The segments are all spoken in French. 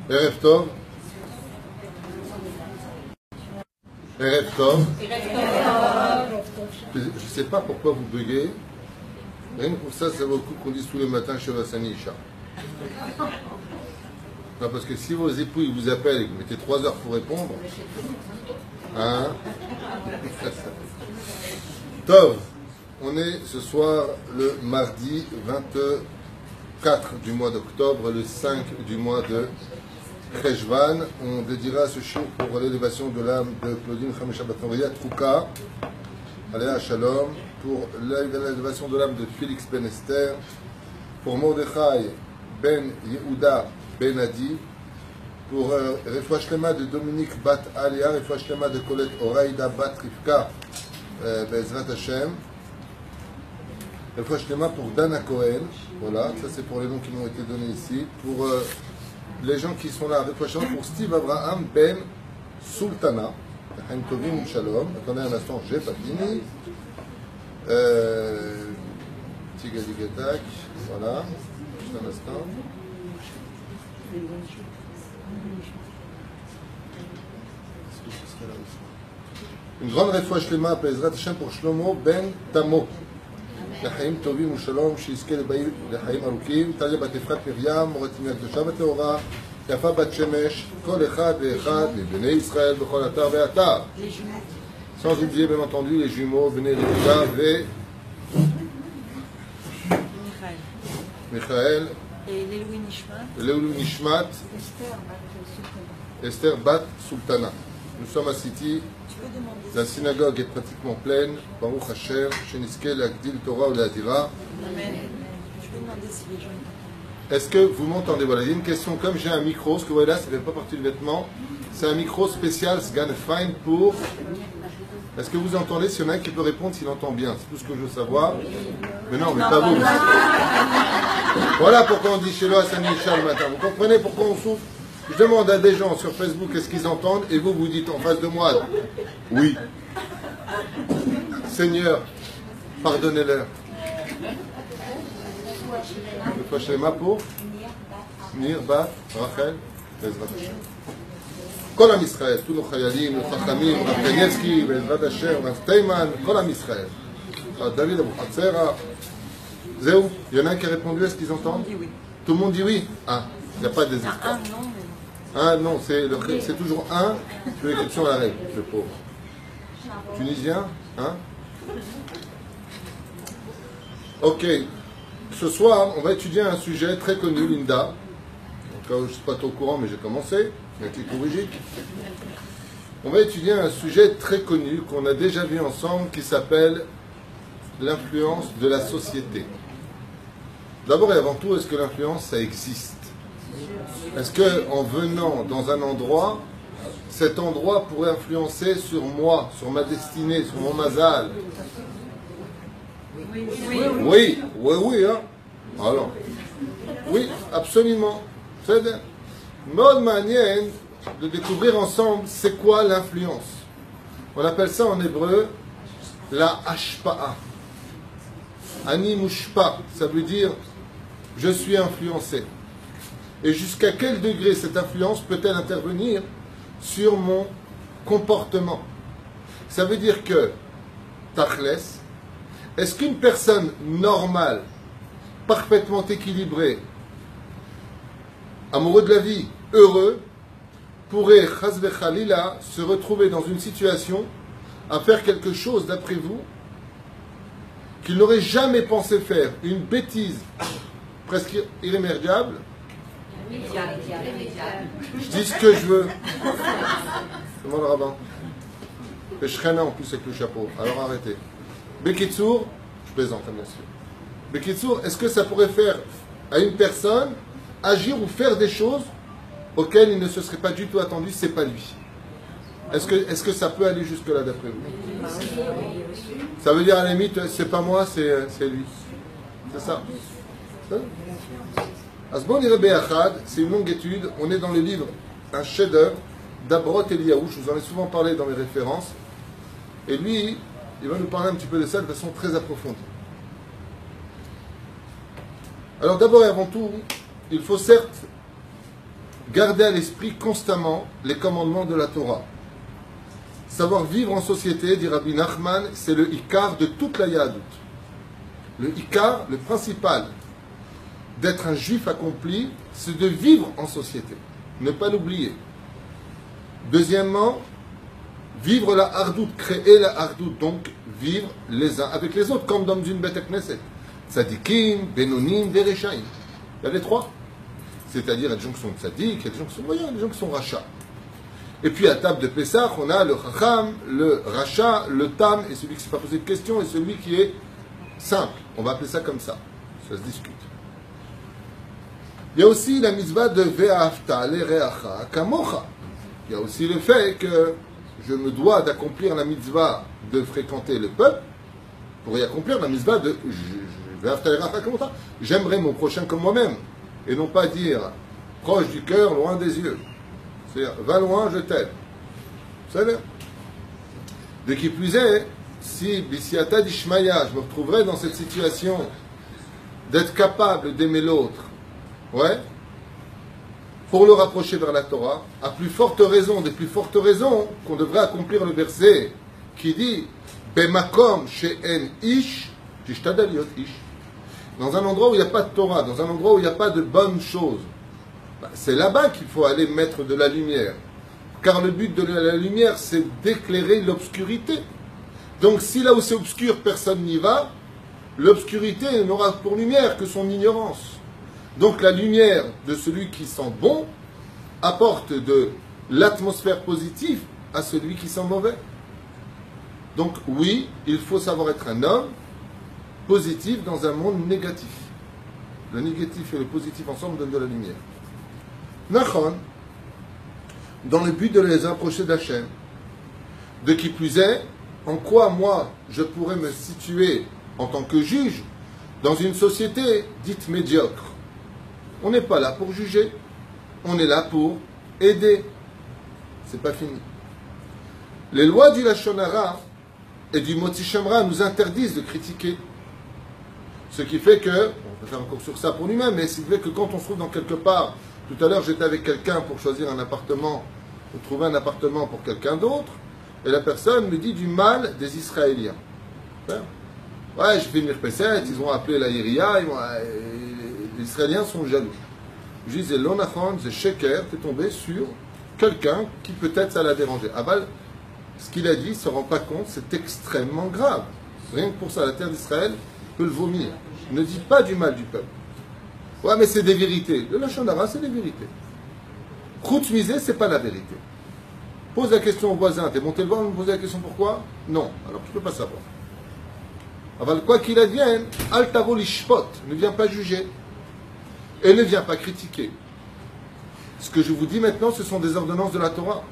Erev Tov. Erev Tov. Je ne sais pas pourquoi vous buguez. Rien que pour ça, ça vaut le coup qu'on dise tous les matins chez Vassani Isha. Non, parce que si vos époux ils vous appellent et que vous mettez 3 heures pour répondre, hein. Tov, on est ce soir le mardi 24 du mois d'octobre, le 5 du mois de Cheshvan. On dédiera ce show pour l'élévation de l'âme de Claudine Chamesha Batnoria Trouka, Aléa Shalom, pour l'élévation de l'âme de Félix Ben Esther, pour Mordechai Ben Yehuda Ben Adi, pour Refoua Shlema de Dominique Bat Alia, Refoua Shlema de Colette Oraïda Bat Rivka Bezrat Hashem, Refoua Shlema pour Dana Cohen, voilà, ça c'est pour les noms qui m'ont été donnés ici, pour les gens qui sont là, Refoua Shlema pour Steve Abraham Ben Sultana, Chaim Tovim Shalom, attendez un instant, j'ai pas fini, Tigadigatak, voilà, juste un instant. Une grande réfoua shlema Bezrat Hashem pour Shlomo Ben Tamo. לחיים טובים ושלום, שיזכה לחיים ארוכים, טליה בת אפרת מרים, מורת ימי הקדושה והטהורה, יפה בת שמש, כל אחד ואחד מבני ישראל בכל אתר ואתר. Sans oublier bien entendu les jumeaux Bnei Rivka et Michael. Et Leilou Nishmat, Esther Bat Sultana. Nous sommes à City, la synagogue est pratiquement pleine. Baruch Hashem, Sheniske, l'Agdil Torah ou l'Adira. Est-ce que vous m'entendez? Voilà, il y a une question. Comme j'ai un micro, ce que vous voyez là, ça ne fait pas partie du vêtement. C'est un micro spécial, Sgan Fine pour. Est-ce que vous entendez? S'il y en a un qui peut répondre, s'il entend bien. C'est tout ce que je veux savoir. Mais non, mais pas vous. Voilà pourquoi on dit chez l'O à Saint-Michel le matin. Vous comprenez pourquoi on souffre? Je demande à des gens sur Facebook est-ce qu'ils entendent et vous vous dites en face de moi oui. Seigneur, pardonnez-leur. Le Fashema pour Nir, Bat, Rachel, Bezrat Hashem. כל עם ישראל, tous nos חיילים, nos חכמים, רב קניאצקי, בעזרת השם, רב תימן, כל עם ישראל. David Abou Hatzera. Zéou, il y en a un qui a répondu, est-ce qu'ils entendent? Tout le monde dit oui. Ah, il n'y a pas de désespoir. Un non, c'est toujours un, de l'exception à la règle, le pauvre. Tunisien, hein? Ok. Ce soir, on va étudier un sujet très connu, Linda. Donc, je ne suis pas trop au courant, mais j'ai commencé avec les corrigiques. On va étudier un sujet très connu qu'on a déjà vu ensemble qui s'appelle l'influence de la société. D'abord et avant tout, est-ce que l'influence, ça existe? Est-ce qu'en venant dans un endroit, cet endroit pourrait influencer sur moi, sur ma destinée, sur mon mazal? Oui, hein? Alors, oui, absolument. C'est une mode manière de découvrir ensemble c'est quoi l'influence. On appelle ça en hébreu la hashpa'a. Ani mushpa, ça veut dire je suis influencé. Et jusqu'à quel degré cette influence peut-elle intervenir sur mon comportement? Ça veut dire que, tachles, est-ce qu'une personne normale, parfaitement équilibrée, amoureux de la vie, heureux, pourrait, chas v'chalila, se retrouver dans une situation à faire quelque chose, d'après vous, qu'il n'aurait jamais pensé faire, une bêtise presque irrémédiable? Je dis ce que je veux. Comment le rabbin? Et Shechana en plus avec le chapeau. Alors arrêtez. Bekitsour, je plaisante bien sûr. Bekitsour, est-ce que ça pourrait faire à une personne agir ou faire des choses auxquelles il ne se serait pas du tout attendu? C'est pas lui. Est-ce que ça peut aller jusque là d'après vous? Ça veut dire à la limite, c'est pas moi, c'est lui. C'est ça. Asbon Irebe c'est une longue étude. On est dans le livre, un chef-d'œuvre d'Abrot Eliyahu. Je vous en ai souvent parlé dans mes références. Et lui, il va nous parler un petit peu de ça de façon très approfondie. Alors d'abord et avant tout, il faut certes garder à l'esprit constamment les commandements de la Torah. Savoir vivre en société, dit Rabbi Nachman, c'est le ikar de toute la Yahadut. Le ikar, le principal d'être un juif accompli, c'est de vivre en société. Ne pas l'oublier. Deuxièmement, vivre la hardout, créer la hardout, donc vivre les uns avec les autres, comme dans une bête knesset. Tzadikim, Benonim, Verechaim. Il y a les trois. C'est-à-dire, il y a des gens qui sont tzadikim, il y a des gens qui sont moyens, il y a des gens qui sont rachats. Et puis à table de Pessah, on a le chacham, le rachat, le tam, et celui qui ne s'est pas posé de questions, et celui qui est simple. On va appeler ça comme ça. Ça se discute. Il y a aussi la mitzvah de Ve'afta le'reacha kamocha. Il y a aussi le fait que je me dois d'accomplir la mitzvah de fréquenter le peuple pour y accomplir la mitzvah de Ve'afta le'reacha kamocha. J'aimerais mon prochain comme moi-même. Et non pas dire proche du cœur, loin des yeux. C'est-à-dire, va loin, je t'aide. Vous savez? De qui plus est, si Bisiata d'Ishmaïa, je me retrouverais dans cette situation d'être capable d'aimer l'autre, ouais, pour le rapprocher vers la Torah, à plus forte raison, des plus fortes raisons, qu'on devrait accomplir le verset qui dit Bemakom she'en ish, tishtadal yot ish. Dans un endroit où il n'y a pas de Torah, dans un endroit où il n'y a pas de bonnes choses, c'est là-bas qu'il faut aller mettre de la lumière. Car le but de la lumière, c'est d'éclairer l'obscurité. Donc si là où c'est obscur, personne n'y va, l'obscurité n'aura pour lumière que son ignorance. Donc la lumière de celui qui sent bon apporte de l'atmosphère positive à celui qui sent mauvais. Donc oui, il faut savoir être un homme positif dans un monde négatif. Le négatif et le positif ensemble donnent de la lumière. Nachon, dans le but de les approcher d'Hachem, de qui plus est, en quoi moi je pourrais me situer en tant que juge dans une société dite médiocre. On n'est pas là pour juger, on est là pour aider. C'est pas fini. Les lois du Lashon Hara et du Motzi Shemra nous interdisent de critiquer. Ce qui fait que, on va faire un cours sur ça pour lui-même, mais ce qui fait que quand on se trouve dans quelque part, tout à l'heure j'étais avec quelqu'un pour choisir un appartement, pour trouver un appartement pour quelqu'un d'autre, et la personne me dit du mal des Israéliens. Ouais, je fais une Mirpesset, ils ont appelé la Iria, les Israéliens sont jaloux. Je dis, l'onachon, c'est sheker, t'es tombé sur quelqu'un qui peut-être ça l'a dérangé. Aval, ce qu'il a dit, il ne se rend pas compte, c'est extrêmement grave. Rien que pour ça, la terre d'Israël peut le vomir. Ne dis pas du mal du peuple. Ouais, mais c'est des vérités. Le Lashon Hara, c'est des vérités. Chutz misé, c'est pas la vérité. Pose la question au voisin. T'es monté le voir, me poser la question pourquoi? Non. Alors tu ne peux pas savoir. Aval, quoi qu'il advienne, al tavo lishpot, ne viens pas juger. Et ne viens pas critiquer. Ce que je vous dis maintenant, ce sont des ordonnances de la Torah.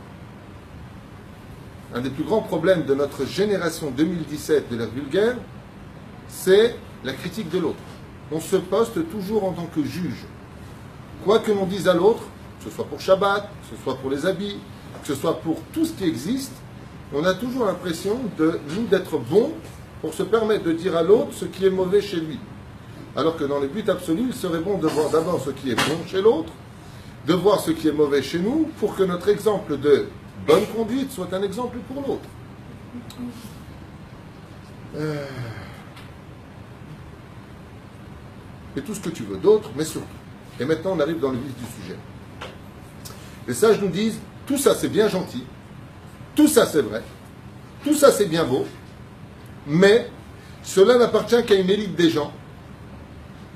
Un des plus grands problèmes de notre génération 2017 de l'ère vulgaire, c'est la critique de l'autre. On se poste toujours en tant que juge. Quoi que l'on dise à l'autre, que ce soit pour Shabbat, que ce soit pour les habits, que ce soit pour tout ce qui existe, on a toujours l'impression de nous d'être bons pour se permettre de dire à l'autre ce qui est mauvais chez lui. Alors que dans le but absolu, il serait bon de voir d'abord ce qui est bon chez l'autre, de voir ce qui est mauvais chez nous, pour que notre exemple de bonne conduite soit un exemple pour l'autre. Et tout ce que tu veux d'autre, mais surtout. Et maintenant, on arrive dans le vif du sujet. Les sages nous disent, tout ça c'est bien gentil, tout ça c'est vrai, tout ça c'est bien beau, mais cela n'appartient qu'à une élite des gens,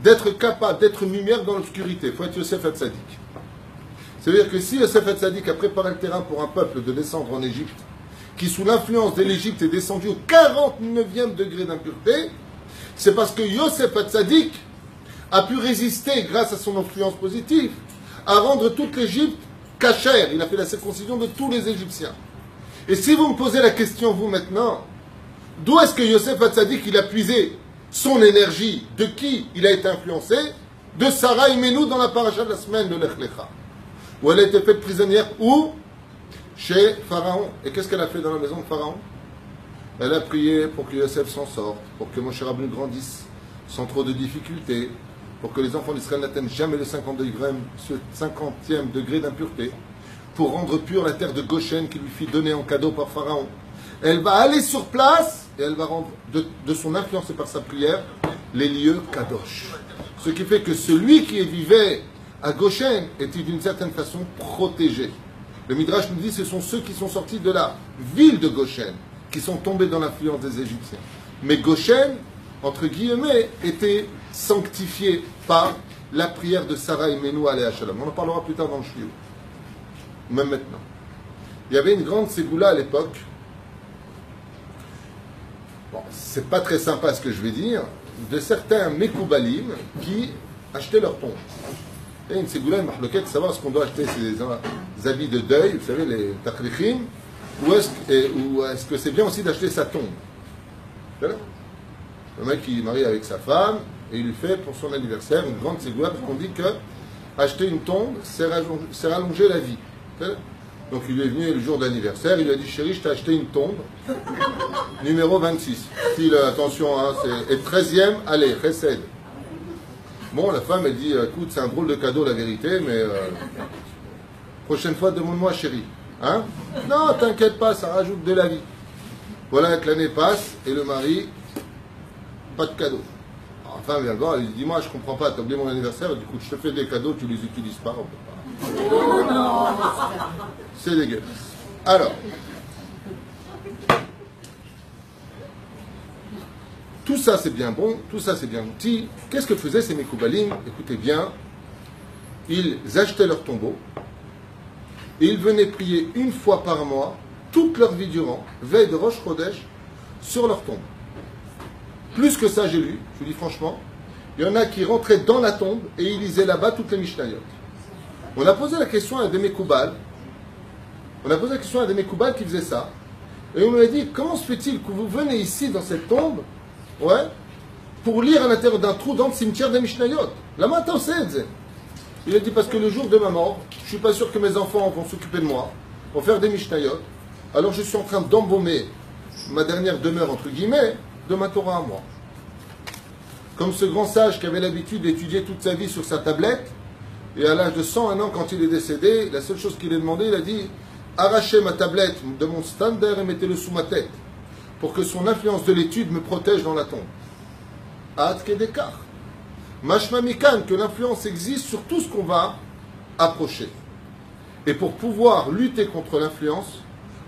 d'être capable d'être une lumière dans l'obscurité. Il faut être Yosef Hatzadik. C'est-à-dire que si Yosef Hatzadik a préparé le terrain pour un peuple de descendre en Égypte, qui sous l'influence de l'Égypte est descendu au 49e degré d'impureté, c'est parce que Yosef Hatzadik a pu résister, grâce à son influence positive, à rendre toute l'Égypte cachère. Il a fait la circoncision de tous les Égyptiens. Et si vous me posez la question, vous maintenant, d'où est-ce que Yosef Hatzadik il a puisé son énergie? De qui il a été influencé? De Sarah Imenu dans la paracha de la semaine de Lech Lecha, où elle a été faite prisonnière. Où? Chez Pharaon. Et qu'est-ce qu'elle a fait dans la maison de Pharaon? Elle a prié pour que Yosef s'en sorte, pour que Moshe Rabbeinu grandisse sans trop de difficultés, pour que les enfants d'Israël n'atteignent jamais le 50e degré d'impureté, pour rendre pure la terre de Goshen qui lui fit donner en cadeau par Pharaon. Elle va aller sur place et elle va rendre de son influence et par sa prière les lieux Kadosh. Ce qui fait que celui qui vivait à Goshen était d'une certaine façon protégé. Le Midrash nous dit que ce sont ceux qui sont sortis de la ville de Goshen qui sont tombés dans l'influence des Égyptiens. Mais Goshen, entre guillemets, était sanctifié par la prière de Sarah Imenu aléha shalom. On en parlera plus tard dans le Shiur. Même maintenant. Il y avait une grande ségoula à l'époque. Bon, c'est pas très sympa ce que je vais dire, de certains Mekoubalim qui achetaient leur tombe. Et une ségoula, une mahloquette, savoir ce qu'on doit acheter, c'est des habits de deuil, vous savez, les takrichim, ou est-ce que c'est bien aussi d'acheter sa tombe. Voilà. Le mec qui est marié avec sa femme, et il lui fait pour son anniversaire une grande ségoula, parce qu'on dit que acheter une tombe, c'est rallonger la vie. Voilà. Donc il lui est venu le jour d'anniversaire, il lui a dit chérie, je t'ai acheté une tombe, numéro 26. Style, attention, hein, et 13e, allez, récède. Bon, la femme, elle dit, écoute, c'est un drôle de cadeau, la vérité, mais prochaine fois, demande-moi chérie. Hein? Non, t'inquiète pas, ça rajoute de la vie. Voilà que l'année passe, et le mari, pas de cadeau. Alors, la femme vient le voir, elle lui dit, dis-moi, je comprends pas, t'as oublié mon anniversaire, elle dit, écoute, je te fais des cadeaux, tu les utilises pas, on peut pas. C'est dégueulasse. Alors, tout ça c'est bien bon, tout ça c'est bien outil. Qu'est-ce que faisaient ces Mekoubalim? Écoutez bien, ils achetaient leur tombeau et ils venaient prier une fois par mois, toute leur vie durant, veille de Rosh Chodesh, sur leur tombe. Plus que ça, j'ai lu, je vous dis franchement, il y en a qui rentraient dans la tombe et ils lisaient là-bas toutes les Mishnayot. On a posé la question à des Mekoubal, qui faisaient ça, et on lui a dit, comment se fait-il que vous venez ici dans cette tombe, ouais, pour lire à l'intérieur d'un trou dans le cimetière des Mishnayot? La matin, c'est. Il a dit, parce que le jour de ma mort, je ne suis pas sûr que mes enfants vont s'occuper de moi, vont faire des Mishnayot, alors je suis en train d'embaumer ma dernière demeure, entre guillemets, de ma Torah à moi. Comme ce grand sage qui avait l'habitude d'étudier toute sa vie sur sa tablette, et à l'âge de 101 ans, quand il est décédé, la seule chose qu'il a demandé, il a dit, arrachez ma tablette de mon standard et mettez-le sous ma tête, pour que son influence de l'étude me protège dans la tombe. Ad Kedekar. Mashma Mikan, que l'influence existe sur tout ce qu'on va approcher. Et pour pouvoir lutter contre l'influence,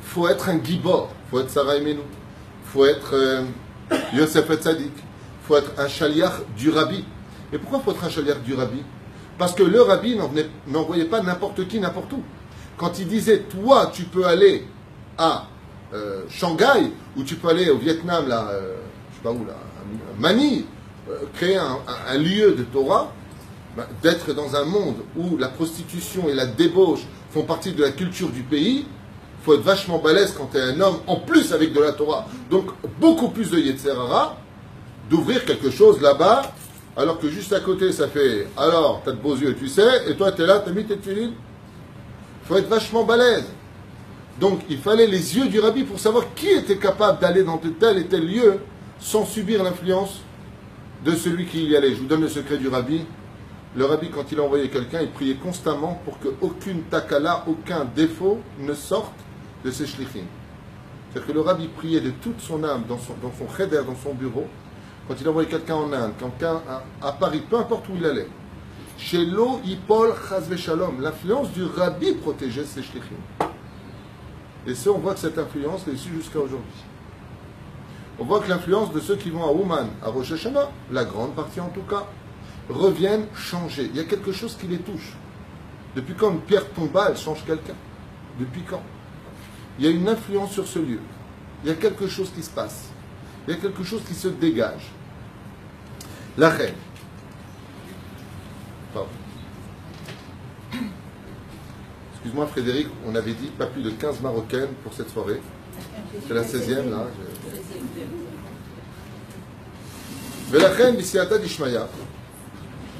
il faut être un gibor, il faut être Sarah Imenu, il faut être Yosef Etzadik, il faut être un chaliach du rabbi. Et pourquoi il faut être un chaliach du rabbi? Parce que le rabbi n'envoyait pas n'importe qui, n'importe où. Quand il disait, toi, tu peux aller à Shanghai, ou tu peux aller au Vietnam, là, je sais pas où, là, à Manille, créer un lieu de Torah, ben, d'être dans un monde où la prostitution et la débauche font partie de la culture du pays, il faut être vachement balèze quand tu es un homme, en plus avec de la Torah, donc beaucoup plus de Yetzer Hara, d'ouvrir quelque chose là-bas, alors que juste à côté ça fait, alors, t'as de beaux yeux, tu sais, et toi t'es là, t'as mis tes filines. Il faut être vachement balèze. Donc il fallait les yeux du rabbi pour savoir qui était capable d'aller dans tel et tel lieu sans subir l'influence de celui qui y allait. Je vous donne le secret du rabbi. Le rabbi, quand il envoyait quelqu'un, il priait constamment pour qu'aucune takala, aucun défaut ne sorte de ses shlichim. C'est-à-dire que le rabbi priait de toute son âme dans son cheder, dans son bureau, quand il envoyait quelqu'un en Inde, quelqu'un à Paris, peu importe où il allait. Chez Lo Yipol Chazve Shalom, l'influence du rabbi protégeait ses shlichim. Et ça, on voit que cette influence est ici jusqu'à aujourd'hui. On voit que l'influence de ceux qui vont à Ouman, à Rosh Hashanah, la grande partie en tout cas, reviennent changer. Il y a quelque chose qui les touche. Depuis quand une pierre tombale change quelqu'un? Depuis quand? Il y a une influence sur ce lieu. Il y a quelque chose qui se passe. Il y a quelque chose qui se dégage. La reine. Pardon. Excuse-moi Frédéric, on avait dit pas plus de 15 Marocaines pour cette soirée. C'est la 16e là. Velachen b'siyata d'Ishmaya.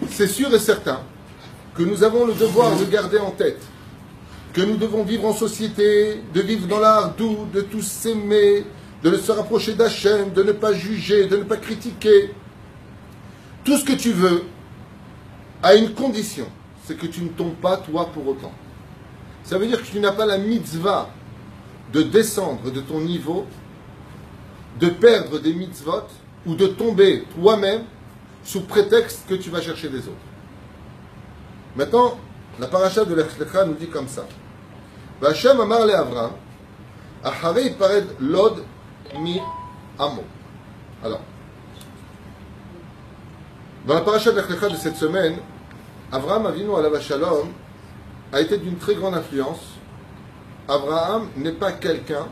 C'est sûr et certain que nous avons le devoir de garder en tête que nous devons vivre en société, de vivre dans l'art doux, de tous s'aimer, de se rapprocher d'Hachem, de ne pas juger, de ne pas critiquer. Tout ce que tu veux, à une condition, c'est que tu ne tombes pas toi pour autant. Ça veut dire que tu n'as pas la mitzvah de descendre de ton niveau, de perdre des mitzvot ou de tomber toi-même sous prétexte que tu vas chercher des autres. Maintenant, la paracha de Lech Lecha nous dit comme ça. V'Hashem amar le Avram, acharei pared lod mi amo. Alors, dans la paracha de Lech Lecha de cette semaine, Avraham Avinu alav shalom a été d'une très grande influence. Abraham n'est pas quelqu'un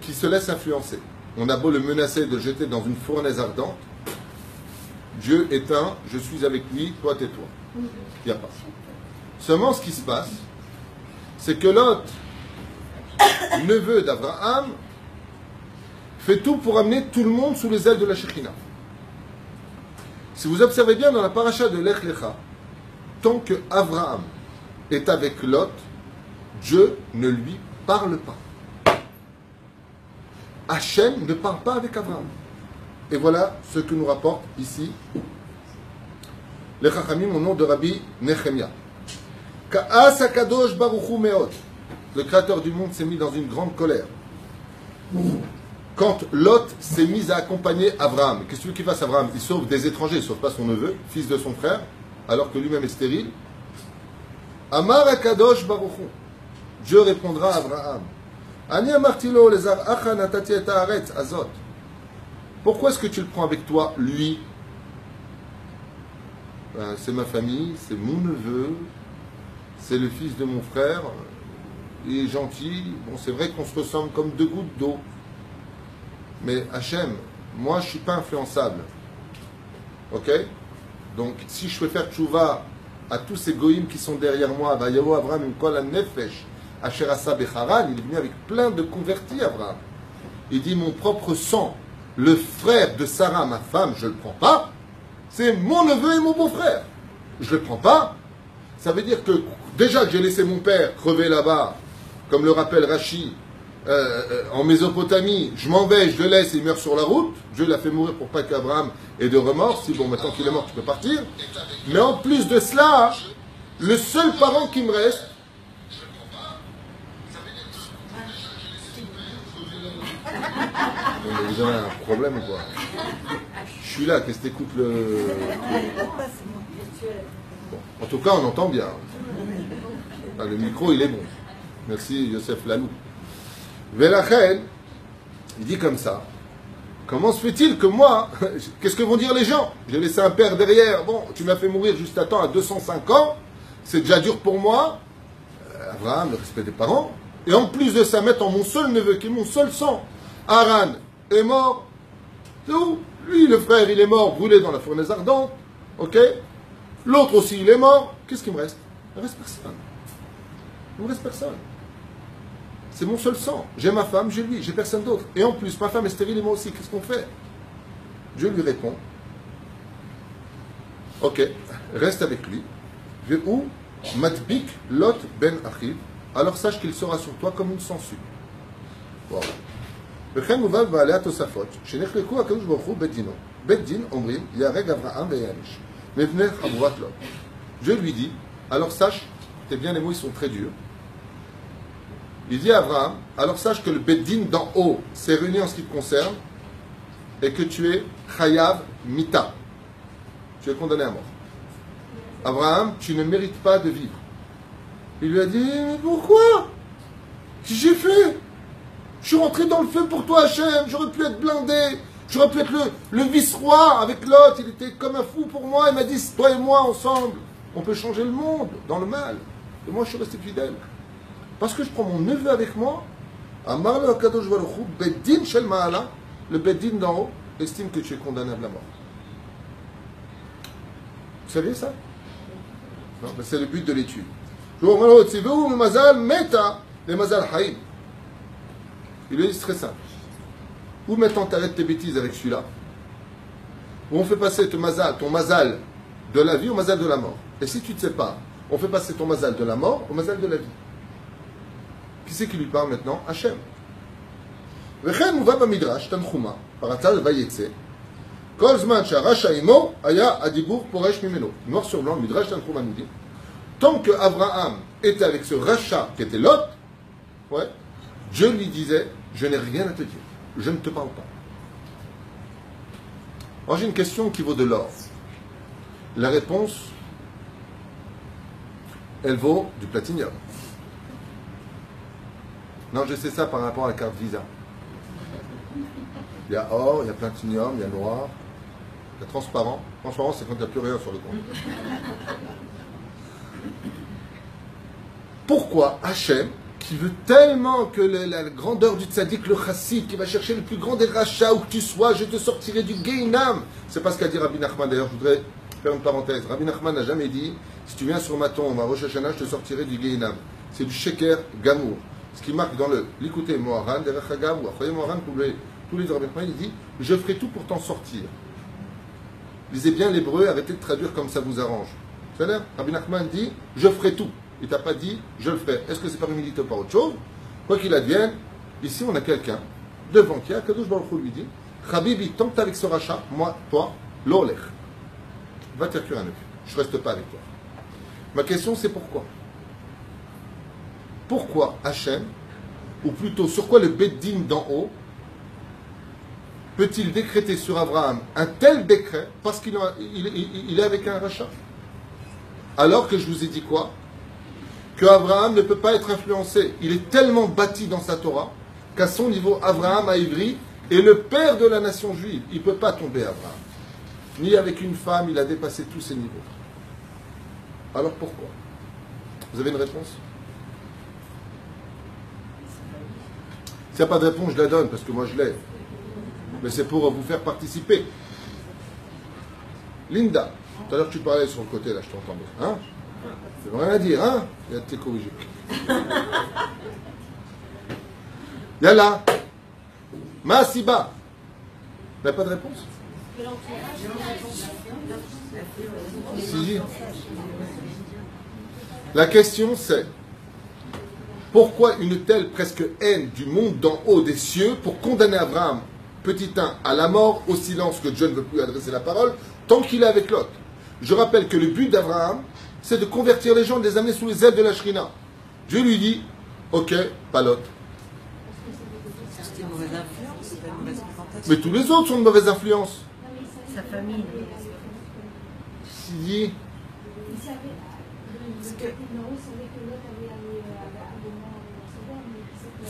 qui se laisse influencer. On a beau le menacer de le jeter dans une fournaise ardente, Dieu est un, je suis avec lui, toi tais-toi. Il n'y a pas. Seulement ce qui se passe, c'est que Lot, neveu d'Abraham, fait tout pour amener tout le monde sous les ailes de la Shekhina. Si vous observez bien dans la paracha de Lech Lecha, tant que Abraham est avec Lot, Dieu ne lui parle pas. Hachem ne parle pas avec Abraham. Et voilà ce que nous rapporte ici les Chachamim au nom de Rabbi Nechemia. Ka'as HaKadosh Baruch Hu Meod. Le créateur du monde s'est mis dans une grande colère. Quand Lot s'est mis à accompagner Abraham, qu'est-ce que tu veux qu'il fasse Abraham? Il sauve des étrangers, il ne sauve pas son neveu, fils de son frère, alors que lui-même est stérile. Amar HaKadosh Baruch Hu. Dieu répondra à Abraham. Ani amartilo lezar acha natati et haaretz azot. Pourquoi est-ce que tu le prends avec toi, lui? Ben, c'est ma famille, c'est mon neveu, c'est le fils de mon frère, il est gentil. Bon, c'est vrai qu'on se ressemble comme deux gouttes d'eau. Mais Hachem, moi je ne suis pas influençable. Ok? Donc si je fais faire tchouva à tous ces goïms qui sont derrière moi, Vayahu Abraham Imkol Nefesh, Asher Asa Becharan, il est venu avec plein de convertis, Abraham. Il dit, mon propre sang, le frère de Sarah, ma femme, je ne le prends pas. C'est mon neveu et mon beau-frère. Je ne le prends pas. Ça veut dire que déjà que j'ai laissé mon père crever là-bas, comme le rappelle Rashi, en Mésopotamie, je m'en vais, je le laisse et il meurt sur la route. Dieu l'a fait mourir pour pas qu'Abraham ait de remords. Si bon, maintenant qu'il est mort, tu peux partir. Mais en plus de cela, le seul parent qui me reste, vous avez un problème ou quoi? Je suis là, qu'est-ce que t'écoutes le... Bon, en tout cas, on entend bien. Ah, le micro, il est bon. Merci, Yosef Lalou. Velachel, il dit comme ça. Comment se fait-il que moi, qu'est-ce que vont dire les gens? J'ai laissé un père derrière. Bon, tu m'as fait mourir juste à temps à 205 ans. C'est déjà dur pour moi. Abraham, le respect des parents. Et en plus de ça, mettre en mon seul neveu, qui est mon seul sang. Haran est mort. C'est où? Lui, le frère, il est mort, brûlé dans la fournaise ardente. Ok? L'autre aussi, il est mort. Qu'est-ce qu'il me reste? Il ne reste personne. Il ne me reste personne. C'est mon seul sang. J'ai ma femme, j'ai lui, j'ai personne d'autre. Et en plus, ma femme est stérile et moi aussi. Qu'est-ce qu'on fait? Dieu lui répond. Ok, reste avec lui. Ve'u matbik lot ben achiv. Alors sache qu'il sera sur toi comme une sangsue. Voilà. וכן מובא בבעלי התוספות, שנחלקו הקדוש ברוך הוא בית דינו. בית דין אומרים, יהרג אברהם ויעניש. מפני חבורת לוט. Dieu lui dit, alors sache, tes bien les mots ils sont très durs. Il dit à Abraham, alors sache que le beit din d'en haut s'est réuni en ce qui te concerne, et que tu es chayav mita. Tu es condamné à mort. Abraham, tu ne mérites pas de vivre. Il lui a dit, mais pourquoi? Qu'est-ce que j'ai fait? Je suis rentré dans le feu pour toi, Hachem. J'aurais pu être blindé. J'aurais pu être le vice-roi avec Lot. Il était comme un fou pour moi. Il m'a dit, toi et moi, ensemble, on peut changer le monde dans le mal. Et moi, je suis resté fidèle. Parce que je prends mon neveu avec moi. Amar le Kadosh Baruch Hu, Beddin Shel Ma'ala, le Beddin d'en haut, estime que tu es condamnable à mort. Vous saviez ça? Non, mais c'est le but de l'étude. Le Mazal Meta, le Mazal Haïm. Il lui dit, c'est très simple. Ou maintenant t'arrêtes tes bêtises avec celui-là, ou on fait passer ton mazal de la vie au mazal de la mort. Et si tu ne sais pas, on fait passer ton mazal de la mort au mazal de la vie. Qui c'est qui lui parle maintenant? Hachem. וכן מובא במדרש, תנחומה, פרצה וייצא, Kol zman sharacha imo aya adibour poresh mimeno. Noir sur blanc, Midrash Tanchuma nous dit, tant que Abraham était avec ce rachat qui était Lot, ouais, Dieu lui disait, je n'ai rien à te dire, je ne te parle pas. Alors j'ai une question qui vaut de l'or. La réponse, elle vaut du platinium. Non, je sais ça par rapport à la carte Visa. Il y a or, il y a platinium, il y a noir, il y a transparent. Transparent, c'est quand il n'y a plus rien sur le compte. Pourquoi Hachem, qui veut tellement que la grandeur du tzaddik, le chassid, qui va chercher le plus grand des rachats, où que tu sois, je te sortirai du Gehinam. C'est pas ce qu'a dit Rabbi Nachman. D'ailleurs, je voudrais faire une parenthèse. Rabbi Nachman n'a jamais dit, si tu viens sur ma tombe, à Rosh Hashanah, je te sortirai du Gehinam. C'est du sheker gamour. Ce qui marque dans le l'écouter Moharan, derech Hagav, ou après Moharan, tous les Rabbi Nachman, il dit, je ferai tout pour t'en sortir. Lisez bien l'hébreu, arrêtez de traduire comme ça vous arrange. C'est-à-dire, Rabbi Nachman dit, je ferai tout. Il t'a pas dit, je le ferai. Est-ce que c'est par humilité ou par autre chose? Quoi qu'il advienne, ici on a quelqu'un devant qui, Kadosh Baruch Hu lui dit, Habibi, tant que tu es avec ce rachat, moi, toi, l'olech, va te cuire un œuf. Je ne reste pas avec toi. Ma question c'est pourquoi? Pourquoi Hachem, ou plutôt sur quoi le Beddin d'en haut, peut-il décréter sur Abraham un tel décret parce qu'il est avec un rachat? Alors que je vous ai dit quoi? Que Abraham ne peut pas être influencé. Il est tellement bâti dans sa Torah qu'à son niveau, Abraham à Ivry est le père de la nation juive. Il ne peut pas tomber, Abraham. Ni avec une femme, il a dépassé tous ses niveaux. Alors pourquoi? Vous avez une réponse? S'il n'y a pas de réponse, je la donne, parce que moi je l'ai. Mais c'est pour vous faire participer. Linda, tout à l'heure tu parlais sur le côté, là je t'entendais. Hein? C'est rien à dire, hein? Il y a de tes corrigés. Yalla. Masiba. Vous n'avez pas de réponse? Si. La question c'est, pourquoi une telle presque haine du monde d'en haut des cieux pour condamner Abraham, petit 1, à la mort, au silence, que Dieu ne veut plus adresser la parole, tant qu'il est avec Lot? Je rappelle que le but d'Abraham, c'est de convertir les gens, de les amener sous les ailes de la Shrina. Dieu lui dit, ok, pas Lot. C'était une mauvaise influence, c'était une mauvaise présentation. Mais tous les autres sont de mauvaise influence. Sa famille. Si.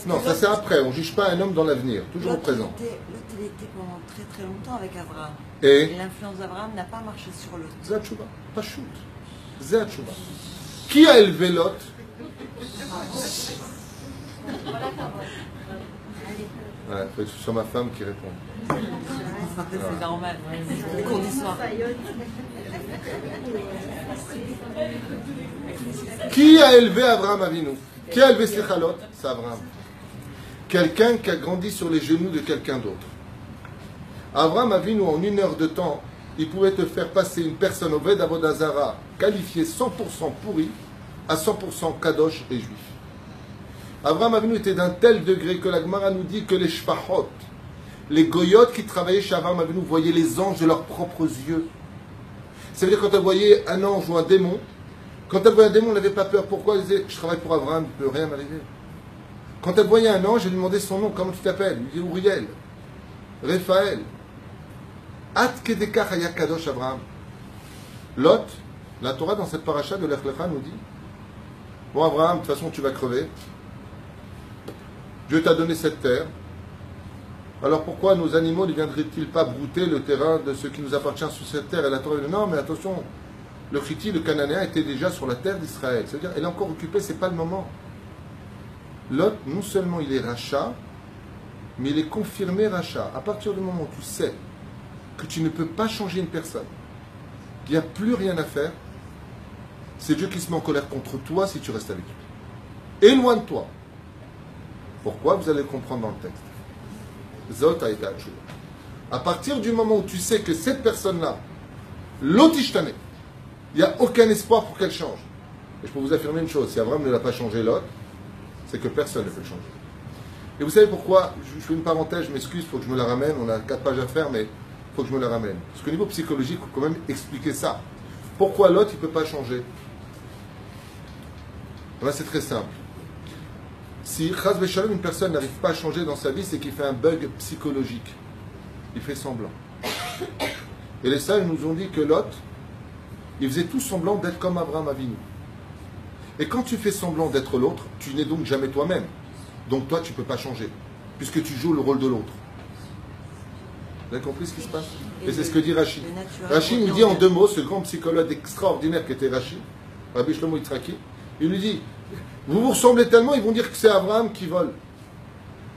Non, ça c'est après. On ne juge pas un homme dans l'avenir, toujours au présent. L'autre, il était pendant très très longtemps avec Abraham. Et l'influence d'Abraham n'a pas marché sur l'autre. Zatchouba, pas shoot. Zatchouba. Qui a élevé Lot? Ouais, faut être sur ma femme qui répond. C'est normal. C'est cours d'histoire. Qui a élevé Abraham Avinu? Qui a élevé Lot? C'est Abraham. Quelqu'un qui a grandi sur les genoux de quelqu'un d'autre. Abraham Avinu, en 1 heure de temps, il pouvait te faire passer une personne au Ved Avodazara qualifiée 100% pourri à 100% kadosh et juif. Abraham Avinu était d'un tel degré que la Gemara nous dit que les shfachot, les goyotes qui travaillaient chez Abraham Avinu, voyaient les anges de leurs propres yeux. Ça veut dire quand elle voyait un ange ou un démon, quand elle voyait un démon, elle n'avait pas peur. Pourquoi? Elle disait, je travaille pour Abraham, il ne peut rien m'arriver. Quand elle voyait un ange, elle lui demandait son nom, comment tu t'appelles? Il dit Uriel, Raphaël. At kedekach haya kadosh Abraham. Lot, la Torah dans cette paracha de Lech Lecha nous dit, bon Abraham, de toute façon tu vas crever. Dieu t'a donné cette terre. Alors pourquoi nos animaux ne viendraient-ils pas brouter le terrain de ce qui nous appartient sur cette terre? Et la Torah dit non, mais attention, le Chiti, le Cananéen, était déjà sur la terre d'Israël. C'est-à-dire, elle est encore occupée, c'est pas le moment. Lot, non seulement il est rachat, mais il est confirmé rachat. À partir du moment où tu sais que tu ne peux pas changer une personne, qu'il n'y a plus rien à faire, c'est Dieu qui se met en colère contre toi si tu restes avec lui. Éloigne-toi. Pourquoi? Vous allez le comprendre dans le texte. Zot a été atchouva. À partir du moment où tu sais que cette personne-là, l'otishtane, il n'y a aucun espoir pour qu'elle change. Et je peux vous affirmer une chose, si Abraham ne l'a pas changé l'autre, c'est que personne ne peut le changer. Et vous savez pourquoi? Je fais une parenthèse, je m'excuse, il faut que je me la ramène, on a 4 pages à faire, mais il faut que je me le ramène. Parce qu'au niveau psychologique, il faut quand même expliquer ça. Pourquoi l'autre, il ne peut pas changer? Là, c'est très simple. Si Chaz Veshalom, une personne n'arrive pas à changer dans sa vie, c'est qu'il fait un bug psychologique. Il fait semblant. Et les sages nous ont dit que Lot, il faisait tout semblant d'être comme Abraham Avinu. Et quand tu fais semblant d'être l'autre, tu n'es donc jamais toi-même. Donc toi, tu ne peux pas changer, puisque tu joues le rôle de l'autre. Vous avez compris ce qui se passe? Et c'est ce que dit Rachid. Rachid nous dit en deux mots, ce grand psychologue extraordinaire qui était Rachid, Rabbi Shlomo Yitzhaki, il lui dit, vous vous ressemblez tellement, ils vont dire que c'est Abraham qui vole.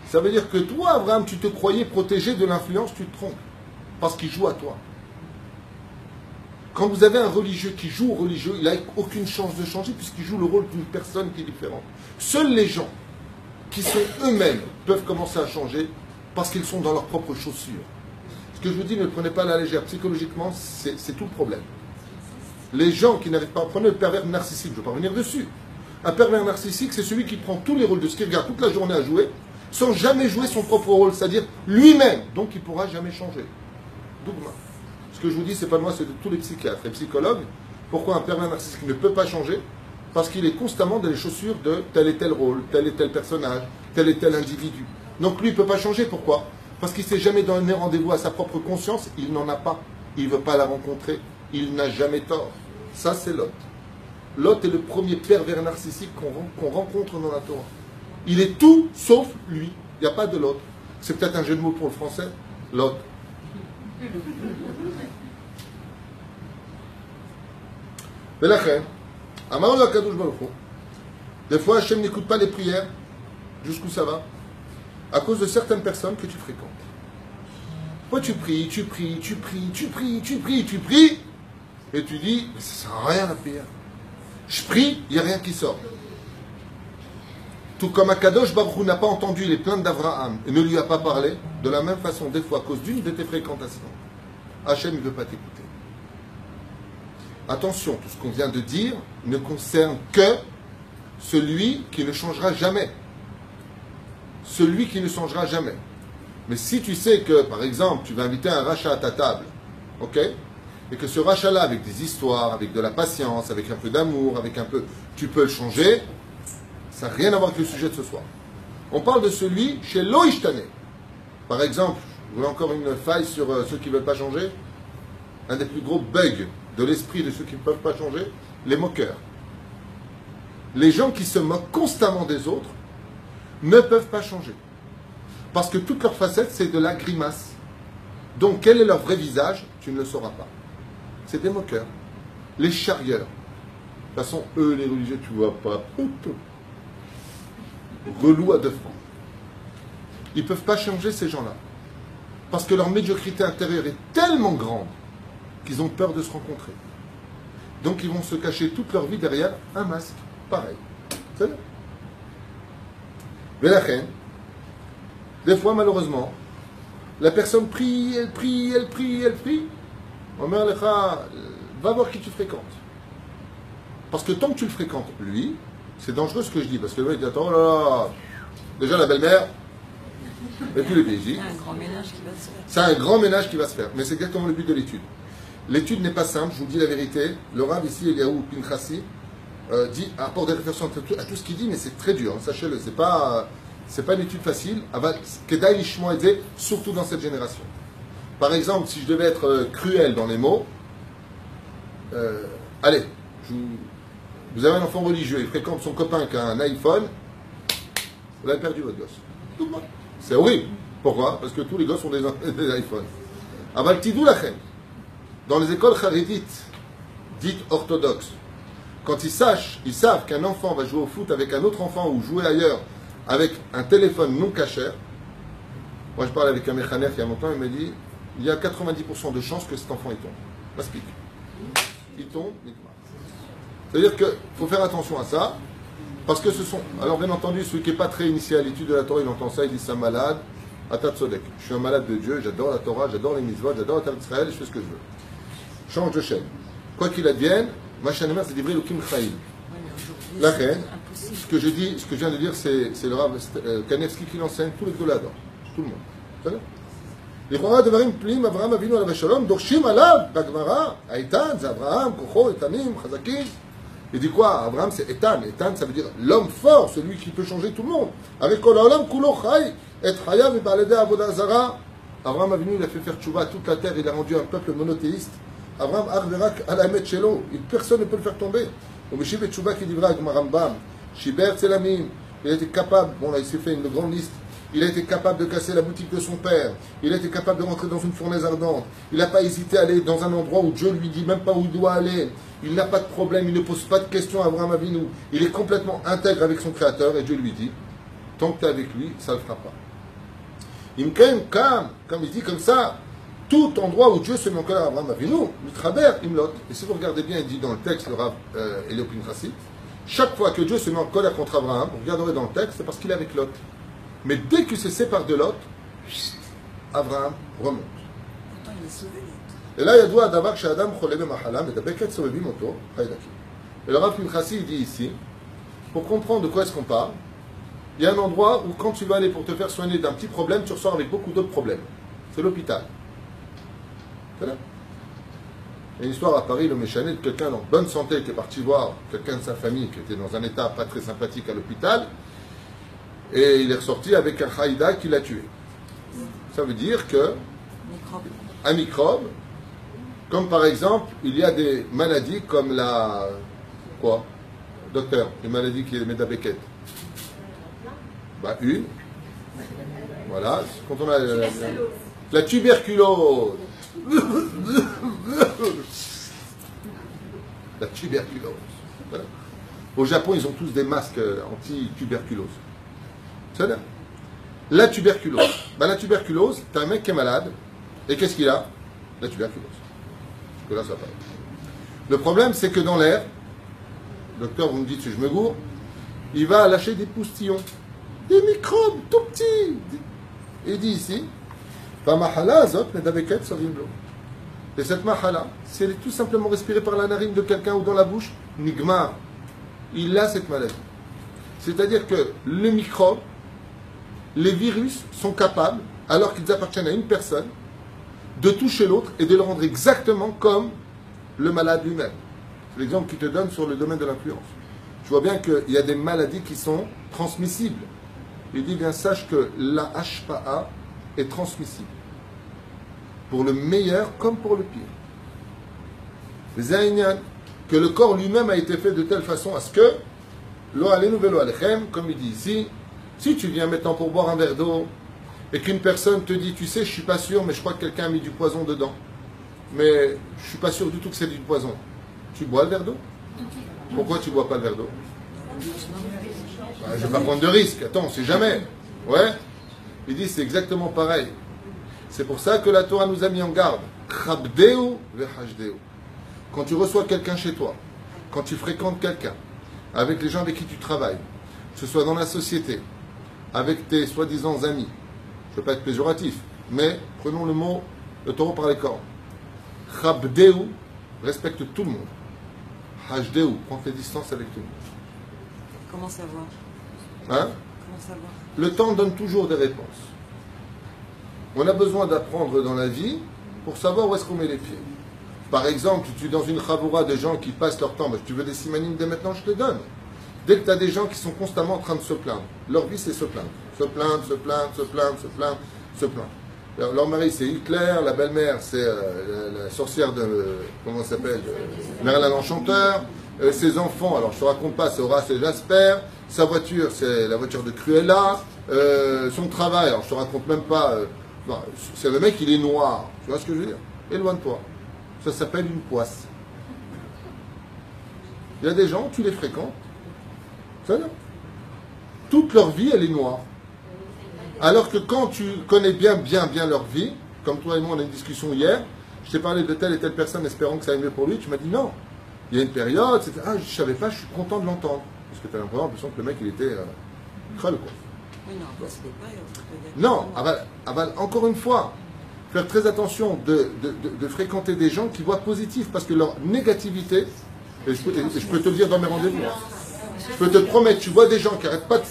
Ça veut dire que toi, Abraham, tu te croyais protégé de l'influence, tu te trompes. Parce qu'il joue à toi. Quand vous avez un religieux qui joue au religieux, il n'a aucune chance de changer puisqu'il joue le rôle d'une personne qui est différente. Seuls les gens qui sont eux-mêmes peuvent commencer à changer parce qu'ils sont dans leurs propres chaussures. Ce que je vous dis, ne le prenez pas à la légère. Psychologiquement, c'est tout le problème. Les gens qui n'arrivent pas à prendre le pervers narcissique, je ne vais pas revenir dessus. Un pervers narcissique, c'est celui qui prend tous les rôles de ce qu'il regarde toute la journée à jouer, sans jamais jouer son propre rôle, c'est-à-dire lui-même. Donc il ne pourra jamais changer. Dougma. Ce que je vous dis, ce n'est pas moi, c'est de tous les psychiatres et psychologues. Pourquoi un pervers narcissique ne peut pas changer? Parce qu'il est constamment dans les chaussures de tel et tel rôle, tel et tel personnage, tel et tel individu. Donc lui, il ne peut pas changer. Pourquoi? Parce qu'il ne s'est jamais donné rendez-vous à sa propre conscience. Il n'en a pas. Il ne veut pas la rencontrer. Il n'a jamais tort. Ça, c'est Lot. Lot est le premier pervers narcissique qu'on rencontre dans la Torah. Il est tout sauf lui. Il n'y a pas de l'autre. C'est peut-être un jeu de mots pour le français. Lot. Des fois, Hachem n'écoute pas les prières. Jusqu'où ça va? À cause de certaines personnes que tu fréquentes. Toi, tu pries, et tu dis, mais ça ne sert à rien la prière. Je prie, il n'y a rien qui sort. Tout comme Akadosh Baruch Hu n'a pas entendu les plaintes d'Abraham et ne lui a pas parlé, de la même façon, des fois, à cause d'une de tes fréquentations, Hachem ne veut pas t'écouter. Attention, tout ce qu'on vient de dire ne concerne que celui qui ne changera jamais. Celui qui ne changera jamais. Mais si tu sais que, par exemple, tu vas inviter un rachat à ta table, ok? Et que ce rachat-là, avec des histoires, avec de la patience, avec un peu d'amour, avec un peu... Tu peux le changer, ça n'a rien à voir avec le sujet de ce soir. On parle de celui chez Loïchtane. Par exemple, vous voulez encore une faille sur ceux qui ne veulent pas changer? Un des plus gros bugs de l'esprit de ceux qui ne peuvent pas changer, les moqueurs. Les gens qui se moquent constamment des autres ne peuvent pas changer. Parce que toute leur facette, c'est de la grimace. Donc, quel est leur vrai visage? Tu ne le sauras pas. C'est des moqueurs. Les charrieurs. De toute façon, eux, les religieux, tu vois pas. Relou à deux francs. Ils ne peuvent pas changer ces gens-là. Parce que leur médiocrité intérieure est tellement grande qu'ils ont peur de se rencontrer. Donc, ils vont se cacher toute leur vie derrière un masque. Pareil. C'est vrai. Mais la reine, des fois, malheureusement, la personne prie, elle prie, elle prie, elle prie. Omer Lecha, va voir qui tu fréquentes. Parce que tant que tu le fréquentes, lui, c'est dangereux ce que je dis. Parce que le mec dit, attends, oh là là, déjà la belle-mère, et puis les pays. C'est un grand ménage qui va se faire. C'est un grand ménage qui va se faire. Mais c'est exactement le but de l'étude. L'étude n'est pas simple, je vous dis la vérité. Le Rav ici, Eliaou Pinchassi, dit, apporte des réflexions à tout ce qu'il dit, mais c'est très dur, hein, sachez-le. C'est pas une étude facile, surtout dans cette génération. Par exemple, si je devais être cruel dans les mots, allez, vous avez un enfant religieux, il fréquente son copain qui a un iPhone, vous avez perdu votre gosse. C'est horrible. Pourquoi? Parce que tous les gosses ont des iPhones. Avaltidou lachem. Dans les écoles charidites, dites orthodoxes, quand ils savent qu'un enfant va jouer au foot avec un autre enfant ou jouer ailleurs avec un téléphone non cachère. Moi, je parle avec un mécanère il y a longtemps, il m'a dit il y a 90% de chances que cet enfant il tombe. Pas speak. Il tombe, il tombe. C'est-à-dire qu'il faut faire attention à ça, parce que ce sont. Alors, bien entendu, celui qui n'est pas très initié à l'étude de la Torah, il entend ça, il dit c'est un malade, Atat Sodek. Je suis un malade de Dieu, j'adore la Torah, j'adore les mitzvot, j'adore la Terre d'Israël, je fais ce que je veux. Change de chaîne. Quoi qu'il advienne, ma chaîne mère, c'est des vrais Lukim Chaim. La reine, ce que je viens de dire, c'est le Rav Kanevski qui l'enseigne, tous les gars l'adorent. Tout le monde. לכאורה דברים פלאים, אברהם אבינו עליו השלום, דורשים עליו בגמרא, האיתן, זה אברהם, כוחו, איתנים, חזקים. Il dit quoi? Abraham c'est Etan. Etan ça veut dire l'homme fort, celui qui peut changer tout le monde. Avec Kol Haolam Kulo Chai, et Chayav et Baalede Avodah Zara. Abraham Avinu il a fait faire tchouva à toute la terre, il a rendu un peuple monothéiste. Abraham Arverak Alamet Shelo, personne ne peut le faire tomber. Au Meshiv et tchouva qui dira avec Marambam, Shiber Tselamim, il a été capable, bon là il s'est fait une grande liste. Il a été capable de casser la boutique de son père. Il a été capable de rentrer dans une fournaise ardente. Il n'a pas hésité à aller dans un endroit où Dieu lui dit même pas où il doit aller. Il n'a pas de problème, il ne pose pas de questions à Abraham Avinu. Il est complètement intègre avec son Créateur et Dieu lui dit, tant que tu es avec lui, ça ne le fera pas. Imken, comme il dit comme ça, tout endroit où Dieu se met en colère à Abraham Avinu, Mitraber, Imlot. Et si vous regardez bien, il dit dans le texte, le Rav Elio Pinchasi, chaque fois que Dieu se met en colère contre Abraham, vous regarderez dans le texte, c'est parce qu'il est avec Lot. Mais dès qu'il se sépare de Lot, Abraham remonte. Pourtant, il est sauvé, Lot. Et là, il y a deux d'abord chez Adam, Cholebe Mahalam, et d'Abeket Sobebim Oto, Haïdaki. Et le Rav Pinchasi, il dit ici, pour comprendre de quoi est-ce qu'on parle, il y a un endroit où quand tu vas aller pour te faire soigner d'un petit problème, tu ressors avec beaucoup d'autres problèmes. C'est l'hôpital. C'est là. Il y a une histoire à Paris, le Méchanet, de quelqu'un en bonne santé qui est parti voir quelqu'un de sa famille qui était dans un état pas très sympathique à l'hôpital. Et il est ressorti avec un haïda qui l'a tué. Ça veut dire que un microbe, comme par exemple, il y a des maladies comme la... Quoi? Docteur, les maladies qui émettent la béquette. Bah, une. Voilà. Quand on a la tuberculose. La tuberculose. Voilà. Au Japon, ils ont tous des masques anti-tuberculose. C'est là. La tuberculose. Ben, la tuberculose, t'as un mec qui est malade, et qu'est-ce qu'il a? La tuberculose. Parce que là, ça parle. Le problème, c'est que dans l'air, docteur, vous me dites si je me gourre, il va lâcher des poustillons, des microbes tout petits. Il dit ici, et cette mahala, si elle est tout simplement respirée par la narine de quelqu'un ou dans la bouche, nigmar, il a cette maladie. C'est-à-dire que les microbes, les virus sont capables, alors qu'ils appartiennent à une personne, de toucher l'autre et de le rendre exactement comme le malade lui-même. C'est l'exemple qu'il te donne sur le domaine de l'influence. Tu vois bien qu'il y a des maladies qui sont transmissibles. Il dit bien, sache que la HPA est transmissible. Pour le meilleur comme pour le pire. Que le corps lui-même a été fait de telle façon à ce que, comme il dit ici, si tu viens maintenant pour boire un verre d'eau et qu'une personne te dit, tu sais, je suis pas sûr, mais je crois que quelqu'un a mis du poison dedans. Mais je suis pas sûr du tout que c'est du poison. Tu bois le verre d'eau? Pourquoi tu bois pas le verre d'eau? Je vais pas prendre de risque. Attends, on sait jamais. Ouais. Il dit, c'est exactement pareil. C'est pour ça que la Torah nous a mis en garde. Chabdeu vehashdeu. Quand tu reçois quelqu'un chez toi, quand tu fréquentes quelqu'un, avec les gens avec qui tu travailles, que ce soit dans la société, avec tes soi-disant amis, je ne veux pas être péjoratif, mais prenons le mot, le taureau par les cornes. Chabdeu, respecte tout le monde. Hashdeu, prends tes distances avec tout le monde. Comment savoir? Hein? Comment savoir? Le temps donne toujours des réponses. On a besoin d'apprendre dans la vie pour savoir où est-ce qu'on met les pieds. Par exemple, tu es dans une chavoura de gens qui passent leur temps, bah, tu veux des simanim dès maintenant, je te donne. Dès que tu as des gens qui sont constamment en train de se plaindre, leur vie c'est se plaindre. Se plaindre, se plaindre, se plaindre, se plaindre, se plaindre. Leur mari c'est Hitler, la belle-mère c'est la sorcière de, comment ça s'appelle, Merlin l'Enchanteur, ses enfants, alors je te raconte pas, c'est Horace et Jasper, sa voiture c'est la voiture de Cruella, son travail, alors je te raconte même pas, c'est le mec il est noir, tu vois ce que je veux dire? Éloigne-toi. Ça s'appelle une poisse. Il y a des gens, tu les fréquentes, ça va. Toute leur vie, elle est noire. Alors que quand tu connais bien leur vie, comme toi et moi, on a une discussion hier, je t'ai parlé de telle et telle personne espérant que ça aille mieux pour lui, tu m'as dit non. Il y a une période, c'était, ah, je ne savais pas, je suis content de l'entendre. Parce que tu as l'impression que le mec, il était creux, quoi. Oui, non, après, c'est des périodes. Non, aval, encore une fois, faire très attention de fréquenter des gens qui voient positif, parce que leur négativité, et je peux te le dire dans mes rendez-vous, je peux te promettre, tu vois des gens qui n'arrêtent pas de...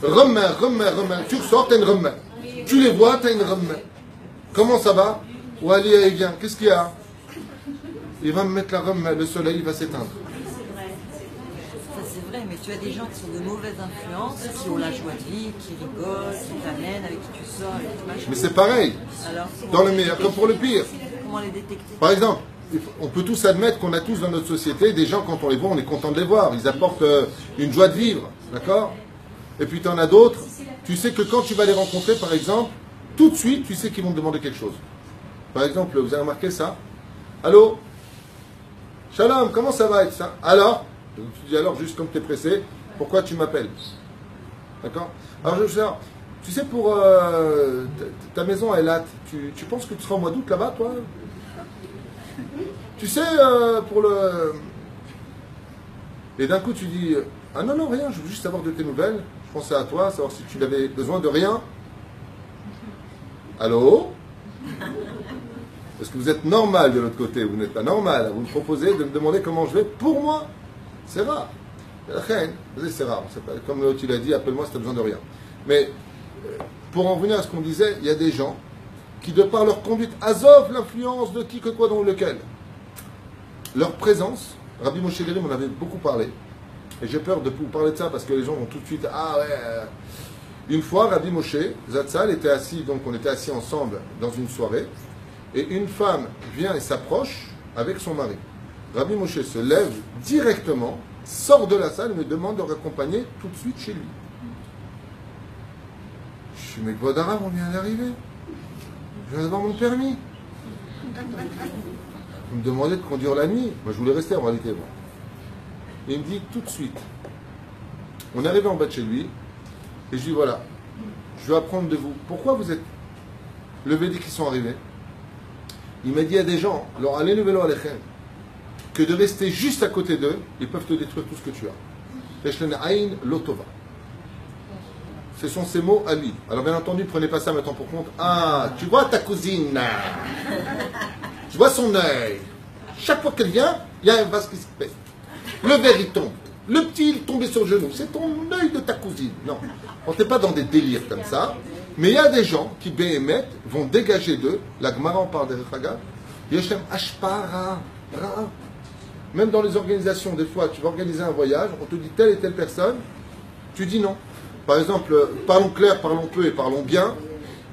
Remets, tu ressors, t'as une remets. Tu les vois, t'as une remets. Comment ça va? Wally, il vient. Qu'est-ce qu'il y a? Il va me mettre la rhum, le soleil, il va s'éteindre. Ça c'est vrai, mais tu as des gens qui sont de mauvaises influences, qui ont la joie de vivre, qui rigolent, qui t'amènent, avec qui tu sors, avec qui tu machin. Mais c'est pareil. Alors, Dans le meilleur comme pour le pire. comment les détecter? Par exemple, on peut tous admettre qu'on a tous dans notre société des gens, quand on les voit, on est content de les voir. Ils apportent une joie de vivre. D'accord? Et puis tu en as d'autres. Tu sais que quand tu vas les rencontrer, par exemple, tout de suite, tu sais qu'ils vont te demander quelque chose. Par exemple, vous avez remarqué ça? Allô? Shalom, comment ça va être ça? Alors? Tu dis alors, juste comme tu es pressé, pourquoi tu m'appelles? D'accord? Alors, tu sais, pour ta maison à Elat, tu penses que tu seras au mois d'août là-bas, toi? Tu sais, pour le... Et d'un coup, tu dis, ah non, non, rien, je veux juste savoir de tes nouvelles. Je pensais à toi, savoir si tu avais besoin de rien. Allô? Est-ce que vous êtes normal de l'autre côté? Vous n'êtes pas normal. Vous me proposez de me demander comment je vais pour moi. C'est rare. C'est rare. C'est pas, comme tu l'as dit, appelle-moi si tu as besoin de rien. Mais pour en revenir à ce qu'on disait, il y a des gens qui, de par leur conduite, azov l'influence de qui que quoi dans lequel. Leur présence, Rabbi Moshe Léry m'en avait beaucoup parlé. Et j'ai peur de vous parler de ça parce que les gens vont tout de suite. Ah ouais. Une fois, Rabbi Moshe Zatzal était assis, donc on était assis ensemble dans une soirée. Et une femme vient et s'approche avec son mari. Rabbi Moshe se lève directement, sort de la salle et me demande de raccompagner tout de suite chez lui. Je dis, mais Kvodara, on vient d'arriver. Je viens d'avoir mon permis. Vous me demandez de conduire la nuit. Moi, je voulais rester en réalité. Moi. Et il me dit tout de suite. On est arrivé en bas de chez lui. Et je dis, voilà, je vais apprendre de vous. Pourquoi vous êtes levés dès qu'ils sont arrivés? Il m'a dit, il y a des gens, alors allez lever leur alechem, que de rester juste à côté d'eux, ils peuvent te détruire tout ce que tu as. Ce sont ces mots à lui. Alors bien entendu, prenez pas ça maintenant pour compte. Ah, tu vois ta cousine, tu vois son œil. Chaque fois qu'elle vient, il y a un vase qui se pète. Le verre il tombe. Le petit il est tombé sur le genou. C'est ton œil de ta cousine. Non, on n'est pas dans des délires comme ça. Mais il y a des gens qui, béhémet, vont dégager d'eux, la Gemara en parle des Rechaga, Yeshem Ashpara, même dans les organisations, des fois, tu vas organiser un voyage, on te dit telle et telle personne, tu dis non. Par exemple, parlons clair, parlons peu et parlons bien,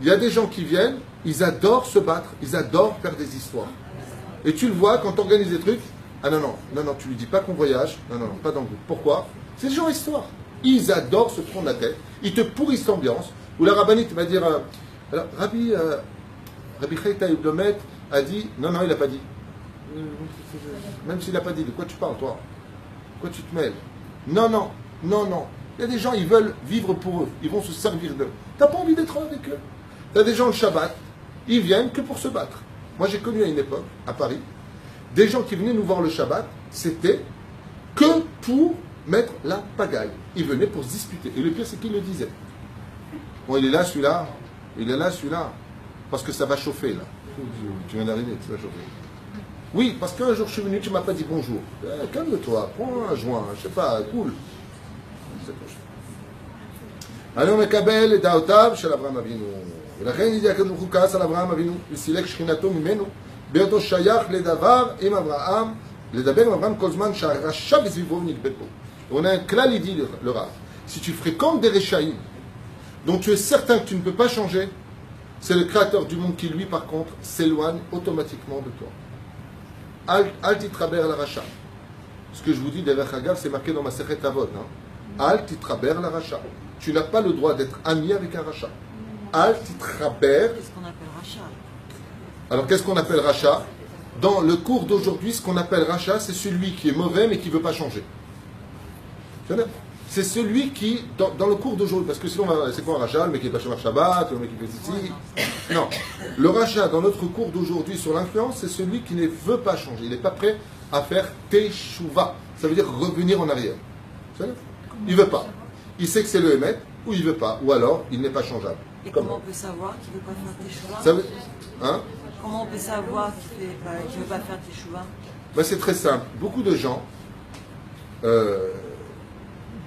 il y a des gens qui viennent, ils adorent se battre, ils adorent faire des histoires. Et tu le vois, quand tu organises des trucs, ah non, non, non, non, tu lui dis pas qu'on voyage, non, non, non, pas dans le groupe. Pourquoi? C'est des gens histoires. Ils adorent se prendre la tête, ils te pourrissent l'ambiance. Ou la rabbinite va dire, alors Rabbi Chayta Iblomet a dit, non, non, il n'a pas dit. Même s'il n'a pas dit, de quoi tu parles, toi? De quoi tu te mêles? Non, non, non, non. Il y a des gens, ils veulent vivre pour eux, ils vont se servir d'eux. Tu n'as pas envie d'être avec eux. Tu as des gens le Shabbat, ils viennent que pour se battre. Moi, j'ai connu à une époque, à Paris, des gens qui venaient nous voir le Shabbat, c'était que pour mettre la pagaille. Ils venaient pour se disputer. Et le pire, c'est qu'ils le disaient. Bon, il est là, celui-là. Il est là, celui-là. Parce que ça va chauffer, là. Tu viens d'arriver, ça va chauffer. Oui, parce qu'un jour, je suis venu, tu ne m'as pas dit bonjour. Calme-toi, prends un joint, je sais pas, cool. Alors, on מקבל את דעותיו של אברהם אבינו. ולכן ידיע הקדוש ברוך הוא כעס על אברהם אבינו, וסילק שכינתו ממנו, בהיותו שייך לדבר עם אברהם, לדבר עם אברהם כל זמן שהרשע בסביבו נדבק בו. On a un klal, il dit le Rav. Si tu fréquentes des réchaïm, dont tu es certain que tu ne peux pas changer, c'est le créateur du monde qui, lui, par contre, s'éloigne automatiquement de toi. Al titraber la racha. Ce que je vous dis des Rechagav, c'est marqué dans ma Sechet Avot. Al titraber la racha. Tu n'as pas le droit d'être ami avec un rachat. Al titraber. Qu'est-ce qu'on appelle rachat? Alors, qu'est-ce qu'on appelle rachat? Dans le cours d'aujourd'hui, ce qu'on appelle rachat, c'est celui qui est mauvais mais qui ne veut pas changer. C'est celui qui, dans le cours d'aujourd'hui, parce que sinon, c'est quoi un rachat? Le mec qui est pas chez Shabbat, le mec qui fait ici. Non. Le rachat, dans notre cours d'aujourd'hui sur l'influence, c'est celui qui ne veut pas changer. Il n'est pas prêt à faire teshuva. Ça veut dire revenir en arrière. Il ne veut pas. Il sait que c'est le émet, ou il ne veut pas. Ou alors, il n'est pas changeable. Et comment on peut savoir qu'il ne veut pas faire teshuva? Ça veut... Hein? Comment on peut savoir qu'il ne veut pas faire teshuva? Ben, c'est très simple. Beaucoup de gens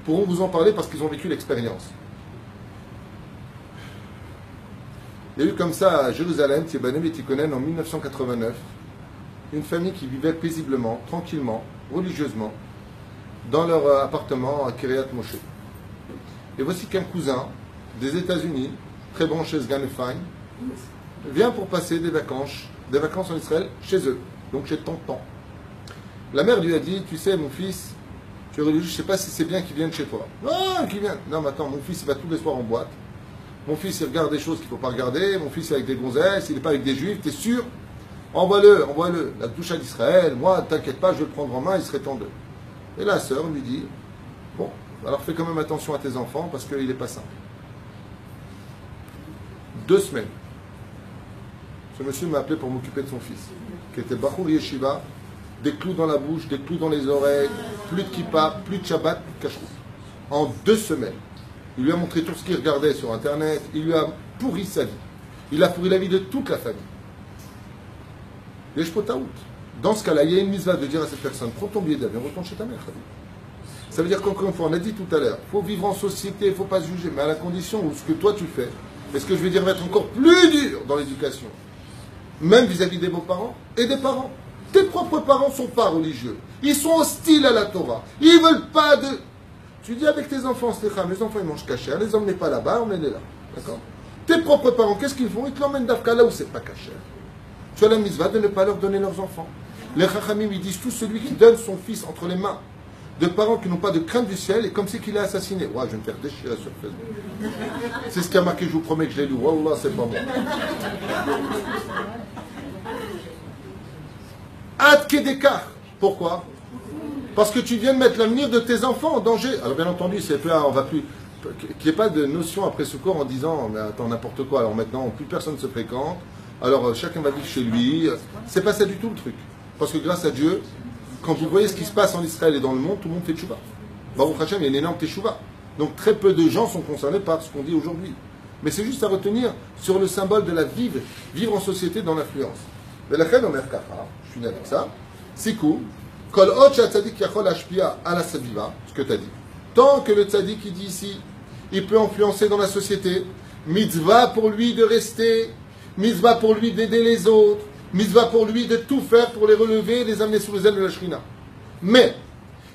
pourront vous en parler parce qu'ils ont vécu l'expérience. Il y a eu comme ça à Jérusalem, Tiebanem et Tikonen en 1989, une famille qui vivait paisiblement, tranquillement, religieusement, dans leur appartement à Kiryat Moshe. Et voici qu'un cousin des États-Unis, très bon chez Sgan Fine, vient pour passer des vacances en Israël chez eux, donc chez tonton. La mère lui a dit, tu sais mon fils, tu es religieux, je ne sais pas si c'est bien qu'il vienne chez toi. Ah, qu'il vienne. Non mais attends, mon fils il va tous les soirs en boîte. Mon fils il regarde des choses qu'il ne faut pas regarder, mon fils est avec des gonzesses, il n'est pas avec des juifs, t'es sûr? Envoie-le, la douche d'Israël, moi t'inquiète pas, je vais le prendre en main, il serait temps d'eux. Et la sœur lui dit, bon, alors fais quand même attention à tes enfants parce qu'il n'est pas simple. 2 semaines. Ce monsieur m'a appelé pour m'occuper de son fils, qui était Bachour Yeshiva, des clous dans la bouche, des clous dans les oreilles, plus de kippa, plus de Shabbat, plus de kashrut. En 2 semaines. Il lui a montré tout ce qu'il regardait sur Internet, il lui a pourri sa vie. Il a pourri la vie de toute la famille. Dans ce cas-là, il y a une mitzvah de dire à cette personne, prends ton billet d'avion, retourne chez ta mère. Ça veut dire qu'encore une fois, on a dit tout à l'heure, il faut vivre en société, il ne faut pas se juger, mais à la condition où ce que toi tu fais, et ce que je vais dire va être encore plus dur dans l'éducation, même vis-à-vis des beaux-parents et des parents. Tes propres parents ne sont pas religieux. Ils sont hostiles à la Torah. Ils ne veulent pas de... Tu dis avec tes enfants, les enfants ils mangent cachère, les emmenez pas là-bas, emmenez-les là. D'accord? Tes propres parents, qu'est-ce qu'ils font? Ils te l'emmènent d'Afka là où c'est pas cachère. Tu as la mitzvah de ne pas leur donner leurs enfants. Les Chachamim, ils disent tout celui qui donne son fils entre les mains de parents qui n'ont pas de crainte du ciel, et comme si qu'il est assassiné. Ouais, je vais me faire déchirer sur Facebook. C'est ce qui a marqué, je vous promets que je l'ai lu. Wallah, c'est pas bon. Ad Kedekar. Pourquoi? Parce que tu viens de mettre l'avenir de tes enfants en danger. Alors bien entendu, c'est plus, on va plus, qu'il n'y ait pas de notion après secours en disant, mais attends, n'importe quoi. Alors maintenant, plus personne ne se fréquente. Alors chacun va vivre chez lui. C'est pas ça du tout le truc. Parce que grâce à Dieu, quand vous voyez ce qui se passe en Israël et dans le monde, tout le monde fait tchouva. Baruch Hashem, il y a une énorme teshuva. Donc très peu de gens sont concernés par ce qu'on dit aujourd'hui. Mais c'est juste à retenir sur le symbole de la vivre en société dans l'influence. Mais la reine Omer Kacha, je finis avec ça, Sikou, Kol Od Tzadik Yachol Ashpia Ala Saviva, ce que tu as dit. Tant que le Tzadik qui dit ici, il peut influencer dans la société, mitzvah pour lui de rester, mitzvah pour lui d'aider les autres, mitzvah pour lui de tout faire pour les relever et les amener sous les ailes de la Shrina. Mais,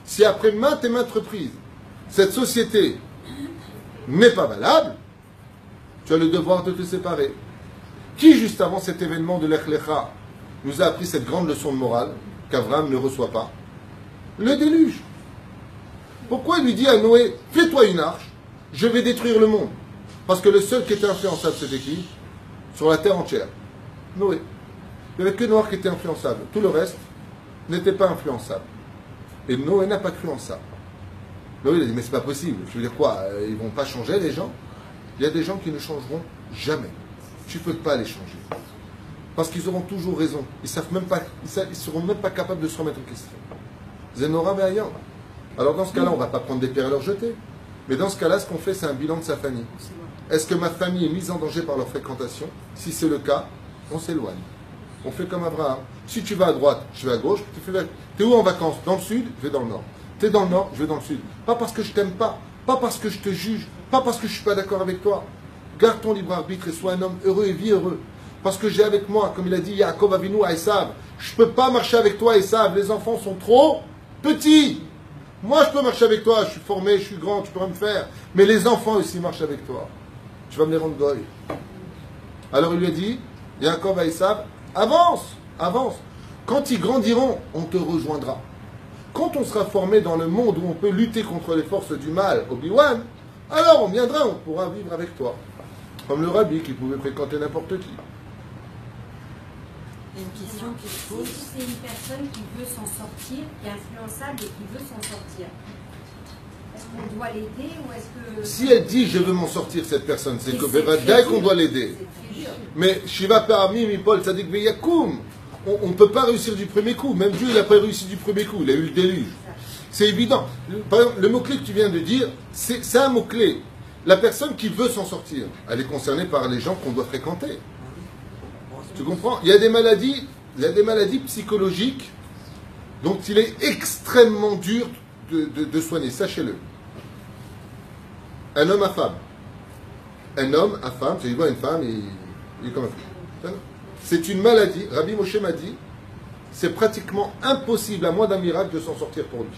si après maintes et maintes reprises, cette société n'est pas valable, tu as le devoir de te séparer. Qui, juste avant cet événement de l'Ech Lecha, nous a appris cette grande leçon de morale qu'Abraham ne reçoit pas? Le déluge. Pourquoi il lui dit à Noé, fais-toi une arche, je vais détruire le monde? Parce que le seul qui était influençable, c'était qui? Sur la terre entière, Noé. Il n'y avait que Noé qui était influençable. Tout le reste n'était pas influençable. Et Noé n'a pas cru en ça. Noé il a dit, mais c'est pas possible. Je veux dire quoi? Ils ne vont pas changer les gens? Il y a des gens qui ne changeront jamais. Tu ne peux pas les changer. Parce qu'ils auront toujours raison. Ils ne seront même pas capables de se remettre en question. Zenora Me'ayam. Alors dans ce cas-là, on ne va pas prendre des pierres et leur jeter. Mais dans ce cas-là, ce qu'on fait, c'est un bilan de sa famille. Est-ce que ma famille est mise en danger par leur fréquentation? Si c'est le cas, on s'éloigne. On fait comme Abraham. Si tu vas à droite, je vais à gauche. Tu es où en vacances? Dans le sud, je vais dans le nord. Tu es dans le nord, je vais dans le sud. Pas parce que je t'aime pas parce que je te juge, pas parce que je ne suis pas d'accord avec toi. Garde ton libre arbitre et sois un homme heureux et vis heureux. Parce que j'ai avec moi, comme il a dit Yaakov Avinu à Esav, je ne peux pas marcher avec toi Esav, les enfants sont trop petits. Moi je peux marcher avec toi, je suis formé, je suis grand, tu pourras me faire. Mais les enfants aussi marchent avec toi. Tu vas me les rendre goy. Alors il lui a dit, Yaakov à Esav, avance, avance. Quand ils grandiront, on te rejoindra. Quand on sera formé dans le monde où on peut lutter contre les forces du mal, Obi-Wan, alors on viendra, on pourra vivre avec toi. Comme le rabbi qui pouvait fréquenter n'importe qui. Il y a une question qui se pose. Si c'est une personne qui veut s'en sortir, qui est influençable et qui veut s'en sortir, est-ce qu'on doit l'aider ou est-ce que... Si elle dit je veux m'en sortir, cette personne, c'est que Bevadai qu'on doit l'aider. Mais Shiva parmi Mipol Tzadik Veyakoum, on ne peut pas réussir du premier coup. Même Dieu, il n'a pas réussi du premier coup. Il a eu le déluge. C'est évident. Par exemple, le mot-clé que tu viens de dire, c'est un mot-clé. La personne qui veut s'en sortir, elle est concernée par les gens qu'on doit fréquenter. Tu comprends? Il y a des maladies psychologiques dont il est extrêmement dur de soigner. Sachez-le. Un homme à femme. Un homme à femme, tu vois une femme et Il est comme un fou. C'est une maladie. Rabbi Moshe m'a dit, c'est pratiquement impossible, à moins d'un miracle, de s'en sortir pour lui.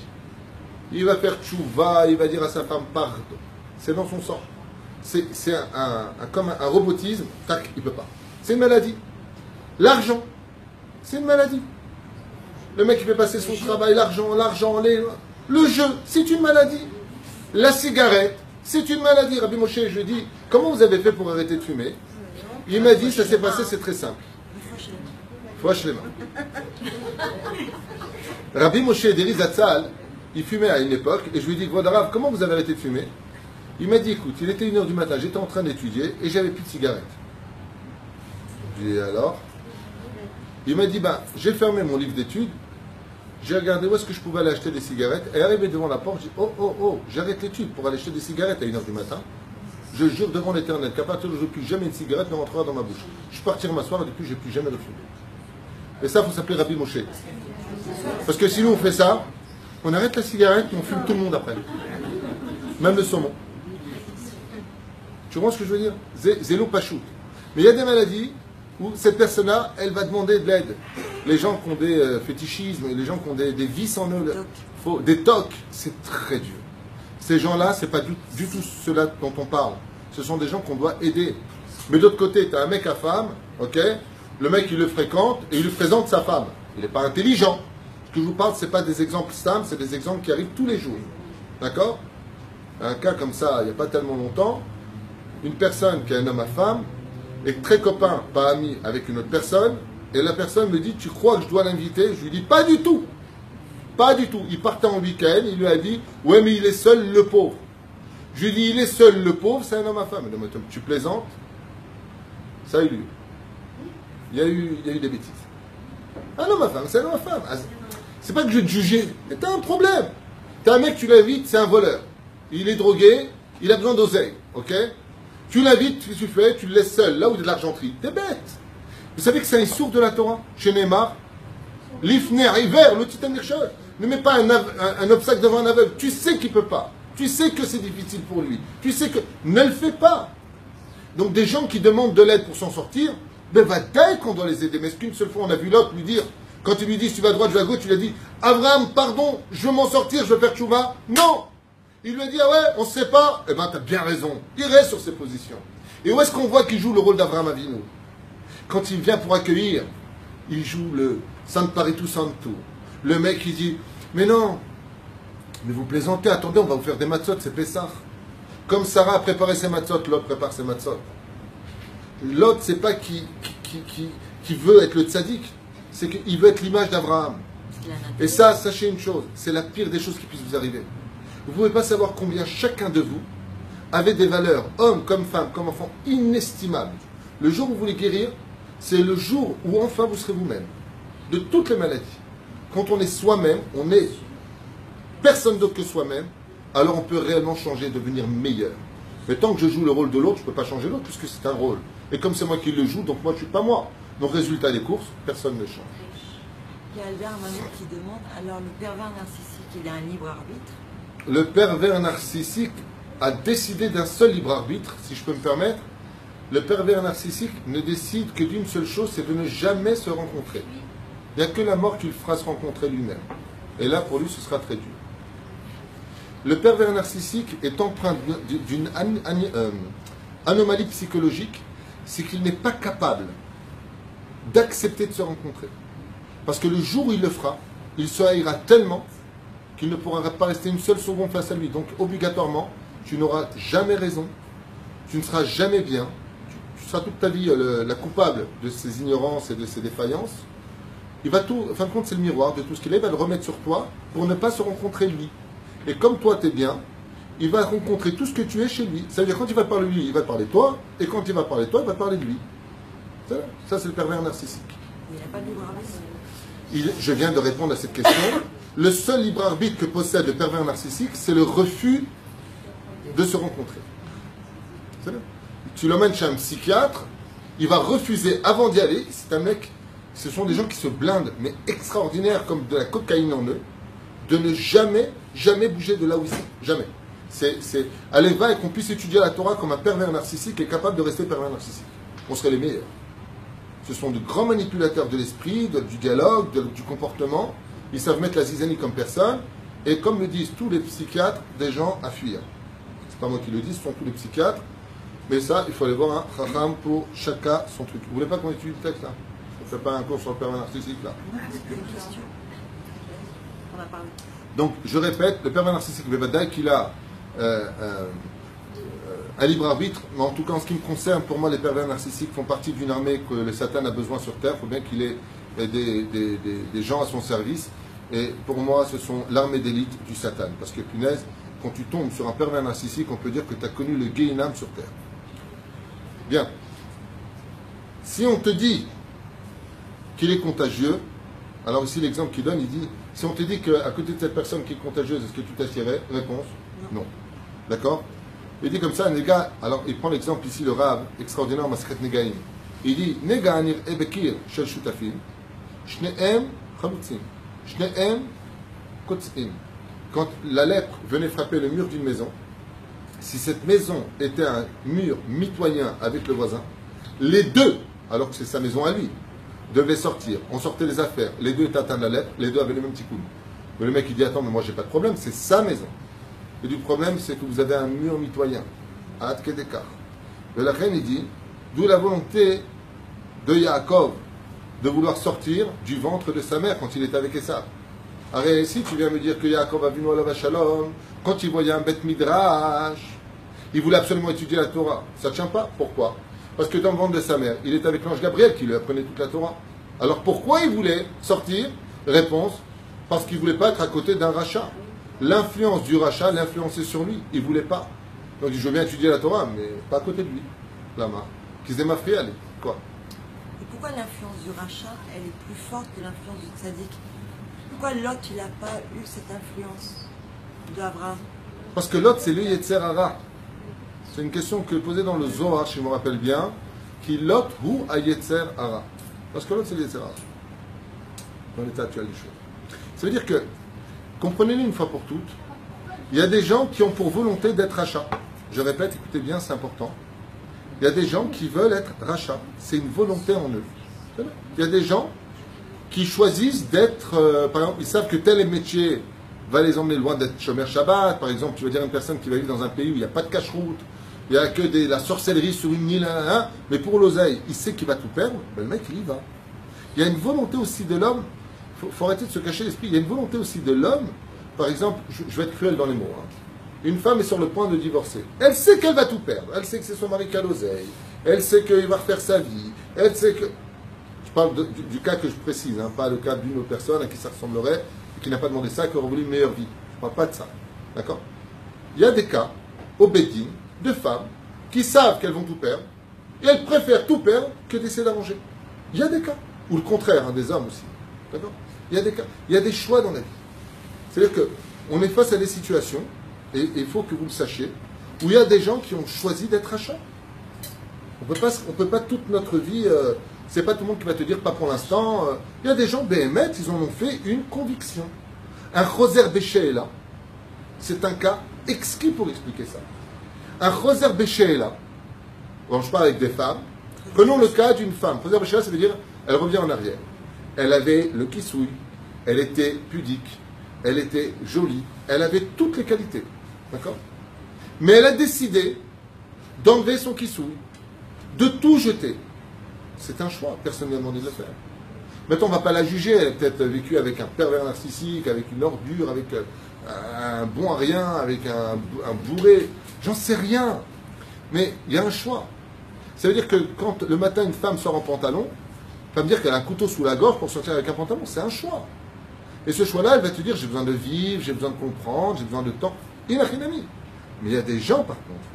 Il va faire tchouva, il va dire à sa femme pardon. C'est dans son sang. C'est comme un robotisme, tac, il ne peut pas. C'est une maladie. L'argent, c'est une maladie. Le mec qui fait passer son travail, l'argent, le jeu, c'est une maladie. La cigarette, c'est une maladie. Rabbi Moshe, je lui ai dit, comment vous avez fait pour arrêter de fumer? Il m'a dit, ça s'est passé, c'est très simple. Fouach les mains. Rabbi Moshe Deri Zatzal, il fumait à une époque, et je lui ai dit, Gvodarav, comment vous avez arrêté de fumer? Il m'a dit, écoute, il était 1h du matin, j'étais en train d'étudier, et j'avais plus de cigarette. Je lui ai dit, alors? Il m'a dit, j'ai fermé mon livre d'études, j'ai regardé où est-ce que je pouvais aller acheter des cigarettes, et arrivé devant la porte, j'ai dit, oh, j'arrête l'étude pour aller acheter des cigarettes à 1h du matin. Je jure devant l'Éternel qu'à partir de aujourd'hui, plus jamais une cigarette ne rentrera dans ma bouche. Je partirai m'asseoir et depuis, je n'ai plus jamais refumé. Et ça, il faut s'appeler Rabbi Moshe. Parce que si nous, on fait ça, on arrête la cigarette et on fume tout le monde après. Même le saumon. Tu vois ce que je veux dire? Zélo Pachout. Mais il y a des maladies où cette personne-là, elle va demander de l'aide. Les gens qui ont des fétichismes, les gens qui ont des vices en eux, des tocs, c'est très dur. Ces gens-là, ce n'est pas du tout ceux-là dont on parle. Ce sont des gens qu'on doit aider. Mais d'autre côté, tu as un mec à femme, ok? Le mec, il le fréquente et il lui présente sa femme. Il n'est pas intelligent. Ce que je vous parle, ce n'est pas des exemples stables, c'est des exemples qui arrivent tous les jours. D'accord? Un cas comme ça, il n'y a pas tellement longtemps, une personne qui est un homme à femme est très copain, pas ami, avec une autre personne, et la personne me dit, tu crois que je dois l'inviter? Je lui dis, pas du tout. Pas du tout. Il partait en week-end, il lui a dit, ouais, mais il est seul, le pauvre. Je lui dis, il est seul, le pauvre, c'est un homme à femme. Il dit, tu plaisantes? Ça a eu lieu. Il y a eu des bêtises. Un homme à femme, c'est un homme à femme. C'est pas que je vais te juger, mais t'as un problème. T'as un mec, tu l'invites, c'est un voleur. Il est drogué, il a besoin d'oseille, ok? Tu l'invites, qu'est-ce que tu fais? Tu le laisses seul, là où il y a de l'argenterie. T'es bête. Vous savez que c'est un sourd de la Torah, chez Neymar. L'ifner, hiver, le titan Nirshol. Ne mets pas un obstacle devant un aveugle. Tu sais qu'il ne peut pas. Tu sais que c'est difficile pour lui. Tu sais que... Ne le fais pas. Donc des gens qui demandent de l'aide pour s'en sortir, ben va-t-elle qu'on doit les aider. Mais est-ce qu'une seule fois on a vu l'autre lui dire, quand il lui dit tu vas à droite, je vais à gauche, tu lui as dit, Abraham, pardon, je veux m'en sortir, je veux faire tchouva? Non. Il lui a dit, ah ouais, on ne sait pas. Eh ben t'as bien raison. Il reste sur ses positions. Et où est-ce qu'on voit qu'il joue le rôle d'Abraham Avinu? Quand il vient pour accueillir, il joue le Sanparitu Santu. Le mec, il dit, mais non, mais vous plaisantez, attendez, on va vous faire des matzot, c'est Pessah. Comme Sarah a préparé ses matzot, l'autre prépare ses matzot. L'autre, c'est pas qui veut être le tzaddik, c'est qu'il veut être l'image d'Abraham. Et ça, sachez une chose, c'est la pire des choses qui puissent vous arriver. Vous ne pouvez pas savoir combien chacun de vous avait des valeurs, hommes comme femmes, comme enfants, inestimables. Le jour où vous voulez guérir, c'est le jour où enfin vous serez vous-même. De toutes les maladies. Quand on est soi-même, on est personne d'autre que soi-même, alors on peut réellement changer, devenir meilleur. Mais tant que je joue le rôle de l'autre, je ne peux pas changer l'autre, puisque c'est un rôle. Et comme c'est moi qui le joue, donc moi je ne suis pas moi. Donc résultat des courses, personne ne change. Il y a Albert Manon qui demande, alors le pervers narcissique, il a un libre arbitre? Le pervers narcissique a décidé d'un seul libre arbitre, si je peux me permettre. Le pervers narcissique ne décide que d'une seule chose, c'est de ne jamais se rencontrer. Il n'y a que la mort qui le fera se rencontrer lui-même. Et là, pour lui, ce sera très dur. Le pervers narcissique est empreint d'une anomalie psychologique, c'est qu'il n'est pas capable d'accepter de se rencontrer. Parce que le jour où il le fera, il se haïra tellement qu'il ne pourra pas rester une seule seconde face à lui. Donc, obligatoirement, tu n'auras jamais raison, tu ne seras jamais bien, tu seras toute ta vie la coupable de ses ignorances et de ses défaillances. Il va tout, en fin de compte, c'est le miroir de tout ce qu'il est, il va le remettre sur toi pour ne pas se rencontrer lui. Et comme toi, tu es bien, il va rencontrer tout ce que tu es chez lui. Ça veut dire quand il va parler de lui, il va parler de toi, et quand il va parler de toi, il va parler de lui. Ça, c'est le pervers narcissique. Il n'y a pas de libre arbitre. Je viens de répondre à cette question. Le seul libre arbitre que possède le pervers narcissique, c'est le refus de se rencontrer. Tu l'emmènes chez un psychiatre, il va refuser avant d'y aller. C'est un mec, ce sont des gens qui se blindent, mais extraordinaires, comme de la cocaïne en eux, de ne jamais bouger de là où ils sont. Jamais. Allez, va et qu'on puisse étudier la Torah comme un pervers narcissique est capable de rester pervers narcissique. on serait les meilleurs. Ce sont de grands manipulateurs de l'esprit, du dialogue, du comportement. Ils savent mettre la zizanie comme personne. Et comme le disent tous les psychiatres, des gens à fuir. C'est pas moi qui le dis, ce sont tous les psychiatres. Mais ça, il faut aller voir un chacham pour chacun son truc. Vous voulez pas qu'on étudie le texte là? On ne fait pas un cours sur le pervers narcissique là. On a parlé. Donc, je répète, le pervers narcissique, Bevadaï, qu'il a un libre arbitre, mais en tout cas en ce qui me concerne, pour moi, les pervers narcissiques font partie d'une armée que le Satan a besoin sur Terre. Il faut bien qu'il ait des gens à son service. Et pour moi, ce sont l'armée d'élite du Satan. Parce que, punaise, quand tu tombes sur un pervers narcissique, on peut dire que tu as connu le Gehinam sur Terre. Bien. Si on te dit qu'il est contagieux, alors ici l'exemple qu'il donne, il dit, si on te dit qu'à côté de cette personne qui est contagieuse, est-ce que tu t'assierais? Réponse, non. D'accord? Il dit comme ça, Nega, alors il prend l'exemple ici, le Rav, extraordinaire, Masret Negaim. Il dit, Nega anir ebekir shel shutafim, shneem chalutzim, shneem kotzim. Quand la lèpre venait frapper le mur d'une maison, si cette maison était un mur mitoyen avec le voisin, les deux, alors que c'est sa maison à lui, devaient sortir. On sortait les affaires. Les deux étaient atteints de la lèpre, les deux avaient les mêmes petits coudes. Mais le mec il dit, attends, mais moi j'ai pas de problème, c'est sa maison. Et du problème, c'est que vous avez un mur mitoyen, à Atkedekar. Et la reine, il dit, d'où la volonté de Yaakov de vouloir sortir du ventre de sa mère quand il était avec Esav. Arrête, si tu viens me dire que Yaakov a vu Noël Shalom, quand il voyait un bête midrash, il voulait absolument étudier la Torah. Ça ne tient pas. Pourquoi? Parce que dans le ventre de sa mère, il était avec l'ange Gabriel qui lui apprenait toute la Torah. Alors pourquoi il voulait sortir? Réponse, parce qu'il ne voulait pas être à côté d'un rachat. L'influence du rachat l'influençait sur lui. Il ne voulait pas. Donc il dit, je veux bien étudier la Torah, mais pas à côté de lui. Lama. Qu'ils aient ma friale. Quoi? Et pourquoi l'influence du rachat, elle est plus forte que l'influence du tzaddik? Pourquoi Lot, il n'a pas eu cette influence d'Abraham? Parce que Lot, c'est le Yetzer Hara. C'est une question que posée dans le Zohar, si je me rappelle bien, qui Lot ou a Yetzer Hara. Parce que Lot, c'est le Yetzer Hara. Dans l'état actuel des choses. Ça veut dire que, comprenez-le une fois pour toutes, il y a des gens qui ont pour volonté d'être rachats. Je répète, écoutez bien, c'est important. Il y a des gens qui veulent être rachats. C'est une volonté en eux. Il y a des gens qui choisissent d'être, par exemple, ils savent que tel métier va les emmener loin d'être Shomer Shabbat. Par exemple, tu veux dire une personne qui va vivre dans un pays où il n'y a pas de cache-route, il n'y a que la sorcellerie sur une île, mais pour l'oseille, il sait qu'il va tout perdre, ben le mec, il y va. Il y a une volonté aussi de l'homme, il faut arrêter de se cacher l'esprit, il y a une volonté aussi de l'homme, par exemple, je vais être cruel dans les mots, une femme est sur le point de divorcer, elle sait qu'elle va tout perdre, elle sait que c'est son mari qui a l'oseille, elle sait qu'il va refaire sa vie, elle sait que... Je parle du cas que je précise, pas le cas d'une autre personne à qui ça ressemblerait, et qui n'a pas demandé ça, qui aurait voulu une meilleure vie. Je ne parle pas de ça. D'accord? Il y a des cas, au Bédine, de femmes qui savent qu'elles vont tout perdre, et elles préfèrent tout perdre que d'essayer d'arranger. Il y a des cas. Ou le contraire, des hommes aussi. D'accord? Il y a des cas. Il y a des choix dans la vie. C'est-à-dire qu'on est face à des situations, et il faut que vous le sachiez, où il y a des gens qui ont choisi d'être achats. On ne peut pas toute notre vie... c'est pas tout le monde qui va te dire pas pour l'instant. Il y a des gens, BMF, ils en ont fait une conviction. Un Choser Béchéla, c'est un cas exquis pour expliquer ça. Un Choser Béchéla, bon, je parle avec des femmes, prenons le cas d'une femme. Choser Béchéla, ça veut dire, elle revient en arrière. Elle avait le kissouille, elle était pudique, elle était jolie, elle avait toutes les qualités. D'accord? Mais elle a décidé d'enlever son kissouille, de tout jeter. C'est un choix, personne ne lui a demandé de le faire. Maintenant, on ne va pas la juger, elle a peut-être vécu avec un pervers narcissique, avec une ordure, avec un bon à rien, avec un bourré, j'en sais rien. Mais il y a un choix. Ça veut dire que quand le matin une femme sort en pantalon, pas me dire qu'elle a un couteau sous la gorge pour sortir avec un pantalon, c'est un choix. Et ce choix-là, elle va te dire, j'ai besoin de vivre, j'ai besoin de comprendre, j'ai besoin de temps. Il n'a rien à mis. Mais il y a des gens, par contre,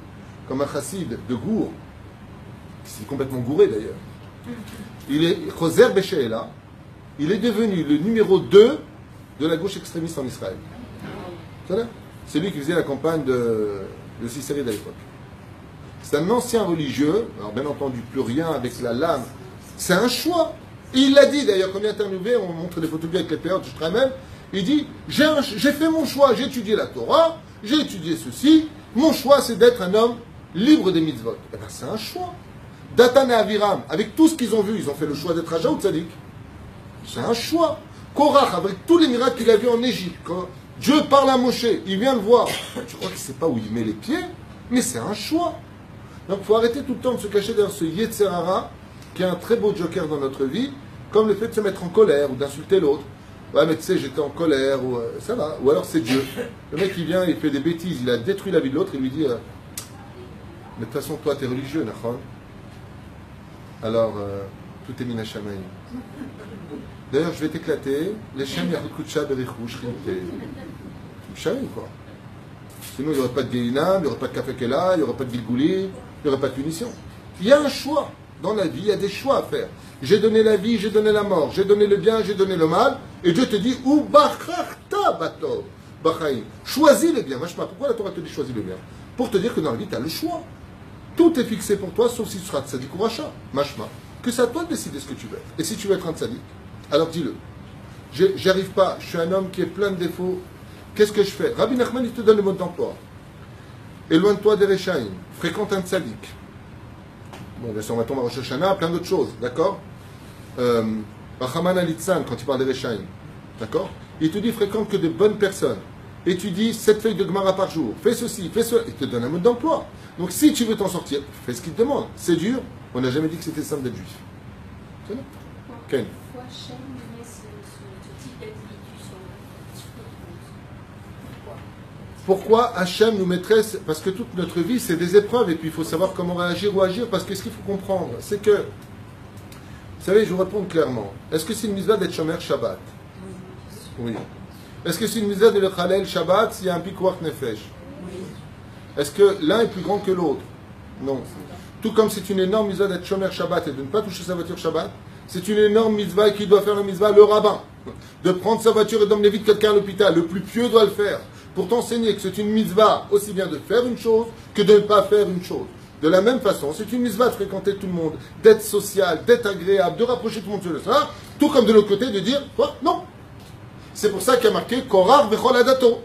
comme un chassid de Gour, qui s'est complètement gouré d'ailleurs, il est Choser Béchéla, il est devenu le numéro 2 de la gauche extrémiste en Israël. C'est lui qui faisait la campagne de Sisséri à l'époque. C'est un ancien religieux, alors bien entendu plus rien avec la lame, c'est un choix. Et il l'a dit d'ailleurs, quand on est interviewé, on montre des photos avec les périodes de Shtremel, il dit, j'ai fait mon choix, j'ai étudié la Torah, j'ai étudié ceci, mon choix c'est d'être un homme libre des mitzvot. Eh bien c'est un choix. Datan et Aviram, avec tout ce qu'ils ont vu, ils ont fait le choix d'être Raja ou Tzadik. C'est un choix. Korach, avec tous les miracles qu'il a vus en Égypte, quand Dieu parle à Moshe, il vient le voir. Tu crois qu'il ne sait pas où il met les pieds, mais c'est un choix. Donc il faut arrêter tout le temps de se cacher derrière ce Yetzer Hara, qui est un très beau joker dans notre vie, comme le fait de se mettre en colère ou d'insulter l'autre. Ouais, mais tu sais, j'étais en colère, ou ça va. Ou alors c'est Dieu. Le mec, il vient, il fait des bêtises, il a détruit la vie de l'autre, il lui dit mais de toute façon, toi, tu es religieux, Nachon. Alors, tout est mina shamayim. D'ailleurs, je vais t'éclater. Les Shem Yachukucha Berichou Shrimte. Shamayim, quoi. Sinon, il n'y aurait pas de Gehinam, il n'y aurait pas de Café Kela, il n'y aurait pas de Gilgouli, il n'y aurait pas de punition. Il y a un choix. Dans la vie, il y a des choix à faire. J'ai donné la vie, j'ai donné la mort, j'ai donné le bien, j'ai donné le mal, et Dieu te dit, ou bacharta bato, bachaim. Choisis le bien. Machma, pourquoi la Torah te dit choisis le bien? Pour te dire que dans la vie, tu as le choix. Tout est fixé pour toi, sauf si tu seras tzadik ou racha. Machma. Que c'est à toi de décider ce que tu veux. Et si tu veux être un tzadik, alors dis-le. J'y arrive pas, je suis un homme qui est plein de défauts. Qu'est-ce que je fais? Rabbi Nachman, il te donne le mode d'emploi. Éloigne-toi des Rechaim, fréquente un tzadik. Bon, bien sûr, on va tomber à Rosh Hashanah, plein d'autres choses, d'accord? Rachaman Alitzan, quand il parle des Rechaim, d'accord? Il te dit fréquente que de bonnes personnes. Étudie 7 feuilles de Gemara par jour. Fais ceci, fais cela. Il te donne un mode d'emploi. Donc si tu veux t'en sortir, fais ce qu'il te demande. C'est dur. On n'a jamais dit que c'était simple d'être juif. C'est bon? Ken. Pourquoi Hachem met ce type d'individu sur Pourquoi Hachem nous mettrait... Parce que toute notre vie, c'est des épreuves. Et puis il faut savoir comment réagir ou agir. Parce que ce qu'il faut comprendre, c'est que... Vous savez, je vous réponds clairement. Est-ce que c'est une mitzvah d'être Shomer Shabbat? Oui. Est-ce que c'est une mitzvah de le Khalel Shabbat s'il y a un Pikuach Nefesh? Est-ce que l'un est plus grand que l'autre? Non. Tout comme c'est une énorme mitzvah d'être Shomer Shabbat et de ne pas toucher sa voiture Shabbat, c'est une énorme mitzvah qui doit faire le mitzvah, le rabbin. De prendre sa voiture et d'emmener vite quelqu'un à l'hôpital. Le plus pieux doit le faire. Pour t'enseigner que c'est une mitzvah aussi bien de faire une chose que de ne pas faire une chose. De la même façon, c'est une mitzvah de fréquenter tout le monde, d'être social, d'être agréable, de rapprocher tout le monde sur le sein. Tout comme de l'autre côté de dire, quoi? Non. C'est pour ça qu'il y a marqué Korach vechol adato.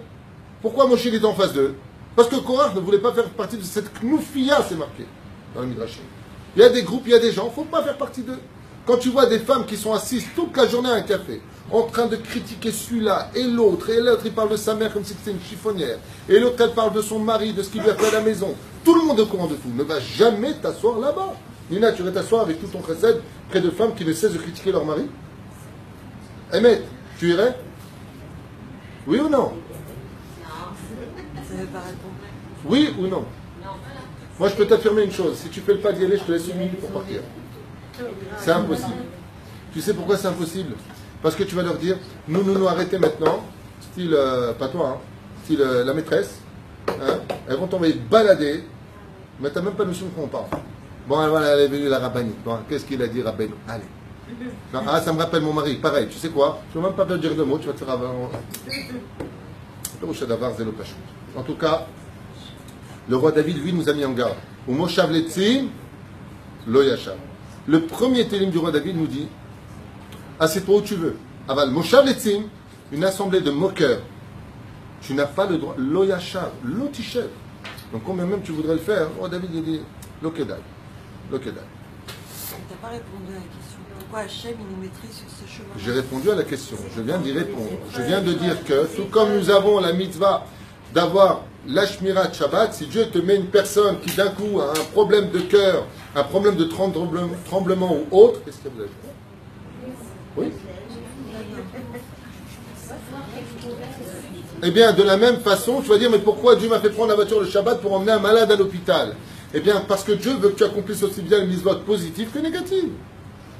Pourquoi Moshe est en face d'eux? Parce que Korach ne voulait pas faire partie de cette knoufia, c'est marqué dans le Midrashim. Il y a des groupes, il y a des gens, il ne faut pas faire partie d'eux. Quand tu vois des femmes qui sont assises toute la journée à un café, en train de critiquer celui-là et l'autre il parle de sa mère comme si c'était une chiffonnière, et l'autre elle parle de son mari, de ce qu'il lui a fait à la maison, tout le monde est au courant de tout. Ne va jamais t'asseoir là-bas. Nina, tu vas t'asseoir avec tout ton chesed près de femmes qui ne cessent de critiquer leur mari? Ahmed, tu irais? Oui ou non? Ça veut pas répondre. Oui ou non? Moi, je peux t'affirmer une chose. Si tu fais le pas d'y aller, je te laisse une minute pour partir. C'est impossible. Tu sais pourquoi c'est impossible? Parce que tu vas leur dire, nous, arrêtez maintenant. Style, pas toi, hein, style la maîtresse. Hein, elles vont t'envoyer balader. Mais tu n'as même pas notion de quoi on parle. Bon, voilà, elle est venue la rabbinite. Bon, qu'est-ce qu'il a dit, Rabbeinu? Allez. Non, ah, ça me rappelle mon mari. Pareil, tu sais quoi? Tu ne vas même pas dire deux mots, tu vas te faire avant. En tout cas, le roi David, lui, nous a mis en garde. Ou Moshav Letzim, Lo Yashav. Le premier télim du roi David nous dit, assieds-toi où tu veux. Aval Moshav Letzim, une assemblée de moqueurs. Tu n'as pas le droit. Lo Yashav, Lo Tishev. Donc combien même tu voudrais le faire, le roi David il dit, Lo Kedai. Lo Kedai. Tu n'as pas répondu à la question. Pourquoi Hachem il nous mettrait sur ce chemin? J'ai répondu à la question. Je viens d'y répondre. Je viens de dire que, tout comme nous avons la mitzvah d'avoir l'Ashmirat Shabbat, si Dieu te met une personne qui d'un coup a un problème de cœur, un problème de tremblement ou autre, qu'est-ce que vous avez fait? Oui? Eh bien, de la même façon, tu vas dire, mais pourquoi Dieu m'a fait prendre la voiture le Shabbat pour emmener un malade à l'hôpital? Eh bien, parce que Dieu veut que tu accomplisses aussi bien une mitzvot positive que négative.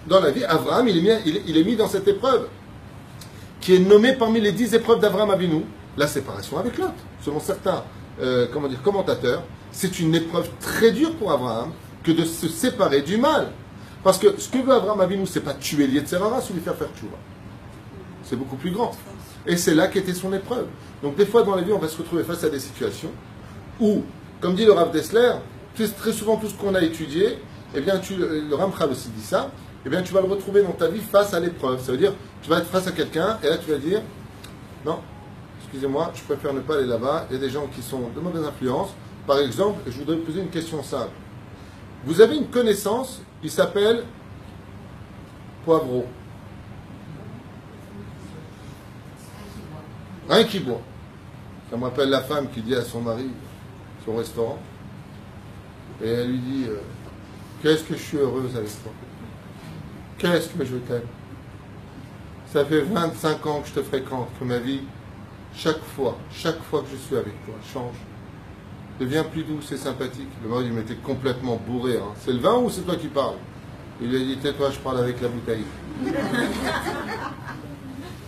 Dans la vie, Abraham, il est mis dans cette épreuve, qui est nommée parmi les 10 épreuves d'Abraham Avinu, la séparation avec Lot. Selon certains commentateurs, c'est une épreuve très dure pour Abraham que de se séparer du mal. Parce que ce que veut Abraham Avinu, c'est pas tuer l'Yetzer Hara, c'est lui faire tchouva. C'est beaucoup plus grand. Et c'est là qu'était son épreuve. Donc des fois dans la vie, on va se retrouver face à des situations où, comme dit le Rav Dessler, très souvent tout ce qu'on a étudié, eh bien le Ramchal aussi dit ça, eh bien tu vas le retrouver dans ta vie face à l'épreuve. Ça veut dire, tu vas être face à quelqu'un, et là tu vas dire, non, excusez-moi, je préfère ne pas aller là-bas, il y a des gens qui sont de mauvaise influence. Par exemple, je voudrais vous poser une question simple. Vous avez une connaissance qui s'appelle poivreau. Un qui boit. Ça me rappelle la femme qui dit à son mari, son restaurant, et elle lui dit qu'est-ce que je suis heureuse avec toi. Qu'est-ce que je t'aime. Ça fait 25 ans que je te fréquente, que ma vie, chaque fois que je suis avec toi, change. Devient plus douce et sympathique. Le mari lui m'était complètement bourré. Hein. C'est le vin ou c'est toi qui parles? Il lui a dit, tais-toi, je parle avec la bouteille.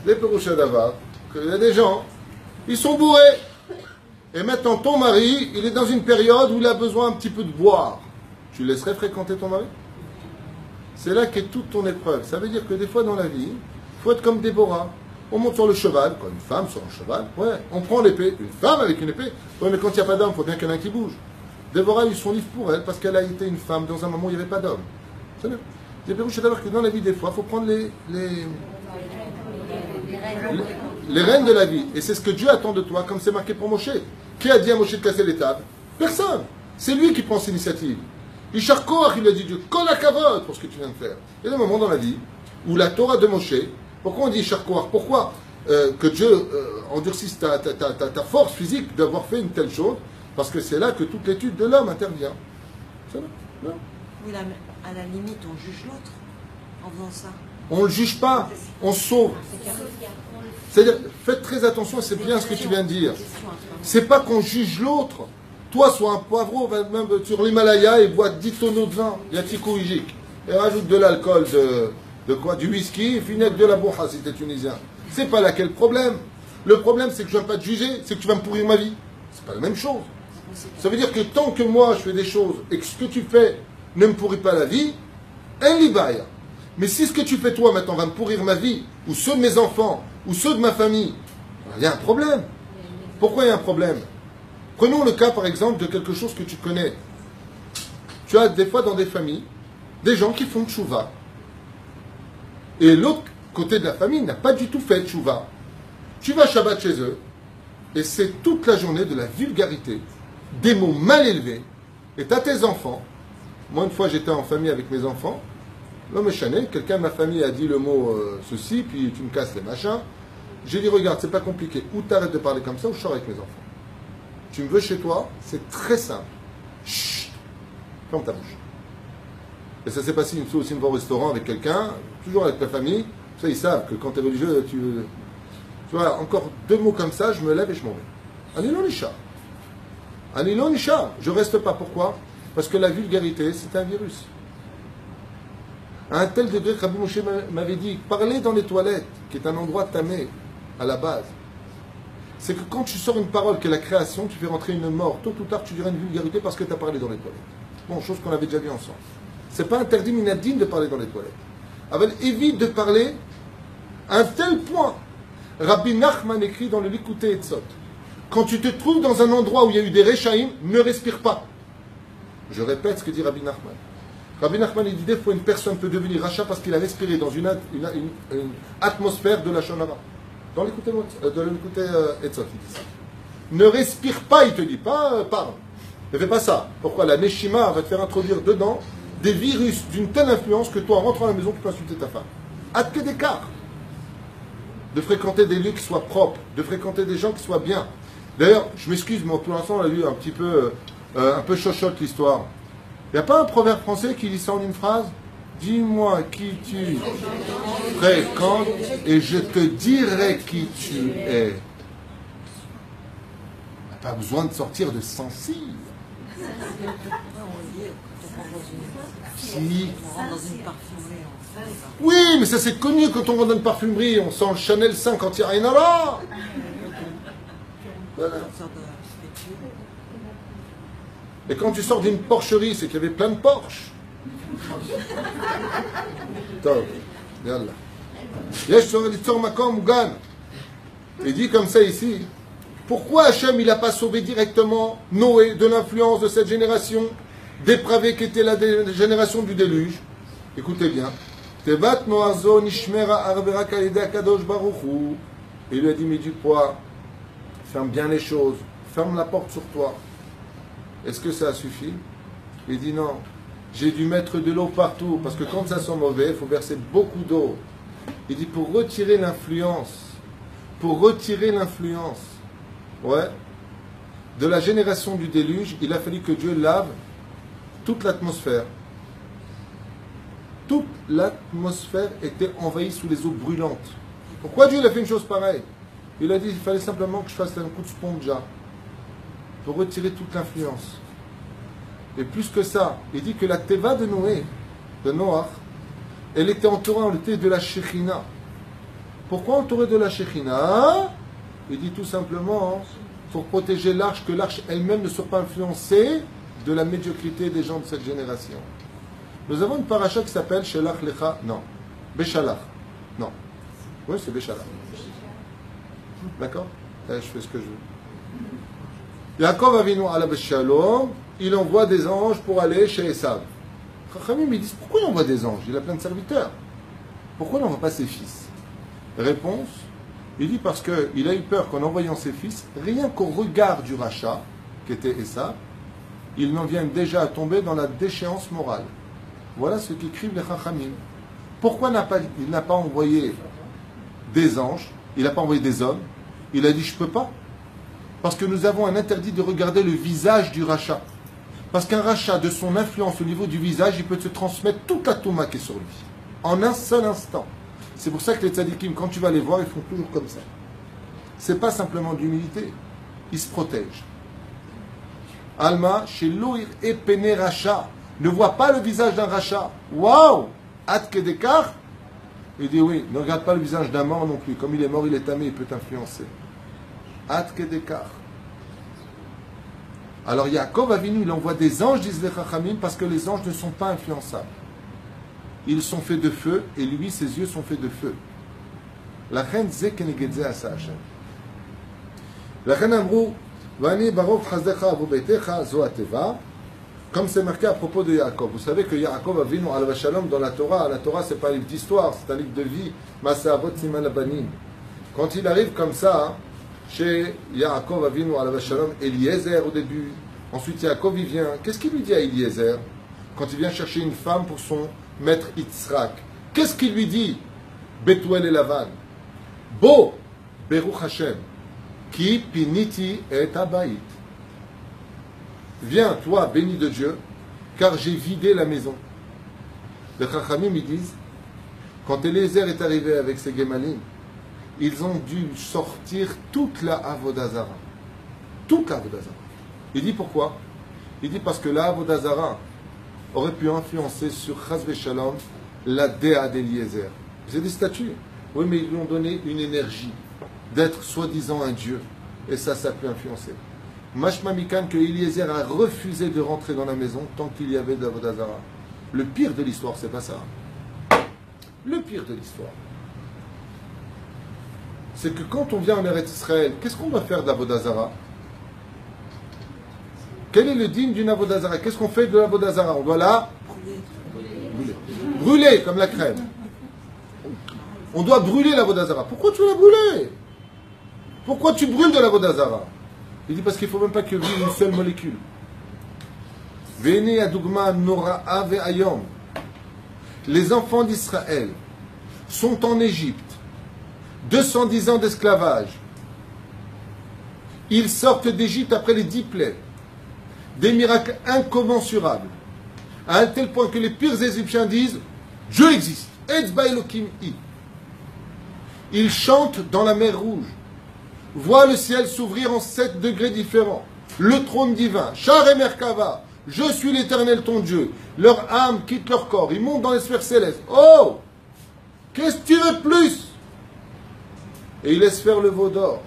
Les Péroucha d'Avar, il y a des gens, ils sont bourrés. Et maintenant, ton mari, il est dans une période où il a besoin un petit peu de boire. Tu laisserais fréquenter ton mari? C'est là qu'est toute ton épreuve. Ça veut dire que des fois dans la vie, il faut être comme Déborah. On monte sur le cheval, quoi, une femme sur un cheval, ouais, on prend l'épée, une femme avec une épée, ouais, mais quand il n'y a pas d'homme, il faut bien qu'il y en ait un qui bouge. Déborah a eu son livre pour elle parce qu'elle a été une femme dans un moment où il n'y avait pas d'homme. C'est bien. J'ai perdu que dans la vie, des fois, il faut prendre les rênes de la vie. Et c'est ce que Dieu attend de toi, comme c'est marqué pour Moshe. Qui a dit à Moshe de casser les tables? Personne. C'est lui qui prend cette initiative. Ishar Korach, il a dit Dieu, kol hakavod pour ce que tu viens de faire. Il y a des moments dans la vie où la Torah de Moshe, pourquoi on dit Ishar Korach? Pourquoi que Dieu endurcisse ta force physique d'avoir fait une telle chose? Parce que c'est là que toute l'étude de l'homme intervient. C'est là. Non. Oui, à la limite, on juge l'autre en faisant ça. On ne le juge pas, on sauve. C'est-à-dire, faites très attention, c'est bien ce que tu viens de dire. C'est pas qu'on juge l'autre. Toi, sois un poivreau, va même sur l'Himalaya et bois 10 tonneaux de vin, Yatikou Ijik, et rajoute de l'alcool, de quoi? Du whisky, et finis avec de la boha si t'es tunisien. C'est pas là qu'est le problème. Le problème, c'est que je ne viens pas te juger, c'est que tu vas me pourrir ma vie. C'est pas la même chose. Ça veut dire que tant que moi, je fais des choses et que ce que tu fais ne me pourrit pas la vie, un libaya. Mais si ce que tu fais toi maintenant va me pourrir ma vie, ou ceux de mes enfants, ou ceux de ma famille, il y a un problème. Pourquoi il y a un problème? Prenons le cas par exemple de quelque chose que tu connais. Tu as des fois dans des familles, des gens qui font tchouva. Et l'autre côté de la famille n'a pas du tout fait tchouva. Tu vas Shabbat chez eux, et c'est toute la journée de la vulgarité, des mots mal élevés, et tu as tes enfants. Moi une fois j'étais en famille avec mes enfants, l'homme est chané, quelqu'un de ma famille a dit le mot ceci, puis tu me casses les machins. J'ai dit regarde, c'est pas compliqué, ou t'arrêtes de parler comme ça, ou je sors avec mes enfants. Tu me veux chez toi, c'est très simple. Chut, ferme ta bouche. Et ça s'est passé une fois aussi au restaurant avec quelqu'un, toujours avec ta famille. Ça, ils savent que quand tu es religieux, tu vois, encore 2 mots comme ça, je me lève et je m'en vais. Anilon Isha. Anilon Isha. Je reste pas. Pourquoi? Parce que la vulgarité, c'est un virus. À un tel degré, Rabbi Moshe m'avait dit, parler dans les toilettes, qui est un endroit tamé, à la base, c'est que quand tu sors une parole qui est la création, tu fais rentrer une mort. Tôt ou tard, tu diras une vulgarité parce que tu as parlé dans les toilettes. Bon, chose qu'on avait déjà vu ensemble. C'est pas interdit, minadine, de parler dans les toilettes. Aval évite de parler à un tel point. Rabbi Nachman écrit dans le Likutei Etzot, quand tu te trouves dans un endroit où il y a eu des Rechaïm, ne respire pas. Je répète ce que dit Rabbi Nachman. Rabbi Nachman, il dit des fois une personne peut devenir rachat parce qu'il a respiré dans une atmosphère de la Shonara. Dans Likutei Etzot, il dit ça. Ne respire pas, il te dit, pas parle. Ne fais pas ça. Pourquoi? La Neshima va te faire introduire dedans des virus d'une telle influence que toi, en rentrant à la maison, tu peux insulter ta femme. À que d'écart. De fréquenter des lieux qui soient propres, de fréquenter des gens qui soient bien. D'ailleurs, je m'excuse, mais pour l'instant, on a lu un petit peu, un peu chochotte l'histoire. Il n'y a pas un proverbe français qui dit ça en une phrase? Dis-moi qui tu fréquentes et je te dirai qui tu es. On n'a pas besoin de sortir de Sancy. Si. On rentre dans une parfumerie. Oui, mais ça c'est connu quand on rentre dans une parfumerie, on sent le Chanel 5 quand il n'y a rien là. Voilà. Et quand tu sors d'une porcherie, c'est qu'il y avait plein de Porsche. Top. Yallah. Il dit comme ça ici. Pourquoi Hachem il n'a pas sauvé directement Noé de l'influence de cette génération dépravée qui était la génération du déluge? Écoutez bien. Tevat Noazo Nishmera Arbera Kalida Kadosh Baruchu. Il lui a dit, mais du poids, ferme bien les choses, ferme la porte sur toi. Est-ce que ça a suffi? Il dit non. J'ai dû mettre de l'eau partout, parce que quand ça sent mauvais, il faut verser beaucoup d'eau. Il dit pour retirer l'influence, ouais, de la génération du déluge, il a fallu que Dieu lave toute l'atmosphère. Toute l'atmosphère était envahie sous les eaux brûlantes. Pourquoi Dieu a fait une chose pareille? Il a dit qu'il fallait simplement que je fasse un coup de sponja pour retirer toute l'influence. Et plus que ça, il dit que la teva de Noé, de Noach, elle était entourée de la Shekhinah. Pourquoi entourée de la Shekhinah? Il dit tout simplement pour protéger l'arche, que l'arche elle-même ne soit pas influencée de la médiocrité des gens de cette génération. Nous avons une paracha qui s'appelle Shelach Lecha, non, Beshalach, non, oui c'est Beshalach. D'accord? Je fais ce que je veux. Yaakov Avinu ala Beshalom, il envoie des anges pour aller chez Esav. Chachamim ils disent pourquoi il envoie des anges? Il a plein de serviteurs. Pourquoi il n'envoie pas ses fils? Réponse, il dit parce qu'il a eu peur qu'en envoyant ses fils, rien qu'au regard du rachat, qui était Esav, il n'en vient déjà à tomber dans la déchéance morale. Voilà ce qu'écrivent les Chachamim. Pourquoi il n'a pas envoyé des anges, il n'a pas envoyé des hommes? Il a dit je ne peux pas. Parce que nous avons un interdit de regarder le visage du rachat. Parce qu'un rachat, de son influence au niveau du visage, il peut se transmettre toute la touma qui est sur lui. En un seul instant. C'est pour ça que les tzadikim, quand tu vas les voir, ils font toujours comme ça. Ce n'est pas simplement de l'humilité. Ils se protègent. Alma, chez l'ouir et péné rachat. Ne vois pas le visage d'un rachat. Waouh! Atke d'écart. Il dit oui, ne regarde pas le visage d'un mort non plus. Comme il est mort, il est tamé, il peut t'influencer. Atke d'écart. Alors Yaakov Avinu, il envoie des anges, disent les Chachamim, parce que les anges ne sont pas influençables. Ils sont faits de feu, et lui, ses yeux sont faits de feu. La reine Zekenegedze Asa Hashem. La reine Amrou, Vani Barov Chazdecha Avu Beitecha Zo Ateva, comme c'est marqué à propos de Yaakov. Vous savez que Yaakov Avinu Alav Shalom dans la Torah c'est pas un livre d'histoire, c'est un livre de vie. Masa Avot Siman Labanim. Quand il arrive comme ça, chez Yaakov Avinu Alav Shalom, Eliezer au début, ensuite Yaakov il vient. Qu'est-ce qu'il lui dit à Eliezer quand il vient chercher une femme pour son maître Yitzhak? Qu'est-ce qu'il lui dit? Betuel et Lavan. Bo, Beruch Hashem, qui piniti et abayit. Viens, toi, béni de Dieu, car j'ai vidé la maison. Les Chachamim, ils disent, quand Eliezer est arrivé avec ses Gemalim, ils ont dû sortir toute la Avodazara. Toute la Avodazara. Il dit pourquoi? Il dit parce que la Avodazara aurait pu influencer sur Chazve Shalom la Déa d'Eliezer. C'est des statues. Oui, mais ils lui ont donné une énergie d'être soi-disant un dieu. Et ça a pu influencer. Mashma Mikan que Eliezer a refusé de rentrer dans la maison tant qu'il y avait d'Avodazara. Le pire de l'histoire, c'est pas ça. Le pire de l'histoire, c'est que quand on vient en Eretz Israël, qu'est-ce qu'on doit faire d'Avodazara? Quel est le digne d'une Avodazara? Qu'est-ce qu'on fait de l'Avodazara? On doit la brûler. Brûler comme la crème. On doit brûler l'Avodazara. Pourquoi tu veux la brûler? Pourquoi tu brûles de l'Avodazara? Il dit parce qu'il ne faut même pas que vive une seule molécule. Veni adugma nora'a ve'ayom. Les enfants d'Israël sont en Égypte. 210 ans d'esclavage. Ils sortent d'Égypte après les 10 plaies. Des miracles incommensurables. À un tel point que les pires Égyptiens disent Dieu existe. Etzba Elokim I. Ils chantent dans la mer Rouge. Voient le ciel s'ouvrir en 7 degrés différents. Le trône divin. Char et Merkava. Je suis l'Éternel ton Dieu. Leur âme quitte leur corps. Ils montent dans les sphères célestes. Oh! Qu'est-ce que tu veux de plus? Et ils laissent faire le veau d'or.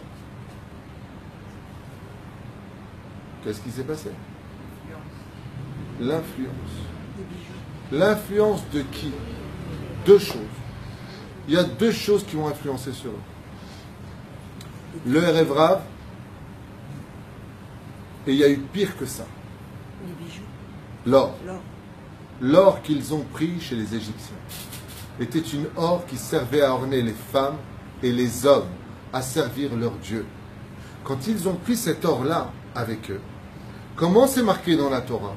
Qu'est-ce qui s'est passé? L'influence. L'influence de qui? Deux choses. Il y a deux choses qui ont influencé sur eux. Le Erevrav, et il y a eu pire que ça. Les bijoux. L'or. L'or. L'or qu'ils ont pris chez les Égyptiens était une or qui servait à orner les femmes et les hommes à servir leur Dieu. Quand ils ont pris cet or-là avec eux, comment c'est marqué dans la Torah?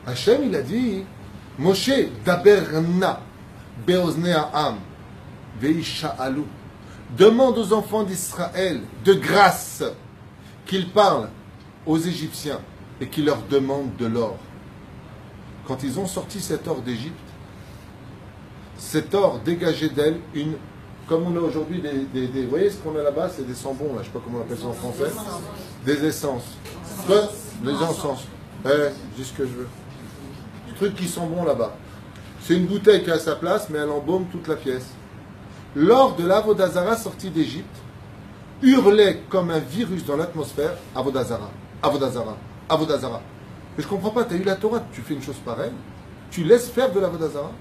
Hachem, il a dit, Moshe, daberna, beozne ha'am, veisha'alu. Demande aux enfants d'Israël de grâce qu'ils parlent aux Égyptiens et qu'ils leur demandent de l'or. Quand ils ont sorti cet or d'Égypte, cet or dégageait d'elle une, comme on a aujourd'hui vous voyez ce qu'on a là-bas, c'est des sambons, là, je ne sais pas comment on appelle ça en français, des essences. Les encens. Dis ce que je veux. Les trucs qui sont bons là-bas. C'est une bouteille qui a sa place, mais elle embaume toute la pièce. L'or de l'Avodazara sorti d'Égypte hurlait comme un virus dans l'atmosphère, Avodazara, Avodazara, Avodazara. Mais je ne comprends pas, tu as eu la Torah, tu fais une chose pareille, tu laisses faire de l'Avodazara.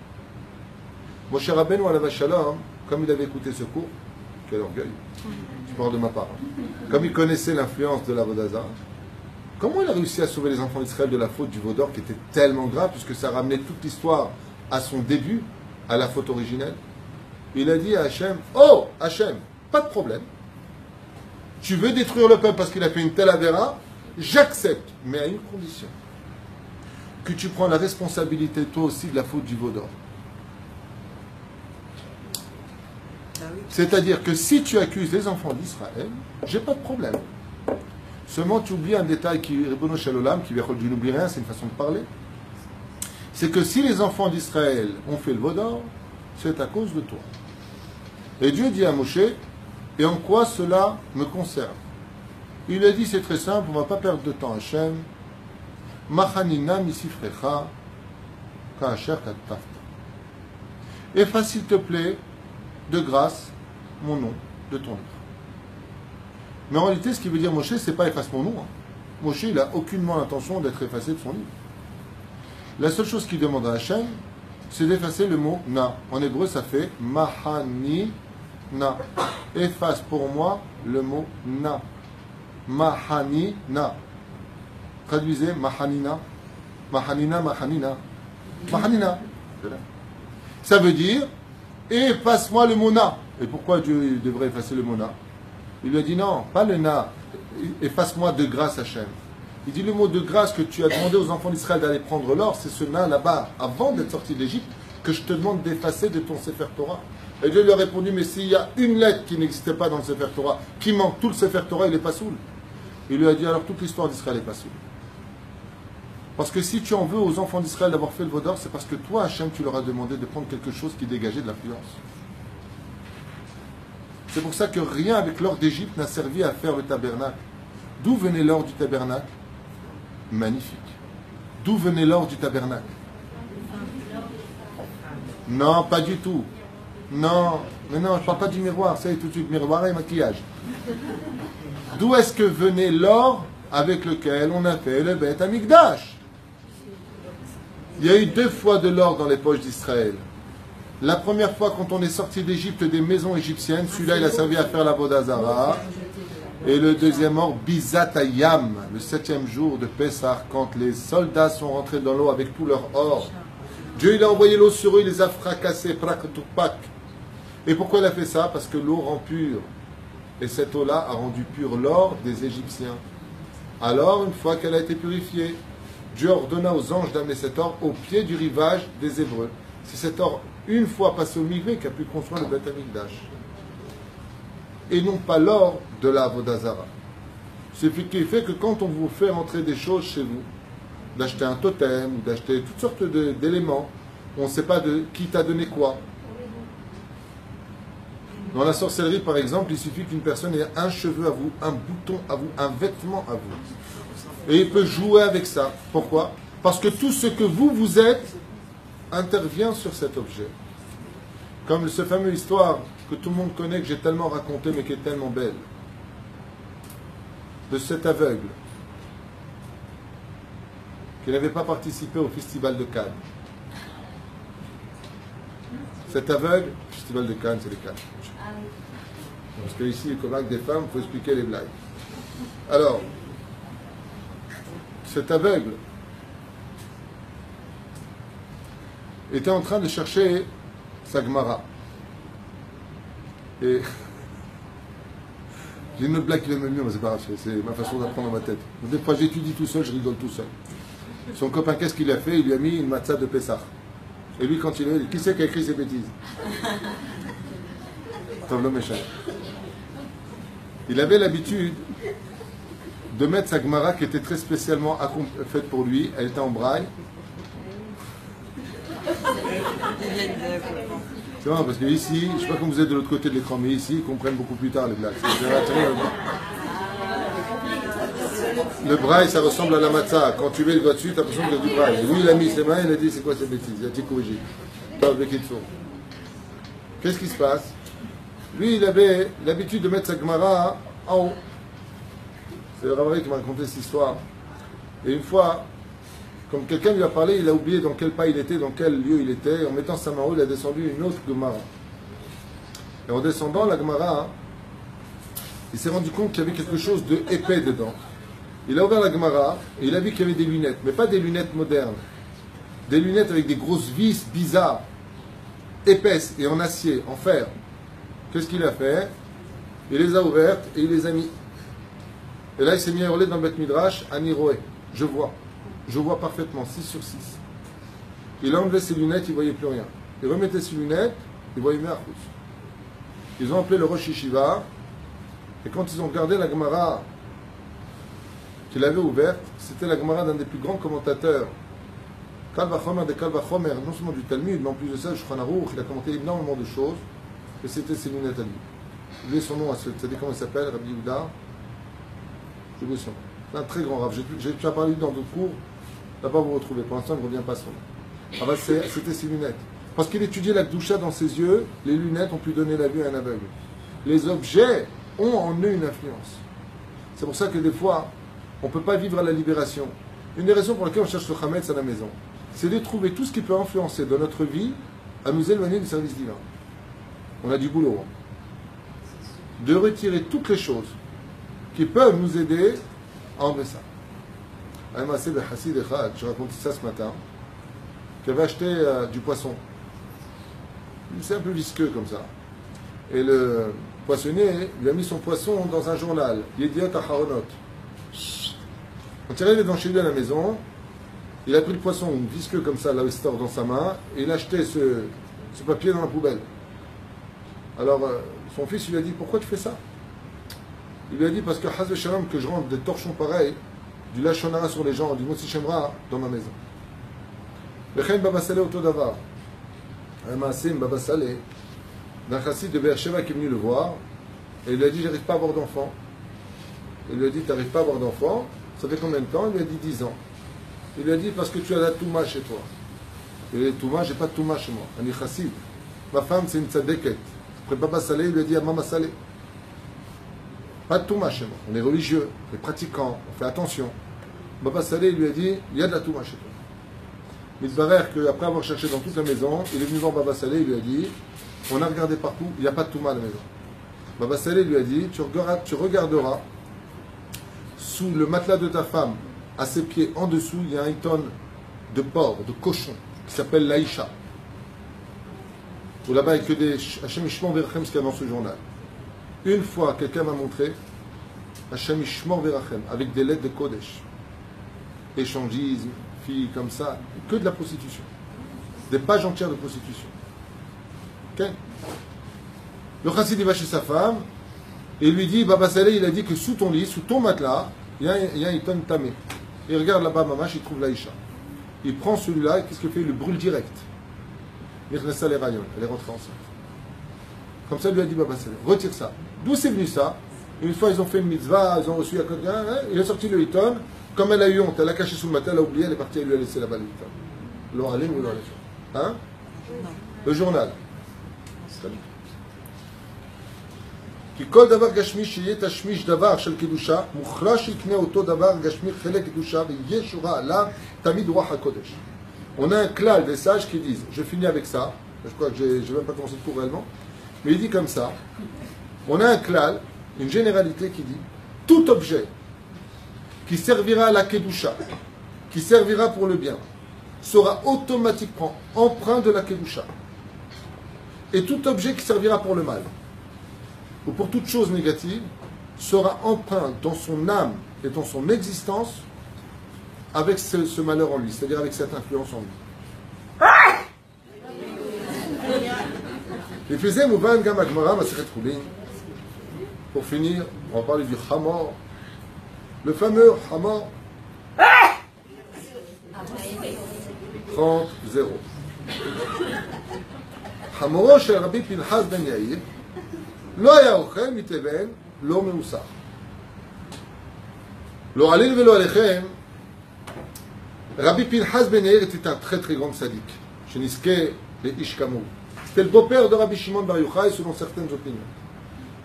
Moshe Rabbeinu alav shalom, comme il avait écouté ce cours, quel orgueil, je parle de ma part, comme il connaissait l'influence de l'Avodazara, comment il a réussi à sauver les enfants d'Israël de la faute du veau d'or qui était tellement grave, puisque ça ramenait toute l'histoire à son début, à la faute originelle? Il a dit à Hachem, oh Hachem, pas de problème. Tu veux détruire le peuple parce qu'il a fait une telle avéra, j'accepte, mais à une condition. Que tu prends la responsabilité toi aussi de la faute du veau d'or. C'est-à-dire que si tu accuses les enfants d'Israël, j'ai pas de problème. Seulement tu oublies un détail qui, Ribono Shel Olam, qui tu n'oublies rien, c'est une façon de parler. C'est que si les enfants d'Israël ont fait le veau d'or, c'est à cause de toi. Et Dieu dit à Moshe, et en quoi cela me concerne? Il a dit, c'est très simple, on ne va pas perdre de temps, Hachem. Machanina misifrecha, ka'asher katafta. Efface, s'il te plaît, de grâce, mon nom de ton livre. Mais en réalité, ce qui veut dire Moshe, c'est pas efface mon nom. Moshe, il n'a aucunement l'intention d'être effacé de son livre. La seule chose qu'il demande à Hachem, c'est d'effacer le mot na. En hébreu, ça fait mahani na. Efface pour moi le mot na. Mahani na. Traduisez mahanina. Mahanina, mahanina. Mahanina. Ça veut dire efface-moi le mot na. Et pourquoi Dieu devrait effacer le mot na? Il lui a dit non, pas le na. Efface-moi de grâce, Hachem. Il dit le mot de grâce que tu as demandé aux enfants d'Israël d'aller prendre l'or, c'est ce nain là-bas, avant d'être sorti d'Égypte, que je te demande d'effacer de ton Sefer Torah. Et Dieu lui a répondu, mais s'il y a une lettre qui n'existait pas dans le Sefer Torah, qui manque, tout le Sefer Torah, il n'est pas soul. Il lui a dit, alors toute l'histoire d'Israël n'est pas soul. Parce que si tu en veux aux enfants d'Israël d'avoir fait le veau d'or, c'est parce que toi, Hachem, tu leur as demandé de prendre quelque chose qui dégageait de l'influence. C'est pour ça que rien avec l'or d'Égypte n'a servi à faire le tabernacle. D'où venait l'or du tabernacle? Magnifique. D'où venait l'or du tabernacle? Non, pas du tout. Non, mais non, je ne parle pas du miroir, ça y est tout de suite, miroir et maquillage. D'où est-ce que venait l'or avec lequel on a fait le Beth Amikdash? Il y a eu 2 fois de l'or dans les poches d'Israël. La première fois, quand on est sorti d'Égypte des maisons égyptiennes, celui-là, il a servi à faire la Vodazara. Et le deuxième or, Bizatayam, le 7e jour de Pessah, quand les soldats sont rentrés dans l'eau avec tout leur or. Dieu, il a envoyé l'eau sur eux, il les a fracassés, prakatupak. Et pourquoi il a fait ça? Parce que l'eau rend pure. Et cette eau-là a rendu pur l'or des Égyptiens. Alors, une fois qu'elle a été purifiée, Dieu ordonna aux anges d'amener cet or au pied du rivage des Hébreux. C'est cet or, une fois passé au Mikvé, qui a pu construire le Beth Amikdash. Et non pas l'or de la Vodazara. Ce qui fait que quand on vous fait rentrer des choses chez vous, d'acheter un totem, d'acheter toutes sortes d'éléments, on ne sait pas de qui t'a donné quoi. Dans la sorcellerie, par exemple, il suffit qu'une personne ait un cheveu à vous, un bouton à vous, un vêtement à vous. Et il peut jouer avec ça. Pourquoi? Parce que tout ce que vous êtes intervient sur cet objet. Comme cette fameuse histoire que tout le monde connaît, que j'ai tellement racontée, mais qui est tellement belle. De cet aveugle qui n'avait pas participé au festival de Cannes. Cet aveugle, le festival de Cannes, c'est les Cannes. Parce que ici, comme avec des femmes, il faut expliquer les blagues. Alors, cet aveugle était en train de chercher sa Gemara. Et j'ai une autre blague qui va me mieux, mais c'est pas grave, c'est ma façon d'apprendre dans ma tête. Des fois, j'étudie tout seul, je rigole tout seul. Son copain, qu'est-ce qu'il a fait? Il lui a mis une matzah de Pessah. Et lui continue, il dit, qui c'est qui a écrit ces bêtises? Tom le méchant. Il avait l'habitude de mettre sa Gemara qui était très spécialement faite pour lui. Elle était en braille. C'est vrai, parce que ici, je ne sais pas comme vous êtes de l'autre côté de l'écran, mais ici, ils comprennent beaucoup plus tard les blagues. Le braille, ça ressemble à la matzah. Quand tu mets le doigt dessus, tu as l'impression que c'est du braille. Lui, il a mis ses mains, il a dit c'est quoi ces bêtises? Il a été corrigé. Qu'est-ce qui se passe? Lui, il avait l'habitude de mettre sa Gemara en haut. C'est le Rav qui m'a raconté cette histoire. Et une fois, comme quelqu'un lui a parlé, il a oublié dans quel pas il était, dans quel lieu il était. En mettant sa main en haut, il a descendu une autre Gemara. Et en descendant la Gemara, il s'est rendu compte qu'il y avait quelque chose de épais dedans. Il a ouvert la Gemara et il a vu qu'il y avait des lunettes, mais pas des lunettes modernes. Des lunettes avec des grosses vis bizarres, épaisses et en acier, en fer. Qu'est-ce qu'il a fait? Il les a ouvertes et il les a mis. Et là, il s'est mis à hurler dans le Beth Midrash, Aniroé. Je vois parfaitement, 6 sur 6. Il a enlevé ses lunettes, il ne voyait plus rien. Il remettait ses lunettes, il voyait mieux à Khous. Ils ont appelé le Rosh Yeshiva, et quand ils ont regardé la Gemara qu'il avait ouverte, c'était la Gemara d'un des plus grands commentateurs, Kal Vachomer de Kal Vachomer, non seulement du Talmud, mais en plus de ça, Shulchan Aruch, il a commenté énormément de choses, et c'était ses lunettes à lui. J'ai oublié son nom, vous savez comment il s'appelle, Rabbi Yehuda? J'ai oublié son nom. C'est un très grand rave. J'ai déjà parlé dans d'autres cours, là-bas vous retrouvez. Pour l'instant, il ne revient pas son nom. Ah bah, c'était ses lunettes. Parce qu'il étudiait la Kedusha dans ses yeux, les lunettes ont pu donner la vue à un aveugle. Les objets ont en eux une influence. C'est pour ça que des fois, on ne peut pas vivre à la libération. Une des raisons pour lesquelles on cherche le Hametz à la maison, c'est de trouver tout ce qui peut influencer dans notre vie à nous éloigner du service divin. On a du boulot. De retirer toutes les choses qui peuvent nous aider à enlever ça. Je racontais ça ce matin, qui avait acheté du poisson. C'est un peu visqueux comme ça. Et le poissonnier lui a mis son poisson dans un journal, Yediot Aharonot. Quand il est arrivé chez lui à la maison, il a pris le poisson visqueux comme ça, là, il sort dans sa main, et il a jeté ce papier dans la poubelle. Alors, son fils lui a dit, pourquoi tu fais ça? Il lui a dit, parce que Haz Shalom, que je rentre des torchons pareils, du Lachonara sur les gens, du Motsi Shemra dans ma maison. Lechen Baba Saleh Otodavar. Un Maasim Baba Saleh, d'un chassid de Beersheba qui est venu le voir, et il lui a dit, j'arrive pas à avoir d'enfant. Il lui a dit, tu n'arrives pas à avoir d'enfant? Ça fait combien de temps? Il lui a dit 10 ans. Il lui a dit, parce que tu as la Touma chez toi. Il lui a dit, Touma, j'ai pas de Touma chez moi. Ani chassid. Ma femme, c'est une tzadeket. Après Baba Saleh, il lui a dit à Mama Saleh, pas de Touma chez moi. On est religieux, on est pratiquant, on fait attention. Baba Saleh, il lui a dit, il y a de la Touma chez toi. Mais il s'avère qu'après avoir cherché dans toute la maison, il est venu voir Baba Saleh, il lui a dit, on a regardé partout, il n'y a pas de Touma à la maison. Baba Saleh lui a dit, tu regarderas sous le matelas de ta femme, à ses pieds, en dessous, il y a une tonne de porc, de cochon, qui s'appelle l'Aïcha. Ou là-bas, il n'y a que des Hachem Ishmor Verachem, ce qu'il y a dans ce journal. Une fois, quelqu'un m'a montré Hachem Ishmor Verachem, avec des lettres de Kodesh. Échangisme, filles comme ça, que de la prostitution. Des pages entières de prostitution. Ok? Le chassid, il va chez sa femme, et il lui dit, Baba Saleh, il a dit que sous ton lit, sous ton matelas, il y a une tonne tamé. Il regarde là-bas, mamash, il trouve l'Aïcha. Il prend celui-là, et qu'est-ce qu'il fait? Il le brûle direct. Elle est rentrée enceinte. Comme ça, il lui a dit, Baba Saleh, retire ça. D'où c'est venu ça? Une fois, ils ont fait une mitzvah, ils ont reçu à quelqu'un, il a sorti le hiton. Comme elle a eu honte, elle a caché sous le matelas, elle a oublié, elle est partie, elle lui a laissé là-bas le hiton. L'oralim ou l'oralim? Hein? Le journal. כי כל דבר גשמי שיהיה תשמיש דבר של קדושה, מוכרח שיקנה אותו דבר גשמי חלק קדושה ויהיה שורה עליו תמיד רוח הקודש. On a un clal des sages qui disent, je finis avec ça, je crois que je n'ai même pas commencé le cours réellement, mais il dit comme ça, on a un clal, une généralité qui dit, tout objet qui servira à la kedusha, qui servira pour le bien, sera automatiquement empreint de la kedusha. Et tout objet qui servira pour le mal, ou pour toute chose négative, sera empreint dans son âme et dans son existence avec ce malheur en lui, c'est-à-dire avec cette influence en lui. Il faisait Mouvan Gam Agmara Maseret Choulin. Pour finir, on va parler du Hamor. Le fameux Hamor. 30-0. Hamoro shel Rabbi Pinchas ben Yair לא היה אוכל מתבן לא מאוסר. לא עלינו ולא עליכם, Rabbi Pinchas ben Yair était un très très grand sadique, שנזכה לאיש כמוהו. C'était le beau-père de Rabbi Shimon Bar Yochai selon certaines opinions.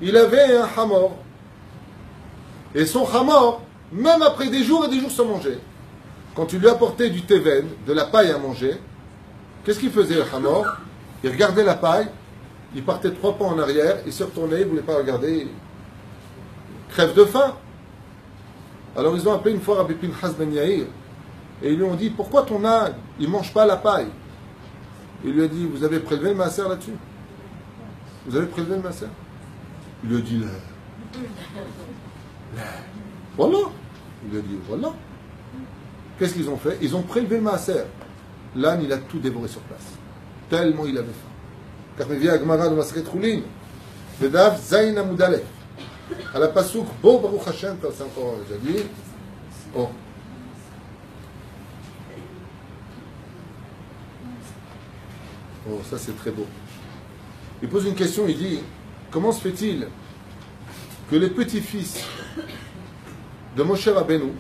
Il avait un hamor. Et son hamor, même après des jours et des jours sans manger, quand tu lui apportais du teven, de la paille à manger, qu'est-ce qu'il faisait le hamor? Il regardait la paille, il partait 3 pas en arrière, il se retournait, il ne voulait pas regarder, il crève de faim. Alors ils ont appelé une fois Rabbi Pinchas ben Yair, et ils lui ont dit, pourquoi ton âne, il ne mange pas la paille? Il lui a dit, vous avez prélevé le maaser là-dessus? Vous avez prélevé le maaser? Il lui a dit, là. Voilà. Il lui a dit, voilà. Qu'est-ce qu'ils ont fait? Ils ont prélevé le maaser. L'âne, il a tout dévoré sur place. Tellement il avait faim. Car il vient à Gemara de Maseret Choulin, le Daf Zayin Amud Aleph. À la Pasuk, Bo Baruch Hashem, comme c'est encore déjà dit. Oh. Oh, ça c'est très beau. Il pose une question, il dit, comment se fait-il que les petits-fils de Moshe Rabbeinu,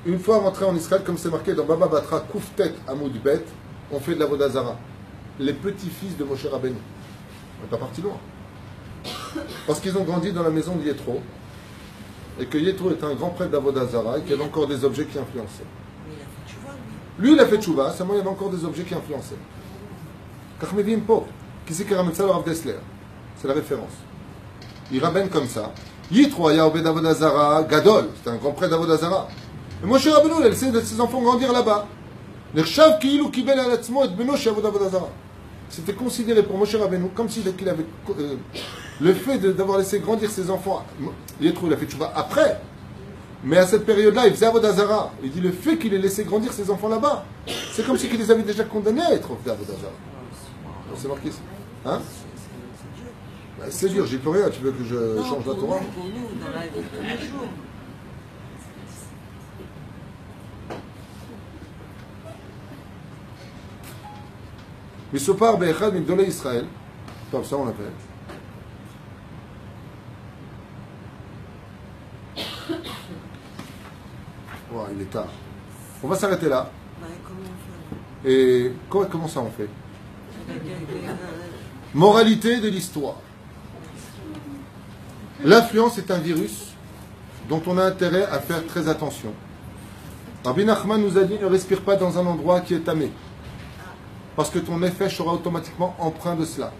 une fois rentrés en Israël, comme c'est marqué dans Baba Batra, Kouftet Amud Bet, ont fait de la Vodazara? Les petits-fils de Moshe Rabbeinu. On n'est pas parti loin. Parce qu'ils ont grandi dans la maison de Yétro, et que Yétro est un grand prêtre d'Avodazara, et qu'il y avait encore des objets qui influençaient. Lui, il a fait tchouva, seulement il y avait encore des objets qui influençaient. Kachmevim Po, qui c'est qui ramène ça, le Rav Dessler? C'est la référence. Il ramène comme ça. Yitro aya obed Avodazara, Gadol, c'était un grand prêtre d'Avodazara. Et Moshe Rabbeinu, il a laissé ses enfants grandir là-bas. C'était considéré pour Moshe Rabbeinu comme s'il avait le fait d'avoir laissé grandir ses enfants. Yétro, il a fait tchouva après. Mais à cette période-là, il faisait Avodazara. Il dit le fait qu'il ait laissé grandir ses enfants là-bas, c'est comme s'il les avait déjà condamnés à être Avodazara. C'est marqué ça. Hein? Bah, c'est dur, j'y peux rien. Tu veux que je change la Torah? Pour nous, dans la vie de tous les jours. Misopar Be'echad Migdolei Israël. Comme ça on l'appelle. Ouais, il est tard. On va s'arrêter là. Ouais, comment on fait? Et comment ça on fait? Moralité de l'histoire. L'influence est un virus dont on a intérêt à faire très attention. Rabbi Nachman nous a dit ne respire pas dans un endroit qui est tamé. Parce que ton effet sera automatiquement empreint de cela.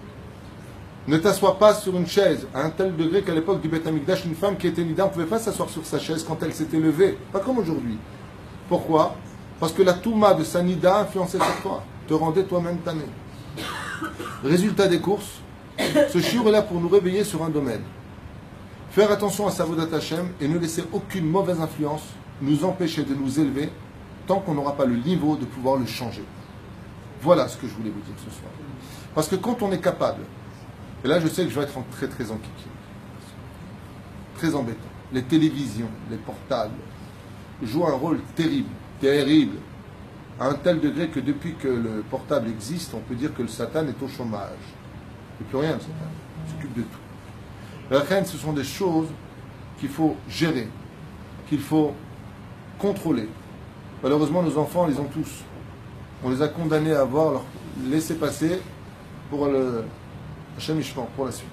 Ne t'assois pas sur une chaise à un tel degré qu'à l'époque du Beth Amikdash, une femme qui était nida ne pouvait pas s'asseoir sur sa chaise quand elle s'était levée. Pas comme aujourd'hui. Pourquoi? Parce que la touma de sa nida influençait sur toi, te rendait toi-même tanné. Résultat des courses, ce shiur est là pour nous réveiller sur un domaine. Faire attention à Savodat Hashem et ne laisser aucune mauvaise influence nous empêcher de nous élever tant qu'on n'aura pas le niveau de pouvoir le changer. Voilà ce que je voulais vous dire ce soir. Parce que quand on est capable, et là je sais que je vais être très très enquiqué, très embêtant, les télévisions, les portables jouent un rôle terrible, terrible, à un tel degré que depuis que le portable existe, on peut dire que le Satan est au chômage. Il n'y a plus rien, le Satan. Il s'occupe de tout. La reine, ce sont des choses qu'il faut gérer, qu'il faut contrôler. Malheureusement, nos enfants les ont tous. On les a condamnés à avoir leur laisser passer pour le Hashem Ishman, pour la suite.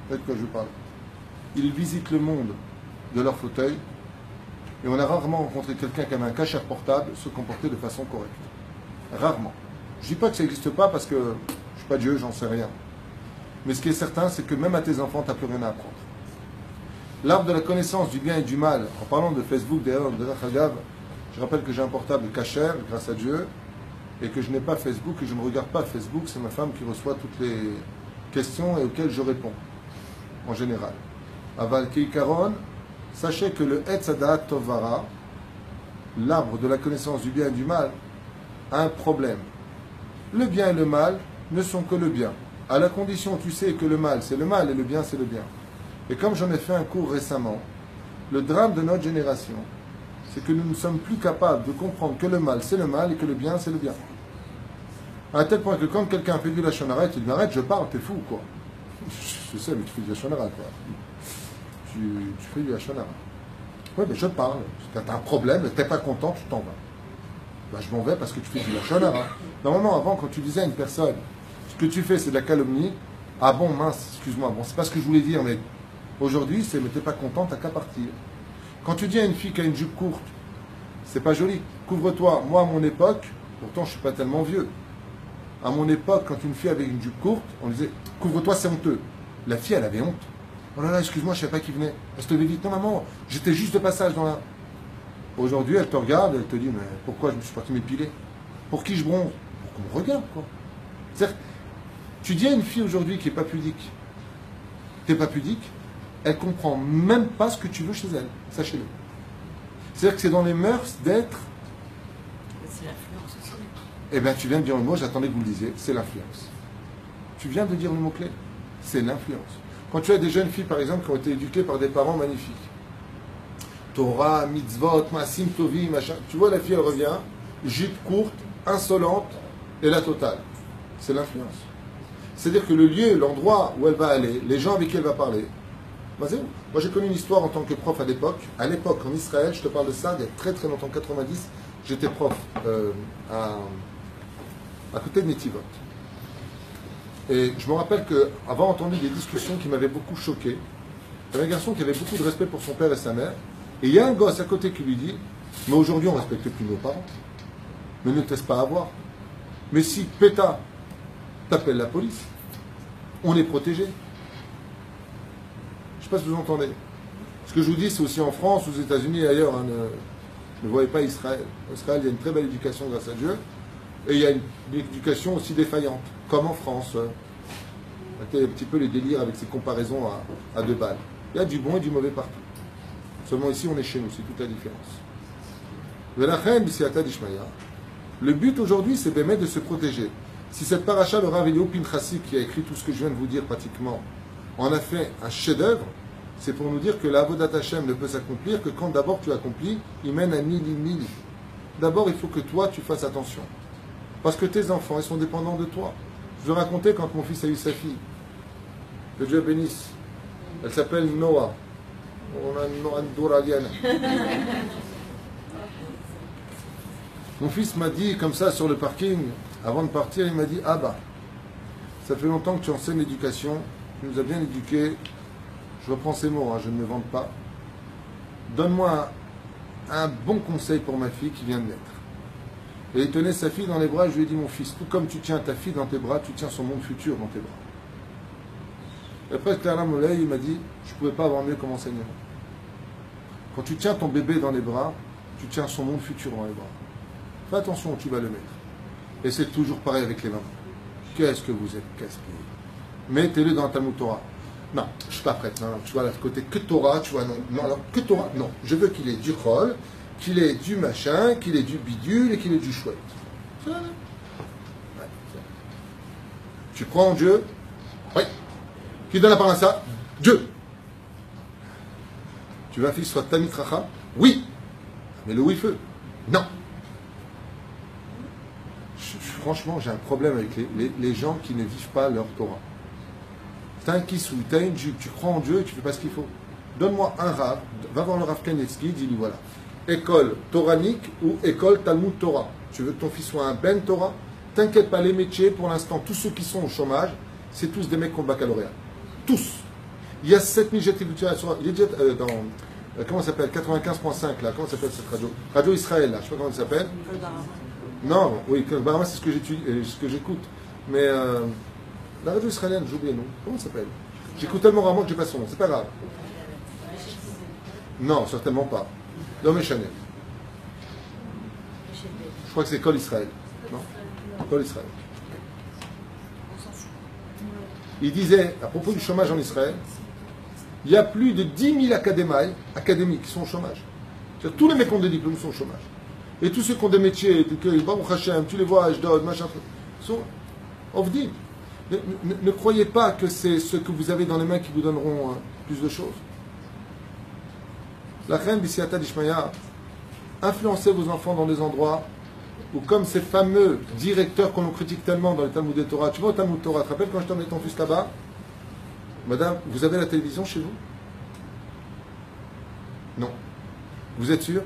Vous savez de quoi je parle? Ils visitent le monde de leur fauteuil et on a rarement rencontré quelqu'un qui avait un cachet portable se comporter de façon correcte. Rarement. Je ne dis pas que ça n'existe pas parce que je ne suis pas Dieu, j'en sais rien. Mais ce qui est certain, c'est que même à tes enfants, tu n'as plus rien à apprendre. L'arbre de la connaissance du bien et du mal, en parlant de Facebook, d'ailleurs, de Rachagav, je rappelle que j'ai un portable caché, grâce à Dieu, et que je n'ai pas Facebook et je ne regarde pas Facebook, c'est ma femme qui reçoit toutes les questions et auxquelles je réponds, en général. Aval Keikaron, sachez que le Etz Hadat Tovara, l'arbre de la connaissance du bien et du mal, a un problème. Le bien et le mal ne sont que le bien. à la condition où tu sais que le mal, c'est le mal et le bien, c'est le bien. Et comme j'en ai fait un cours récemment, le drame de notre génération, c'est que nous ne sommes plus capables de comprendre que le mal, c'est le mal et que le bien, c'est le bien. À tel point que quand quelqu'un fait du lachon hara, tu dis arrête, je parle, t'es fou quoi. Je sais, mais tu fais du lachon hara quoi. Tu fais du lachon hara. Oui, mais je parle. Quand tu as un problème, tu n'es pas content, tu t'en vas. Ben, je m'en vais parce que tu fais du lachon hara. Normalement, avant, quand tu disais à une personne, ce que tu fais, c'est de la calomnie, ah bon, mince, excuse-moi, bon, c'est pas ce que je voulais dire, mais aujourd'hui, c'est mais t'es pas content, t'as qu'à partir. Quand tu dis à une fille qui a une jupe courte, c'est pas joli, couvre-toi. Moi, à mon époque, pourtant, je suis pas tellement vieux. À mon époque, quand une fille avait une jupe courte, on disait, couvre-toi, c'est honteux. La fille, elle avait honte. Oh là là, excuse-moi, je ne savais pas qui venait. Elle se levait vite. Non, maman, j'étais juste de passage dans la. Aujourd'hui, elle te regarde, elle te dit, mais pourquoi je me suis parti m'épiler? Pour qui je bronze? Pour qu'on me regarde, quoi. C'est-à-dire, tu dis à une fille aujourd'hui qui n'est pas pudique, t'es pas pudique, elle comprend même pas ce que tu veux chez elle. Sachez-le. C'est-à-dire que c'est dans les mœurs d'être. C'est l'influence aussi. Eh bien, tu viens de dire le mot, j'attendais que vous le disiez, c'est l'influence. Tu viens de dire le mot-clé, c'est l'influence. Quand tu as des jeunes filles, par exemple, qui ont été éduquées par des parents magnifiques, Torah, mitzvot, masim, tovi, machin, tu vois, la fille, elle revient, jupe courte, insolente, et la totale. C'est l'influence. C'est-à-dire que le lieu, l'endroit où elle va aller, les gens avec qui elle va parler, moi j'ai connu une histoire en tant que prof à l'époque. À l'époque, en Israël, je te parle de ça, il y a très très longtemps, 90, j'étais prof à côté de Netivot. Et je me rappelle qu'avant entendu des discussions qui m'avaient beaucoup choqué. Il y avait un garçon qui avait beaucoup de respect pour son père et sa mère. Et il y a un gosse à côté qui lui dit, mais aujourd'hui on ne respecte plus nos parents. Mais ne te laisse pas avoir. Mais si péta, t'appelles la police, on est protégé. Je ne sais pas si vous entendez. Ce que je vous dis, c'est aussi en France, aux États-Unis et ailleurs. Hein, ne voyez pas Israël. En Israël, il y a une très belle éducation grâce à Dieu. Et il y a une éducation aussi défaillante, comme en France. C'était un petit peu les délires avec ces comparaisons à deux balles. Il y a du bon et du mauvais partout. Seulement ici, on est chez nous, c'est toute la différence. Le but aujourd'hui, c'est de se protéger. Si cette paracha, le Rav Eliyahu Pinchasi, qui a écrit tout ce que je viens de vous dire pratiquement, en a fait un chef-d'œuvre, c'est pour nous dire que la Avodat Hashem ne peut s'accomplir que quand d'abord tu accomplis, il mène à mili. D'abord, il faut que toi, tu fasses attention. Parce que tes enfants, ils sont dépendants de toi. Je vais raconter quand mon fils a eu sa fille. Que Dieu bénisse. Elle s'appelle Noah. On a Noah Douraliana. Mon fils m'a dit, comme ça, sur le parking, avant de partir, il m'a dit, ah bah, ça fait longtemps que tu enseignes l'éducation, tu nous as bien éduqués, je reprends ces mots, hein, je ne me vante pas. Donne-moi un bon conseil pour ma fille qui vient de naître. Et il tenait sa fille dans les bras, je lui ai dit, mon fils, tout comme tu tiens ta fille dans tes bras, tu tiens son monde futur dans tes bras. Et après, Clara Mollet, il m'a dit, je ne pouvais pas avoir mieux comme enseignement. Quand tu tiens ton bébé dans les bras, tu tiens son monde futur dans les bras. Fais attention où tu vas le mettre. Et c'est toujours pareil avec les mamans. Qu'est-ce que vous êtes casse-pieds. Mettez-le dans ta Talmud Torah. Non, je ne suis pas prête. Non, tu vois, là, côté que Torah, tu vois, non, alors, que Torah, non. Je veux qu'il ait du rôle, qu'il ait du machin, qu'il ait du bidule et qu'il ait du chouette. Ouais, tu crois en Dieu? Oui. Qui donne la parole à ça? Dieu. Tu veux un fils soit Tamit Racha? Oui. Mais le oui-feu? Non. Franchement, j'ai un problème avec les gens qui ne vivent pas leur Torah. T'as un kissou, t'as une jupe, tu crois en Dieu et tu fais pas ce qu'il faut. Donne-moi un Rav, va voir le Rav Kanetsky, dis-lui voilà. École toranique ou école Talmud Torah. Tu veux que ton fils soit un Ben Torah? T'inquiète pas, les métiers, pour l'instant, tous ceux qui sont au chômage, c'est tous des mecs qui ont baccalauréat. Tous. Il y a 7000 jets il est déjà dans, comment ça s'appelle, 95.5 là, comment s'appelle cette radio? Radio Israël là, je sais pas comment ça s'appelle. Non, oui, Barama c'est ce que j'écoute. Mais la radio israélienne, j'ai oublié le nom. Comment ça s'appelle? J'écoute tellement rarement que j'ai pas son nom, c'est pas grave. Non, certainement pas. Non mais Chanel. Je crois que c'est Kol Israël. Non, Kol Israël. Il disait, à propos du chômage en Israël, il y a plus de 10 000 académiques qui sont au chômage. C'est-à-dire, tous les mecs qui ont des diplômes sont au chômage. Et tous ceux qui ont des métiers, Baruch Hashem, tu les vois, Ashdod, machin, sont ovdim. Ne croyez pas que c'est ce que vous avez dans les mains qui vous donneront plus de choses. La reine Bisiata d'Ishmaïa, influencez vos enfants dans des endroits où, comme ces fameux directeurs qu'on nous critique tellement dans les Talmud de Torah, tu vois au Talmud Torah, tu te rappelles quand je t'emmenais ton fils là-bas, madame, vous avez la télévision chez vous? Non. Vous êtes sûr?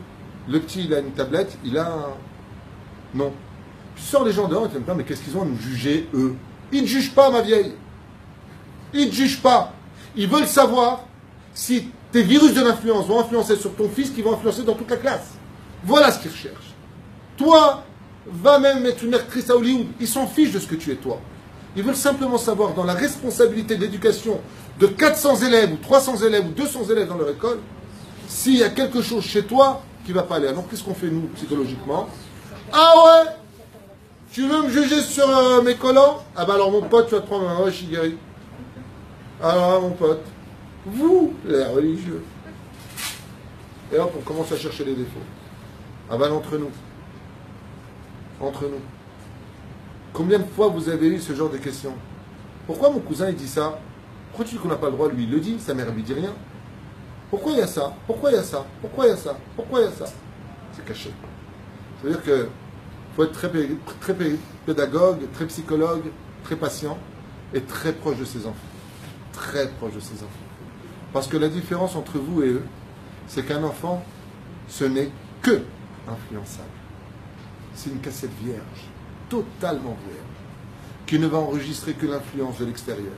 Le petit, il a une tablette, il a un... Non. Tu sors les gens dehors et tu te dis, mais qu'est-ce qu'ils ont à nous juger, eux? Ils ne jugent pas, ma vieille. Ils ne jugent pas. Ils veulent savoir si tes virus de l'influence vont influencer sur ton fils, qui vont influencer dans toute la classe. Voilà ce qu'ils recherchent. Toi, va même être une actrice à Hollywood. Ils s'en fichent de ce que tu es, toi. Ils veulent simplement savoir, dans la responsabilité de l'éducation de 400 élèves, ou 300 élèves, ou 200 élèves dans leur école, s'il y a quelque chose chez toi qui ne va pas aller. Alors, qu'est-ce qu'on fait, nous, psychologiquement? Ah ouais? Tu veux me juger sur mes collants? Ah ben alors, mon pote, tu vas te prendre un shigeri. Alors, mon pote, vous, les religieux. Et hop, on commence à chercher les défauts. Ah ben, entre nous. Entre nous. Combien de fois vous avez eu ce genre de questions? Pourquoi mon cousin, il dit ça? Pourquoi tu dis qu'on n'a pas le droit? Lui, il le dit, sa mère, elle lui dit rien. Pourquoi il y a ça? Pourquoi il y a ça? Pourquoi il y a ça? Pourquoi il y a ça? C'est caché. C'est-à-dire que faut être très pédagogue, très psychologue, très patient et très proche de ses enfants. Très proche de ses enfants. Parce que la différence entre vous et eux, c'est qu'un enfant, ce n'est que influençable. C'est une cassette vierge, totalement vierge, qui ne va enregistrer que l'influence de l'extérieur.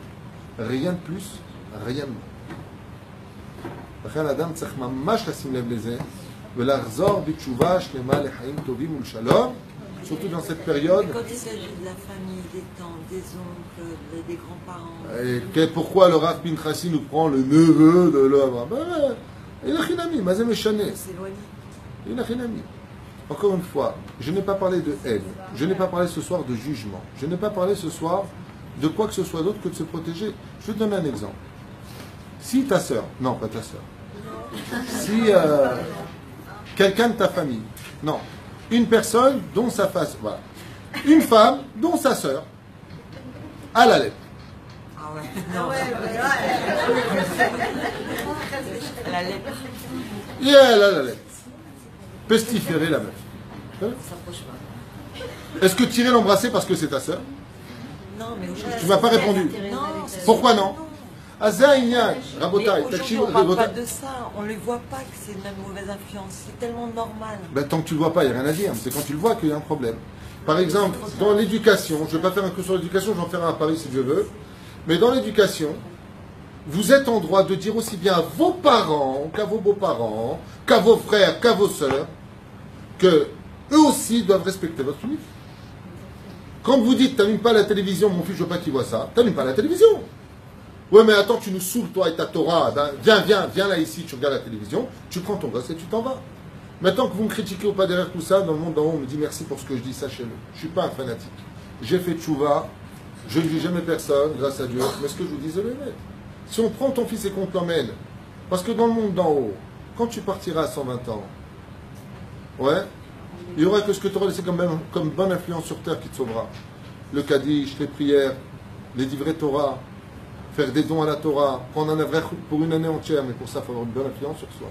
Rien de plus, rien de moins. לכן האדם צריך ממש לשים לב לזה ולחזור בתשובה שלמה לחיים טובים ולשלום, surtout dans cette période. Et quand il s'agit de la famille, des tantes, des oncles, des grands-parents. Et pourquoi le Rav Pinchasi nous prend le neveu de l'homme? Il a chinami, mais c'est méchané. Il a chinami. Encore une fois, je n'ai pas parlé de haine, je n'ai pas parlé ce soir de jugement, je n'ai pas parlé ce soir de quoi que ce soit d'autre que de se protéger. Je vais te donner un exemple. Si ta sœur, non pas ta sœur, si quelqu'un de ta famille, non, une personne dont sa face, voilà, une femme dont sa sœur a la lèpre. Ah ouais, non. La lèpre. Et elle a la lèpre. Pestiférer la meuf. Ça s'approche pas. Est-ce que tu irais l'embrasser parce que c'est ta sœur? Non, mais aujourd'hui. Tu m'as pas répondu. Non. Pourquoi non? Azaïnia, Rabotai, Aujourd'hui, on ne parle pas de ça. On ne les voit pas que c'est une mauvaise influence. C'est tellement normal. Ben, tant que tu ne le vois pas, il n'y a rien à dire. C'est quand tu le vois qu'il y a un problème. Par exemple, dans l'éducation, je ne vais pas faire un cours sur l'éducation, je vais en faire un à Paris si Dieu veut. Mais dans l'éducation, vous êtes en droit de dire aussi bien à vos parents, qu'à vos beaux-parents, qu'à vos frères, qu'à vos sœurs, que eux aussi doivent respecter votre unique. Quand vous dites, t'allumes pas la télévision, mon fils, je veux pas qu'il voit ça, t'allumes pas la télévision. Ouais, mais attends, tu nous saoules, toi et ta Torah. Ben, viens là ici, tu regardes la télévision, tu prends ton gosse et tu t'en vas. Maintenant que vous me critiquez ou pas derrière tout ça, dans le monde d'en haut, on me dit merci pour ce que je dis, sachez-le. Je ne suis pas un fanatique. J'ai fait tchouva, je ne vis jamais personne, grâce à Dieu. Mais ce que je vous dis, c'est le net. Si on prend ton fils et qu'on t'emmène, parce que dans le monde d'en haut, quand tu partiras à 120 ans, ouais, il y aura que ce que tu auras laissé comme bonne influence sur terre qui te sauvera. Le Kaddish, les prières, les livrets Torah, faire des dons à la Torah, prendre un avraie pour une année entière, mais pour ça, il faut avoir une bonne influence sur soi.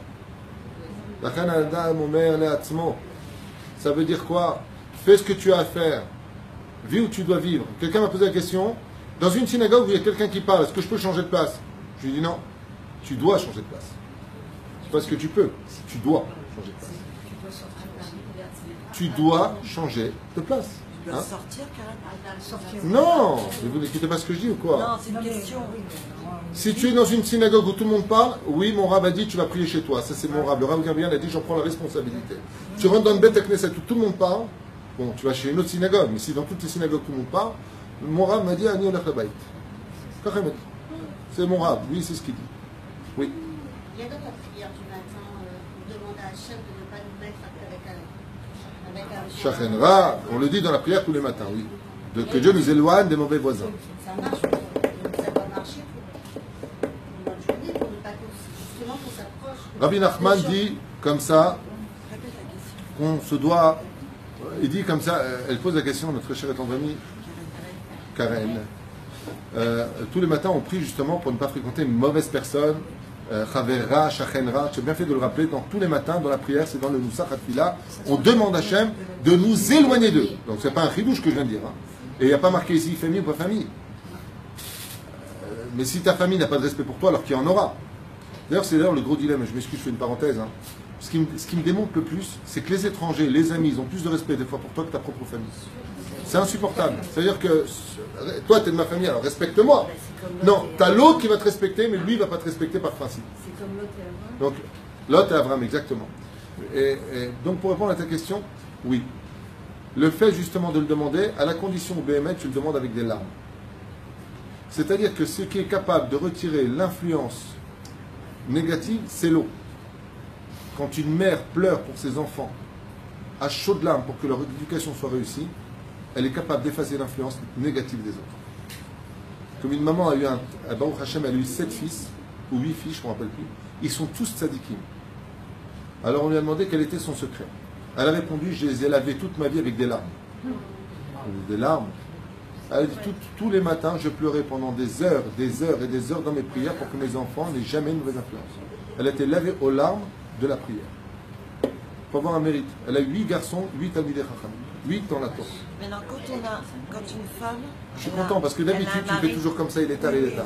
Ça veut dire quoi? Fais ce que tu as à faire. Vis où tu dois vivre. Quelqu'un m'a posé la question, dans une synagogue où il y a quelqu'un qui parle, est-ce que je peux changer de place? Je lui dis non, tu dois changer de place. C'est pas ce que tu peux, tu dois changer de place. Tu dois changer de place. Tu dois sortir, carrément. Non, vous n'écoutez pas ce que je dis ou quoi? Non, c'est une question. Si tu es dans une synagogue où tout le monde parle, oui, mon rab a dit tu vas prier chez toi. Ça, c'est mon rab. Le rab Gabriel a dit j'en prends la responsabilité. Tu rentres dans une bête Knesset où tout le monde parle, bon, tu vas chez une autre synagogue, mais si dans toutes les synagogues tout le monde parle, mon rab m'a dit Ani olach labayit. C'est mon rab, lui, c'est ce qu'il dit. Oui. Il y a dans ta prière du matin, on demande à Hachem de ne pas nous mettre avec un Shachenra, on le dit dans la prière tous les matins, oui. Que Dieu nous éloigne des mauvais voisins. Ça marche, ça va marcher pour une bonne journée, pour ne pas justement qu'on s'approche. Rabbi Nachman dit comme ça, qu'on se doit. Il dit comme ça, elle pose la question, notre chère et tendre amie, Karen. tous les matins, on prie justement pour ne pas fréquenter une mauvaise personne. Chavera, Shachenra, j'ai bien fait de le rappeler, dans tous les matins, dans la prière, c'est dans le Nusach Hatfila, on demande à Hachem de nous éloigner d'eux. Donc c'est pas un chidouche que je viens de dire. Hein. Et il n'y a pas marqué ici famille ou pas famille. Mais si ta famille n'a pas de respect pour toi, alors qu'il y en aura. D'ailleurs, c'est d'ailleurs le gros dilemme, je m'excuse, je fais une parenthèse. Hein. Ce qui me démontre le plus, c'est que les étrangers, les amis, ils ont plus de respect des fois pour toi que ta propre famille. C'est insupportable. C'est-à-dire que toi, tu es de ma famille, alors respecte-moi. Non, tu as l'autre qui va te respecter, mais lui, il ne va pas te respecter par principe. C'est comme Lot et Abraham. Donc, Lot et Abraham, exactement. Et donc, pour répondre à ta question, oui. Le fait justement de le demander, à la condition où BML, tu le demandes avec des larmes. C'est-à-dire que ce qui est capable de retirer l'influence négative, c'est l'eau. Quand une mère pleure pour ses enfants à chaudes larmes pour que leur éducation soit réussie, elle est capable d'effacer l'influence négative des autres. Comme une maman a eu Baruch Hashem, elle a eu 7 fils, ou 8 filles, je ne me rappelle plus, ils sont tous tzadikim. Alors on lui a demandé quel était son secret. Elle a répondu, je les ai lavés toute ma vie avec des larmes. Des larmes. Elle a dit, tous les matins, je pleurais pendant des heures et des heures dans mes prières pour que mes enfants n'aient jamais une mauvaise influence. Elle a été lavée aux larmes de la prière. Il faut avoir un mérite. Elle a 8 garçons, 8 Talmidei Chacham. 8 dans la Torah. Maintenant, quand une femme... Je suis content parce que d'habitude, tu fais toujours comme ça, il est tard, il est tard.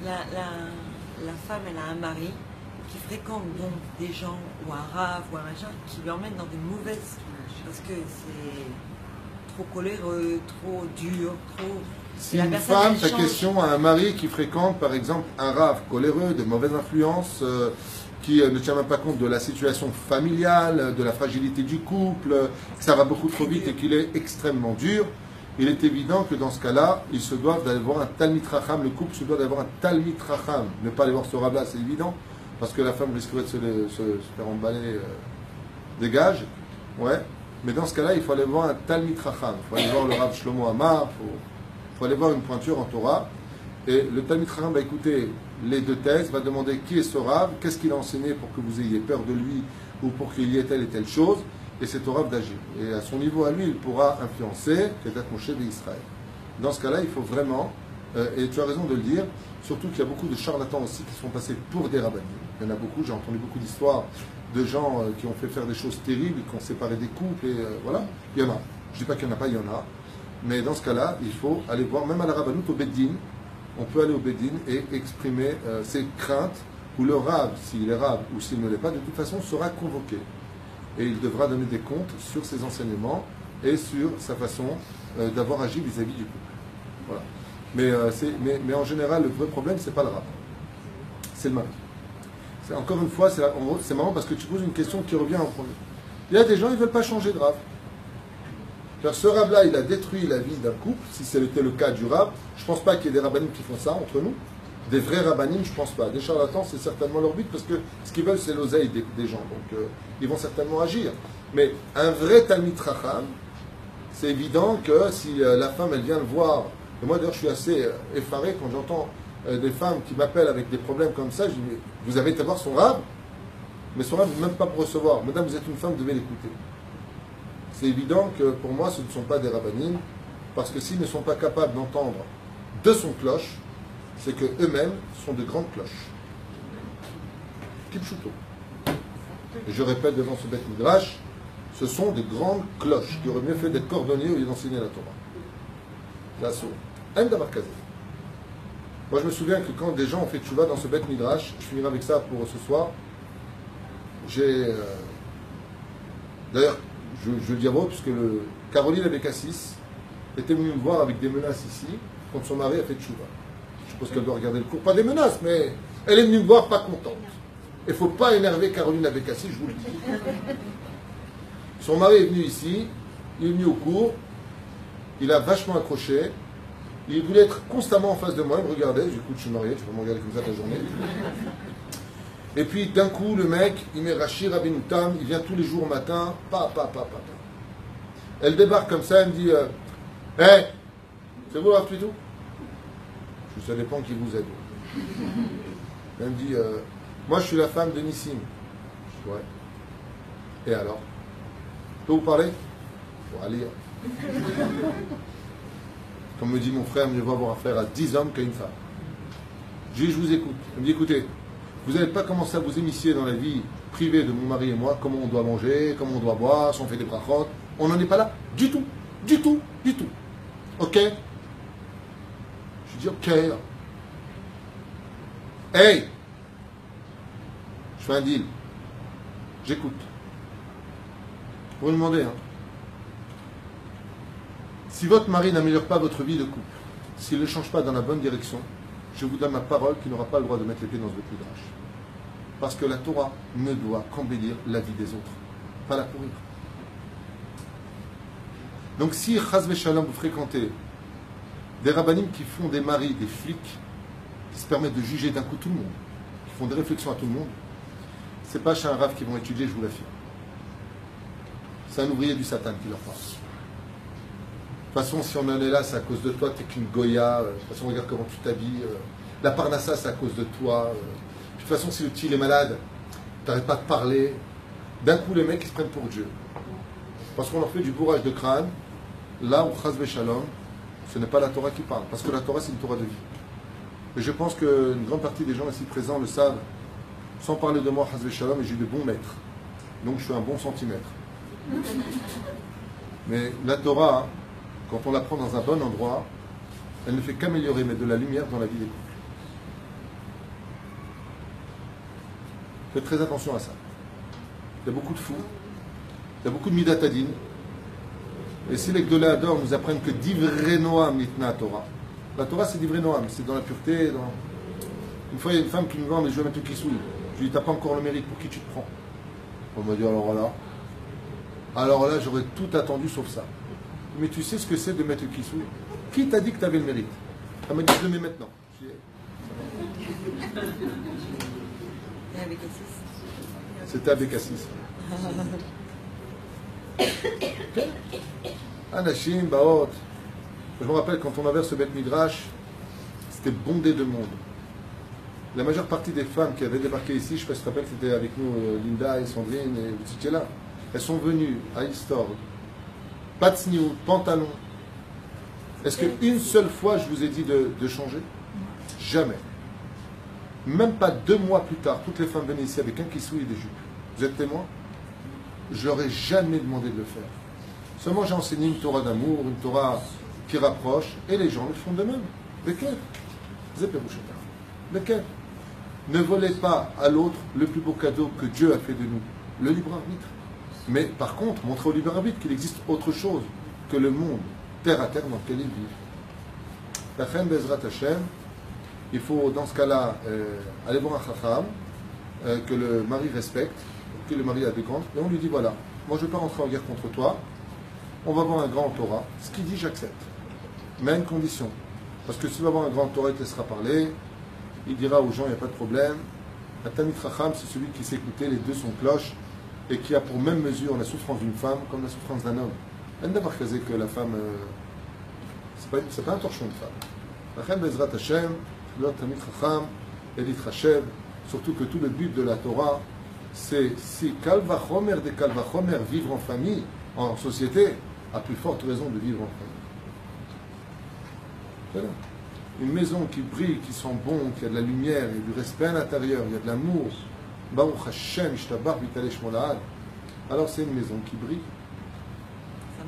La femme, elle a un mari qui fréquente donc des gens, ou un rave, ou un machin, qui lui emmène dans de mauvaises... Parce que c'est trop coléreux, trop dur, trop... Si une femme, ta question, a un mari qui fréquente, par exemple, un rave coléreux, de mauvaises influences, qui ne tient même pas compte de la situation familiale, de la fragilité du couple, que ça va beaucoup trop vite et qu'il est extrêmement dur, il est évident que dans ce cas-là, ils se doivent d'aller voir un Talmid Chacham, le couple se doit d'avoir un Talmid Chacham. Ne pas aller voir ce rave-là, c'est évident, parce que la femme risquerait de se faire emballer des gages. Ouais. Mais dans ce cas-là, il faut aller voir un Talmid Chacham. Il faut aller voir le Rav Shlomo Amar, il faut aller voir une pointure en Torah. Et le Talmid Chacham va écouter les 2 thèses, va demander qui est ce Rav, qu'est-ce qu'il a enseigné pour que vous ayez peur de lui ou pour qu'il y ait telle et telle chose, et c'est au Rav d'agir. Et à son niveau à lui, il pourra influencer, peut-être Moshe d'Israël. Dans ce cas-là, il faut vraiment, et tu as raison de le dire, surtout qu'il y a beaucoup de charlatans aussi qui sont passés pour des rabbinim. Il y en a beaucoup, j'ai entendu beaucoup d'histoires de gens qui ont fait faire des choses terribles, qui ont séparé des couples, et voilà, il y en a. Je ne dis pas qu'il n'y en a pas, il y en a. Mais dans ce cas-là, il faut aller voir, même à la Rabbanout, au Beddin, on peut aller au Beddin et exprimer ses craintes, où le Rav, s'il est Rav ou s'il ne l'est pas, de toute façon sera convoqué. Et il devra donner des comptes sur ses enseignements et sur sa façon d'avoir agi vis-à-vis du couple. Voilà. Mais en général, le vrai problème, c'est pas le Rav. C'est le mari. Encore une fois, c'est marrant parce que tu poses une question qui revient en premier. Il y a des gens, ils ne veulent pas changer de Rav. Ce Rav-là, il a détruit la vie d'un couple, si c'était le cas du Rav. Je ne pense pas qu'il y ait des rabbinim qui font ça entre nous. Des vrais rabbinim, je ne pense pas. Des charlatans, c'est certainement leur but, parce que ce qu'ils veulent, c'est l'oseille des gens. Donc, ils vont certainement agir. Mais un vrai Talmid Chacham, c'est évident que si la femme, elle vient le voir, et moi d'ailleurs, je suis assez effaré quand j'entends des femmes qui m'appellent avec des problèmes comme ça, je dis, mais vous avez été voir son Rav? Mais son Rav, même pas pour recevoir. Madame, vous êtes une femme, vous devez l'écouter. C'est évident que pour moi, ce ne sont pas des rabbinim, parce que s'ils ne sont pas capables d'entendre de son cloche, c'est qu'eux-mêmes sont de grandes cloches. Kipchuto. Et je répète devant ce Beth Midrash, ce sont de grandes cloches qui auraient mieux fait d'être cordonniers au lieu d'enseigner la Torah. L'assaut. Aime d'avoir casé. Moi, je me souviens que quand des gens ont fait tchouva dans ce Beth Midrash, je finirai avec ça pour ce soir, d'ailleurs, je le dis à vous, puisque Caroline Abécassis était venue me voir avec des menaces ici, quand son mari a fait tchouva. Je suppose qu'elle doit regarder le cours. Pas des menaces, mais elle est venue me voir pas contente. Il ne faut pas énerver Caroline Abécassis, je vous le dis. Son mari est venu ici, il est venu au cours, il a vachement accroché, il voulait être constamment en face de moi, il me regardait, j'écoute, je suis marié, tu peux me regarder comme ça ta journée. Et puis d'un coup, le mec, il met Rachir Rabinoutam, il vient tous les jours au matin, pa. Elle débarque comme ça, elle me dit hey, c'est vous, Rav Twitou? Je dis, ça dépend qui vous êtes. Elle me dit moi je suis la femme de Nissim. Je dis, ouais. Et alors? Je peux vous parler? Pour aller. Comme me dit mon frère, mieux vaut avoir affaire à 10 hommes qu'à une femme. Je dis, je vous écoute. Il me dit, écoutez, vous n'avez pas commencé à vous initier dans la vie privée de mon mari et moi, comment on doit manger, comment on doit boire, si on fait des brachot. On n'en est pas là du tout, du tout, du tout. Ok? Je dis, ok. Hey! Je fais un deal. J'écoute. Vous me demandez, hein? Si votre mari n'améliore pas votre vie de couple, s'il ne change pas dans la bonne direction, je vous donne ma parole qu'il n'aura pas le droit de mettre les pieds dans ce midrash. Parce que la Torah ne doit qu'embellir la vie des autres, pas la pourrir. Donc si, chas v'shalom, vous fréquentez des rabbanim qui font des maris, des flics, qui se permettent de juger d'un coup tout le monde, qui font des réflexions à tout le monde, c'est pas chez un rav qui vont étudier, je vous l'affirme. C'est un ouvrier du Satan qui leur parle. De toute façon, si on en est là, c'est à cause de toi, t'es qu'une goya. De toute façon, regarde comment tu t'habilles. La parnassa, c'est à cause de toi. De toute façon, si le petit il est malade, t'arrêtes pas de parler. D'un coup, les mecs, ils se prennent pour Dieu. Parce qu'on leur fait du bourrage de crâne, là où chas v'shalom, ce n'est pas la Torah qui parle. Parce que la Torah, c'est une Torah de vie. Et je pense qu'une grande partie des gens ici présents le savent. Sans parler de moi, chas v'shalom, et j'ai de bons maîtres. Donc, je suis un bon centimètre. Mais la Torah, quand on la prend dans un bon endroit, elle ne fait qu'améliorer, mettre de la lumière dans la vie des couples. Faites très attention à ça. Il y a beaucoup de fous, il y a beaucoup de midatadin. Et si les Gdolei Hador nous apprennent que divrei noam nitna Torah, la Torah c'est divrei noam, c'est dans la pureté. Dans... Une fois il y a une femme qui me demande, mais je vais mettre le kissouille. Je lui dis, t'as pas encore le mérite, pour qui tu te prends? On m'a dit, alors là j'aurais tout attendu sauf ça. Mais tu sais ce que c'est de mettre le kissouille? Qui t'a dit que tu avais le mérite? Elle m'a dit, je le mets maintenant. C'était avec Assis. Anashim, Baot. Je me rappelle quand on avait ce Beth Midrash, c'était bondé de monde. La majeure partie des femmes qui avaient débarqué ici, je ne sais pas si tu te rappelles, c'était avec nous Linda et Sandrine et vous étiez là. Elles sont venues à Histor, pas de sniout, pantalon. Est-ce qu'une seule fois je vous ai dit de changer? Jamais. Même pas 2 mois plus tard, toutes les femmes venaient ici avec un kissouille et des jupes. Vous êtes témoin? Je n'aurais jamais demandé de le faire. Seulement j'ai enseigné une Torah d'amour, une Torah qui rapproche, et les gens le font de même. Lequel? Lequel? Ne volez pas à l'autre le plus beau cadeau que Dieu a fait de nous, le libre arbitre. Mais par contre, montrez au libre arbitre qu'il existe autre chose que le monde, terre à terre, dans lequel ils vivent. La reine Bezrat Hashem, il faut dans ce cas-là aller voir un chacham, que le mari respecte, que le mari a des comptes, et on lui dit voilà, moi je ne vais pas rentrer en guerre contre toi, on va avoir un grand Torah, ce qu'il dit j'accepte, mais à une condition, parce que s'il va avoir un grand Torah, il te laissera parler, il dira aux gens il n'y a pas de problème, un Talmid Chacham c'est celui qui sait écouter les deux sons cloches, et qui a pour même mesure la souffrance d'une femme comme la souffrance d'un homme. Elle n'a pas casé que la femme, c'est pas un torchon de femme. La reine Bezrat Hashem, le Talmid Chacham, Elit Hashem, surtout que tout le but de la Torah, c'est si Kal Vachomer de Kal Vachomer, vivre en famille, en société, a plus forte raison de vivre en famille. Voilà. Une maison qui brille, qui sent bon, qui a de la lumière, il y a du respect à l'intérieur, il y a de l'amour. Baruch Hashem, Ishtabar, Vitalesh Molahad. Alors c'est une maison qui brille.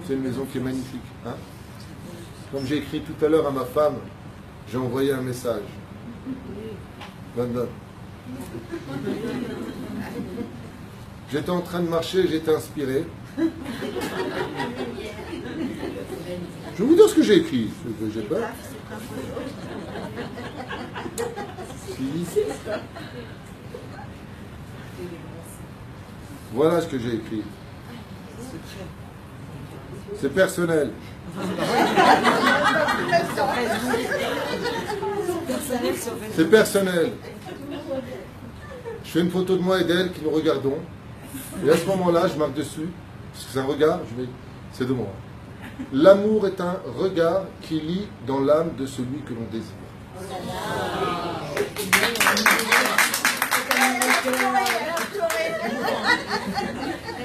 C'est une maison qui est magnifique. Hein? Comme j'ai écrit tout à l'heure à ma femme, j'ai envoyé un message. J'étais en train de marcher, j'étais inspiré. Je vais vous dire ce que j'ai écrit. J'ai peur. Si. Voilà ce que j'ai écrit. C'est personnel. C'est personnel. Je fais une photo de moi et d'elle qui nous regardons. Et à ce moment-là, je marque dessus, parce que c'est un regard, c'est de moi. L'amour est un regard qui lit dans l'âme de celui que l'on désire.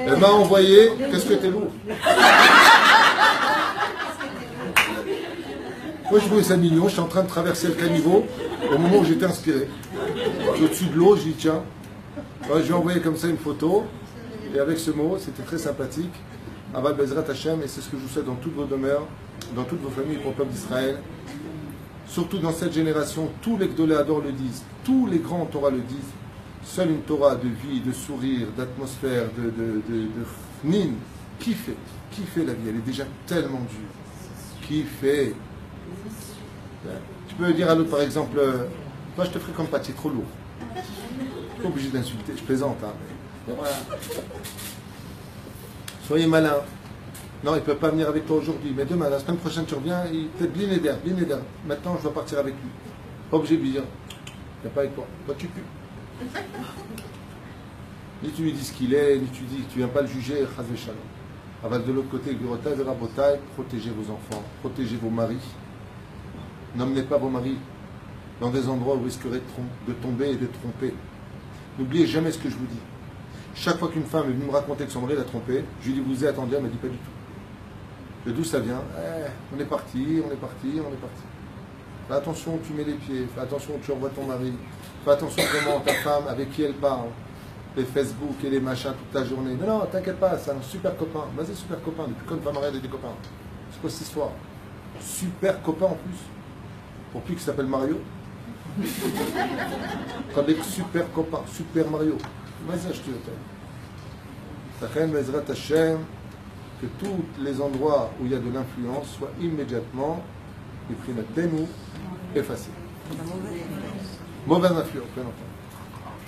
Elle m'a envoyé, qu'est-ce que t'es lourd? Moi, je trouvais ça mignon. J'étais en train de traverser le caniveau au moment où j'étais inspiré. Au-dessus de l'eau, je dis tiens. Alors, je lui ai envoyé comme ça une photo. Et avec ce mot, c'était très sympathique. Aval Bezrat Hashem, et c'est ce que je vous souhaite dans toutes vos demeures, dans toutes vos familles pour le peuple d'Israël. Surtout dans cette génération, tous les Gdoléadors le disent, tous les grands Torah le disent. Seule une Torah de vie, de sourire, d'atmosphère, de fnin, kiffer la vie. Elle est déjà tellement dure. Kiffer. Tu peux dire à l'autre, par exemple, moi je te ferai comme pas, tu es trop lourd. Je suis pas obligé d'insulter, je plaisante. Hein, mais voilà. Soyez malin. Non, il ne peut pas venir avec toi aujourd'hui, mais demain, la semaine prochaine, tu reviens, il peut être blinéder. Maintenant, je dois partir avec lui. Pas obligé de lui dire, il n'y a pas avec toi. Toi, tu pues. Ni tu lui dis ce qu'il est, ni tu dis que tu ne viens pas le juger, chazé shalom. Aval de l'autre côté, Gurota, Verabotai, protégez vos enfants, protégez vos maris. N'emmenez pas vos maris dans des endroits où vous risquerez de tomber et d'être trompés. N'oubliez jamais ce que je vous dis. Chaque fois qu'une femme est venue me raconter que son mari l'a trompée, je lui dis, vous êtes attendu, elle ne m'a dit pas du tout. De d'où ça vient? On est parti. Fais attention où tu mets les pieds, fais attention où tu envoies ton mari, fais attention comment ta femme, avec qui elle parle, les Facebook et les machins toute la journée. Mais non, t'inquiète pas, c'est un super copain. Vas-y, super copain, depuis quand une femme mariée a des copains? C'est quoi cette histoire? Super copain en plus. Pour plus qu'il s'appelle Mario. Quand des super copains, Super Mario. Vas-y, je te le Tachem Bezrat Hashem, que tous les endroits où il y a de l'influence soient immédiatement, Miprinatenu, effacés. Mauvaise influence, bien entendu.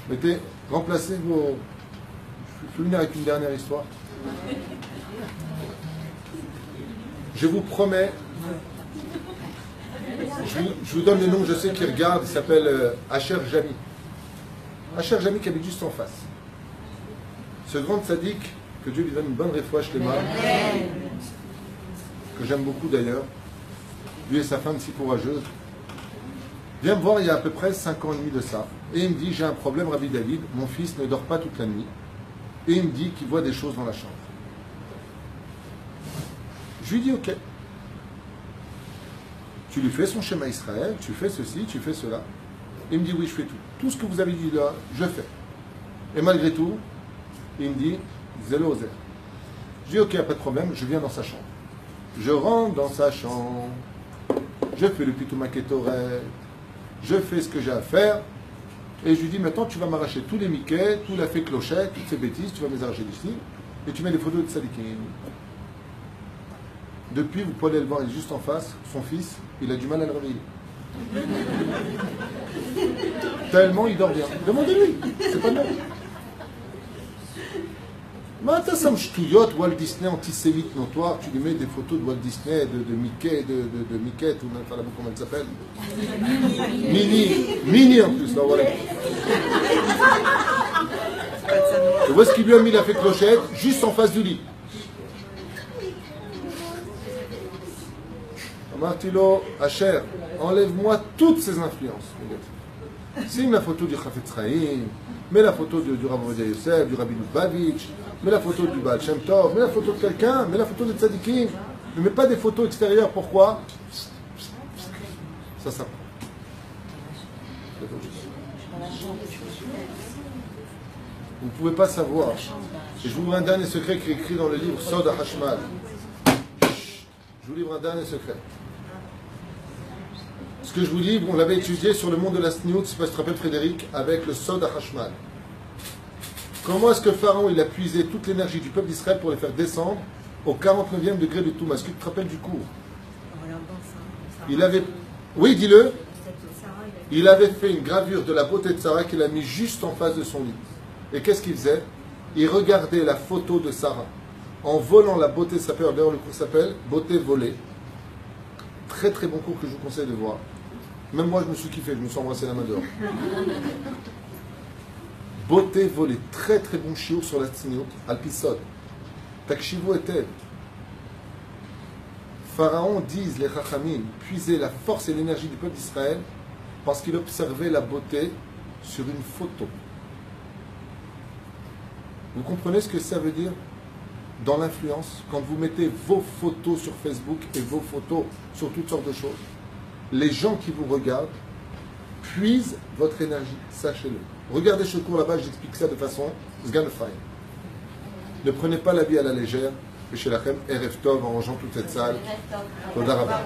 Mettez, remplacez vos. Je vais finir avec une dernière histoire. Je vous promets, je vous donne le nom, je sais qu'il regarde, il s'appelle Asher Jami. Asher Jami qui habite juste en face. Ce grand tzaddik, que Dieu lui donne une bonne réfouache les mains, que j'aime beaucoup d'ailleurs, lui et sa femme si courageuse, vient me voir il y a à peu près 5 ans et demi de ça, et il me dit, j'ai un problème, Rabbi David, mon fils ne dort pas toute la nuit, et il me dit qu'il voit des choses dans la chambre. Je lui dis, ok, tu lui fais son schéma Israël, tu fais ceci, tu fais cela. Il me dit, oui, je fais tout. Tout ce que vous avez dit là, je fais. Et malgré tout, il me dit, zélo ozer. Je dis, ok, pas de problème, je viens dans sa chambre. Je rentre dans sa chambre, je fais le pitou maquetoret, je fais ce que j'ai à faire, et je lui dis, maintenant tu vas m'arracher tous les Mickey, tout la fée clochette, toutes ces bêtises, tu vas me les arracher d'ici, et tu mets des photos de Sadikim. Depuis, vous pouvez aller le voir, il est juste en face, son fils, il a du mal à le réveiller. Tellement il dort bien. Demandez-lui, c'est pas mal. Maintenant, ça me ch'touillote, Walt Disney antisémite notoire, tu lui mets des photos de Walt Disney, de Mickey, de Mickey, ou comment elle s'appelle? Mini en plus, là, voilà. Tu vois ce qu'il lui a mis la fée clochette, juste en face du lit. Martilo, Asher, enlève-moi toutes ces influences négatives. Signe la photo du Chafetz Chaim, mets la photo du Rav Ovadia Yosef, du Rabbi Lubavitch, mets la photo du Baal Shem Tov, mets la photo de quelqu'un, mets la photo de Tzadikim. Ne mets pas des photos extérieures, pourquoi? Ça s'apprend. Vous ne pouvez pas savoir. Et je vous livre un dernier secret qui est écrit dans le livre Sod HaHashmal. Je vous livre un dernier secret. Ce que je vous livre, on l'avait étudié sur le monde de la Sniout, je ne sais pas si tu te rappelles Frédéric, avec le Sod HaHashmal. Comment est-ce que Pharaon il a puisé toute l'énergie du peuple d'Israël pour les faire descendre au 49e degré de Touma? Est-ce que tu te rappelles du cours? Il avait... Oui, dis-le. Il avait fait une gravure de la beauté de Sarah qu'il a mis juste en face de son lit. Et qu'est-ce qu'il faisait? Il regardait la photo de Sarah en volant la beauté, d'ailleurs le cours s'appelle Beauté volée. Très très bon cours que je vous conseille de voir. Même moi je me suis kiffé, je me suis embrassé la main dehors. Beauté volée, très très bon chiour sur la Tzniut, Alpisod. Takshivu était. Pharaon, disent les Chachamim, puisait la force et l'énergie du peuple d'Israël parce qu'il observait la beauté sur une photo. Vous comprenez ce que ça veut dire dans l'influence, quand vous mettez vos photos sur Facebook et vos photos sur toutes sortes de choses? les gens qui vous regardent puisent votre énergie, sachez-le. Regardez ce cours là-bas, j'explique ça de façon fine. Ne prenez pas la vie à la légère. Chez Lachem, Erev Tov, en rangeant toute cette salle. Toda Rabba.